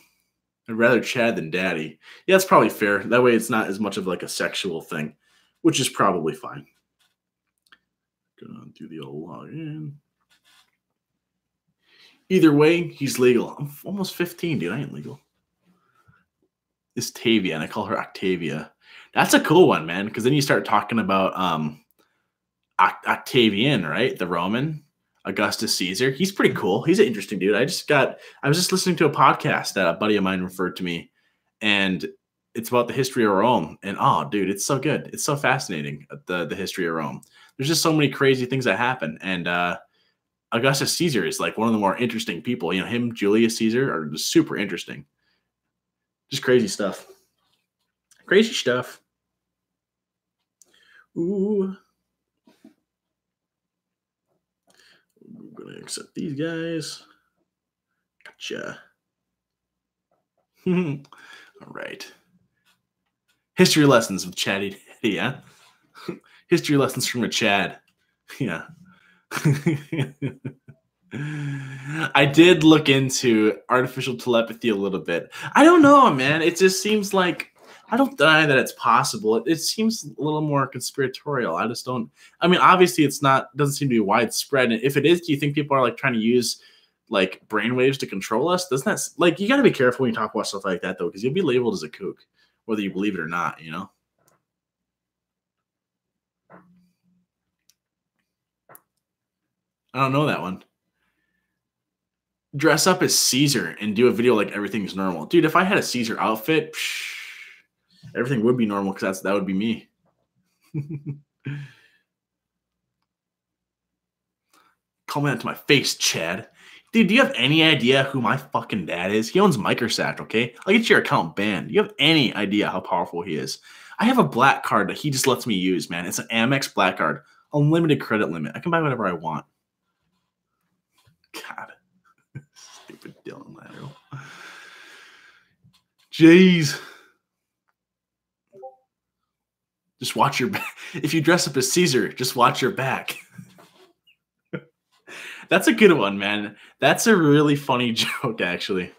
I'd rather Chad than Daddy. Yeah, that's probably fair. That way it's not as much of like a sexual thing, which is probably fine. Gonna do the old login. Either way, he's legal. I'm almost 15, dude. I ain't legal. It's Tavia, and I call her Octavia. That's a cool one, man, because then you start talking about Octavian, right? The Roman. Augustus Caesar. He's pretty cool. He's an interesting dude. I was just listening to a podcast that a buddy of mine referred to me, and it's about the history of Rome. And oh, dude, it's so good. It's so fascinating, the history of Rome. There's just so many crazy things that happen. And Augustus Caesar is like one of the more interesting people. You know, him, Julius Caesar are just super interesting. Just crazy stuff. Crazy stuff. Ooh. I'm going to accept these guys. Gotcha. All right. History lessons with Chatty Daddy, yeah? History lessons from a Chad. Yeah. I did look into artificial telepathy a little bit. I don't know, man. It just seems like I don't deny that it's possible. It seems a little more conspiratorial. I just don't. I mean, obviously, doesn't seem to be widespread. And if it is, do you think people are like trying to use like brainwaves to control us? Doesn't that like you got to be careful when you talk about stuff like that though, because you'll be labeled as a kook, whether you believe it or not. You know. I don't know that one. Dress up as Caesar and do a video like everything's normal, dude. If I had a Caesar outfit. Everything would be normal because that would be me. Comment to my face, Chad. Dude, do you have any idea who my fucking dad is? He owns Microsoft, okay? I'll get your account banned. Do you have any idea how powerful he is? I have a black card that he just lets me use, man. It's an Amex black card. Unlimited credit limit. I can buy whatever I want. God. Stupid Dylan Lateral. Jeez. Just watch your back. If you dress up as Caesar, just watch your back. That's a good one, man. That's a really funny joke, actually.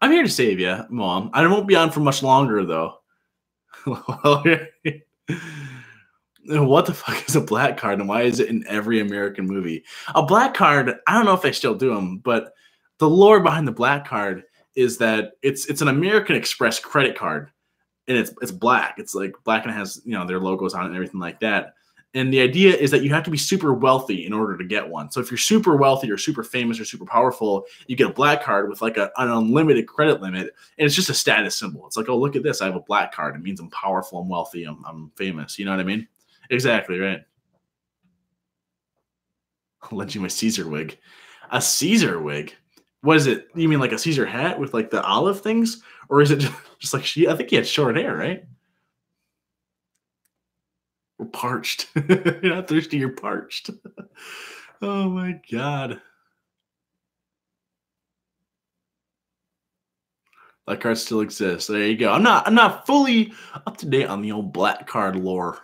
I'm here to save you, Mom. I won't be on for much longer, though. What the fuck is a black card, and why is it in every American movie? A black card, I don't know if they still do them, but the lore behind the black card is that it's an American Express credit card. And it's black. It's like black and it has, their logos on it and everything like that. And the idea is that you have to be super wealthy in order to get one. So if you're super wealthy or super famous or super powerful, you get a black card with like an unlimited credit limit. And it's just a status symbol. It's like, oh, look at this. I have a black card. It means I'm powerful. I'm wealthy. I'm famous. You know what I mean? Exactly, right. I'll lend you my Caesar wig. A Caesar wig? What is it? You mean like a Caesar hat with like the olive things? Or is it just like I think he had short hair, right? We're parched. You're not thirsty, you're parched. Oh my God. Black card still exists. There you go. I'm not fully up to date on the old black card lore.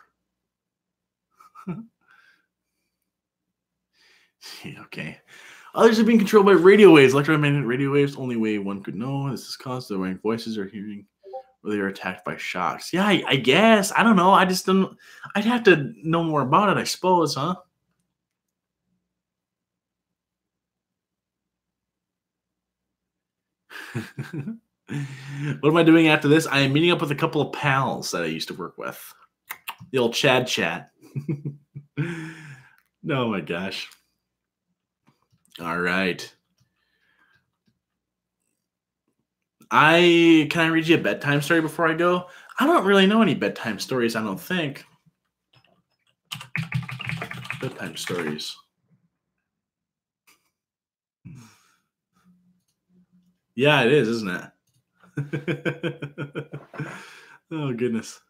Yeah, okay. Others are being controlled by radio waves. Electromagnetic radio waves, only way one could know. This is caused by voices or hearing, or they are attacked by shocks. Yeah, I guess. I don't know. I just don't. I'd have to know more about it, I suppose, huh? What am I doing after this? I am meeting up with a couple of pals that I used to work with. The old Chad chat. Oh my gosh. All right. Can I read you a bedtime story before I go? I don't really know any bedtime stories, I don't think. Bedtime stories. Yeah, it is, isn't it? Oh, goodness.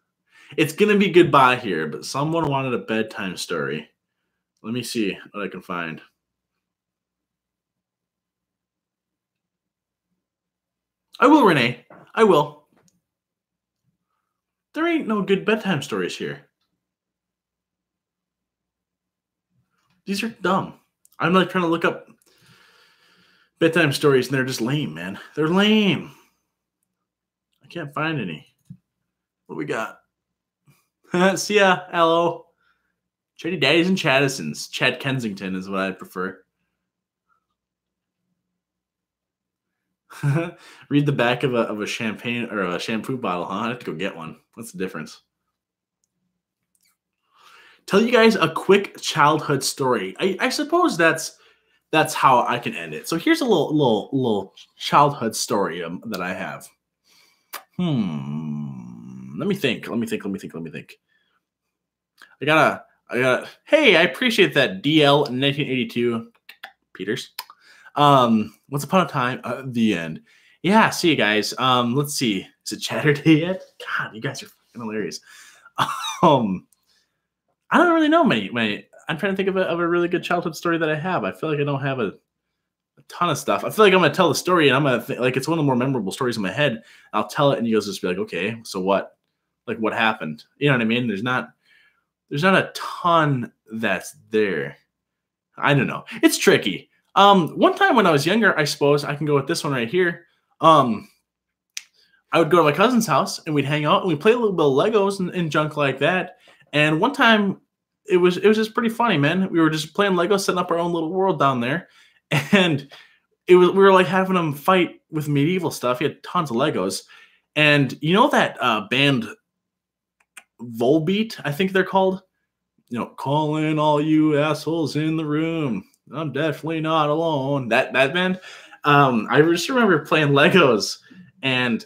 It's going to be goodbye here, but someone wanted a bedtime story. Let me see what I can find. I will, Renee. I will. There ain't no good bedtime stories here. These are dumb. I'm like trying to look up bedtime stories, and they're just lame, man. They're lame. I can't find any. What we got? See ya, hello. Chatty Daddies and Chaddisons. Chad Kensington is what I prefer. Read the back of a champagne or a shampoo bottle, huh? I have to go get one. What's the difference? Tell you guys a quick childhood story. I suppose that's how I can end it. So here's a little childhood story that I have. Let me think. I gotta. Hey, I appreciate that, DL 1982 Peters. Once upon a time, the end. Yeah, see you guys. Let's see. Is it Chatterday yet? God, you guys are fucking hilarious. I don't really know many. I'm trying to think of a really good childhood story that I have. I feel like I don't have a ton of stuff. I feel like I'm gonna tell the story, and I'm gonna like it's one of the more memorable stories in my head. I'll tell it, and you guys just be like, okay, so what? Like, what happened? You know what I mean? There's not a ton that's there. I don't know. It's tricky. One time when I was younger, I suppose I can go with this one right here. I would go to my cousin's house and we'd hang out and we'd play a little bit of Legos and junk like that. And one time it was just pretty funny, man. We were just playing Legos, setting up our own little world down there. And we were like having them fight with medieval stuff. He had tons of Legos. And you know that band Volbeat, I think they're called? You know, calling all you assholes in the room. I'm definitely not alone. That band. I just remember playing Legos, and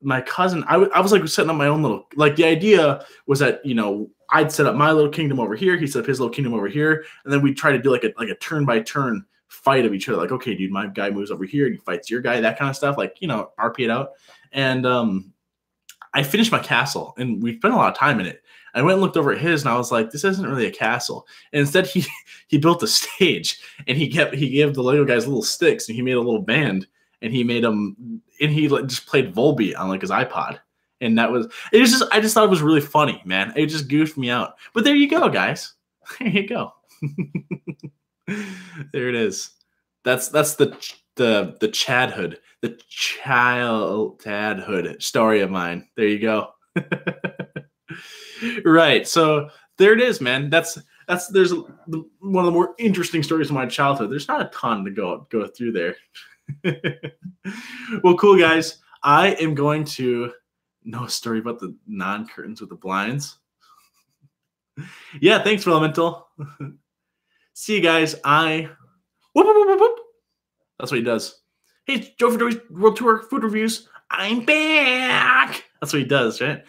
my cousin, I was like setting up my own little, like the idea was that, you know, I'd set up my little kingdom over here, he set up his little kingdom over here, and then we'd try to do like a turn by turn fight of each other. Like, okay, dude, my guy moves over here and he fights your guy, that kind of stuff. Like, you know, RP it out. And I finished my castle, and we spent a lot of time in it. I went and looked over at his, and I was like, "This isn't really a castle." And instead, he built a stage, and he gave the Lego guys little sticks, and he made a little band, and he made them, and he just played Volbeat on like his iPod, and I just thought it was really funny, man. It just goofed me out. But there you go, guys. There you go. There it is. That's the childhood story of mine. There you go. Right. So there it is, man. There's one of the more interesting stories of my childhood. There's not a ton to go through there. Well, cool, guys. I am going to know a story about the non-curtains with the blinds. Yeah, thanks, Elemental. See you guys. Whoop, whoop, whoop, whoop, whoop. That's what he does. Hey, Joe for Joey's World Tour Food Reviews. I'm back. That's what he does, right?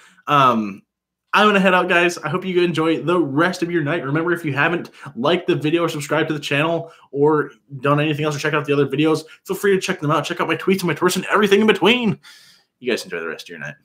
I'm going to head out, guys. I hope you enjoy the rest of your night. Remember, if you haven't liked the video or subscribed to the channel or done anything else or check out the other videos, feel free to check them out. Check out my tweets and my Twitter and everything in between. You guys enjoy the rest of your night.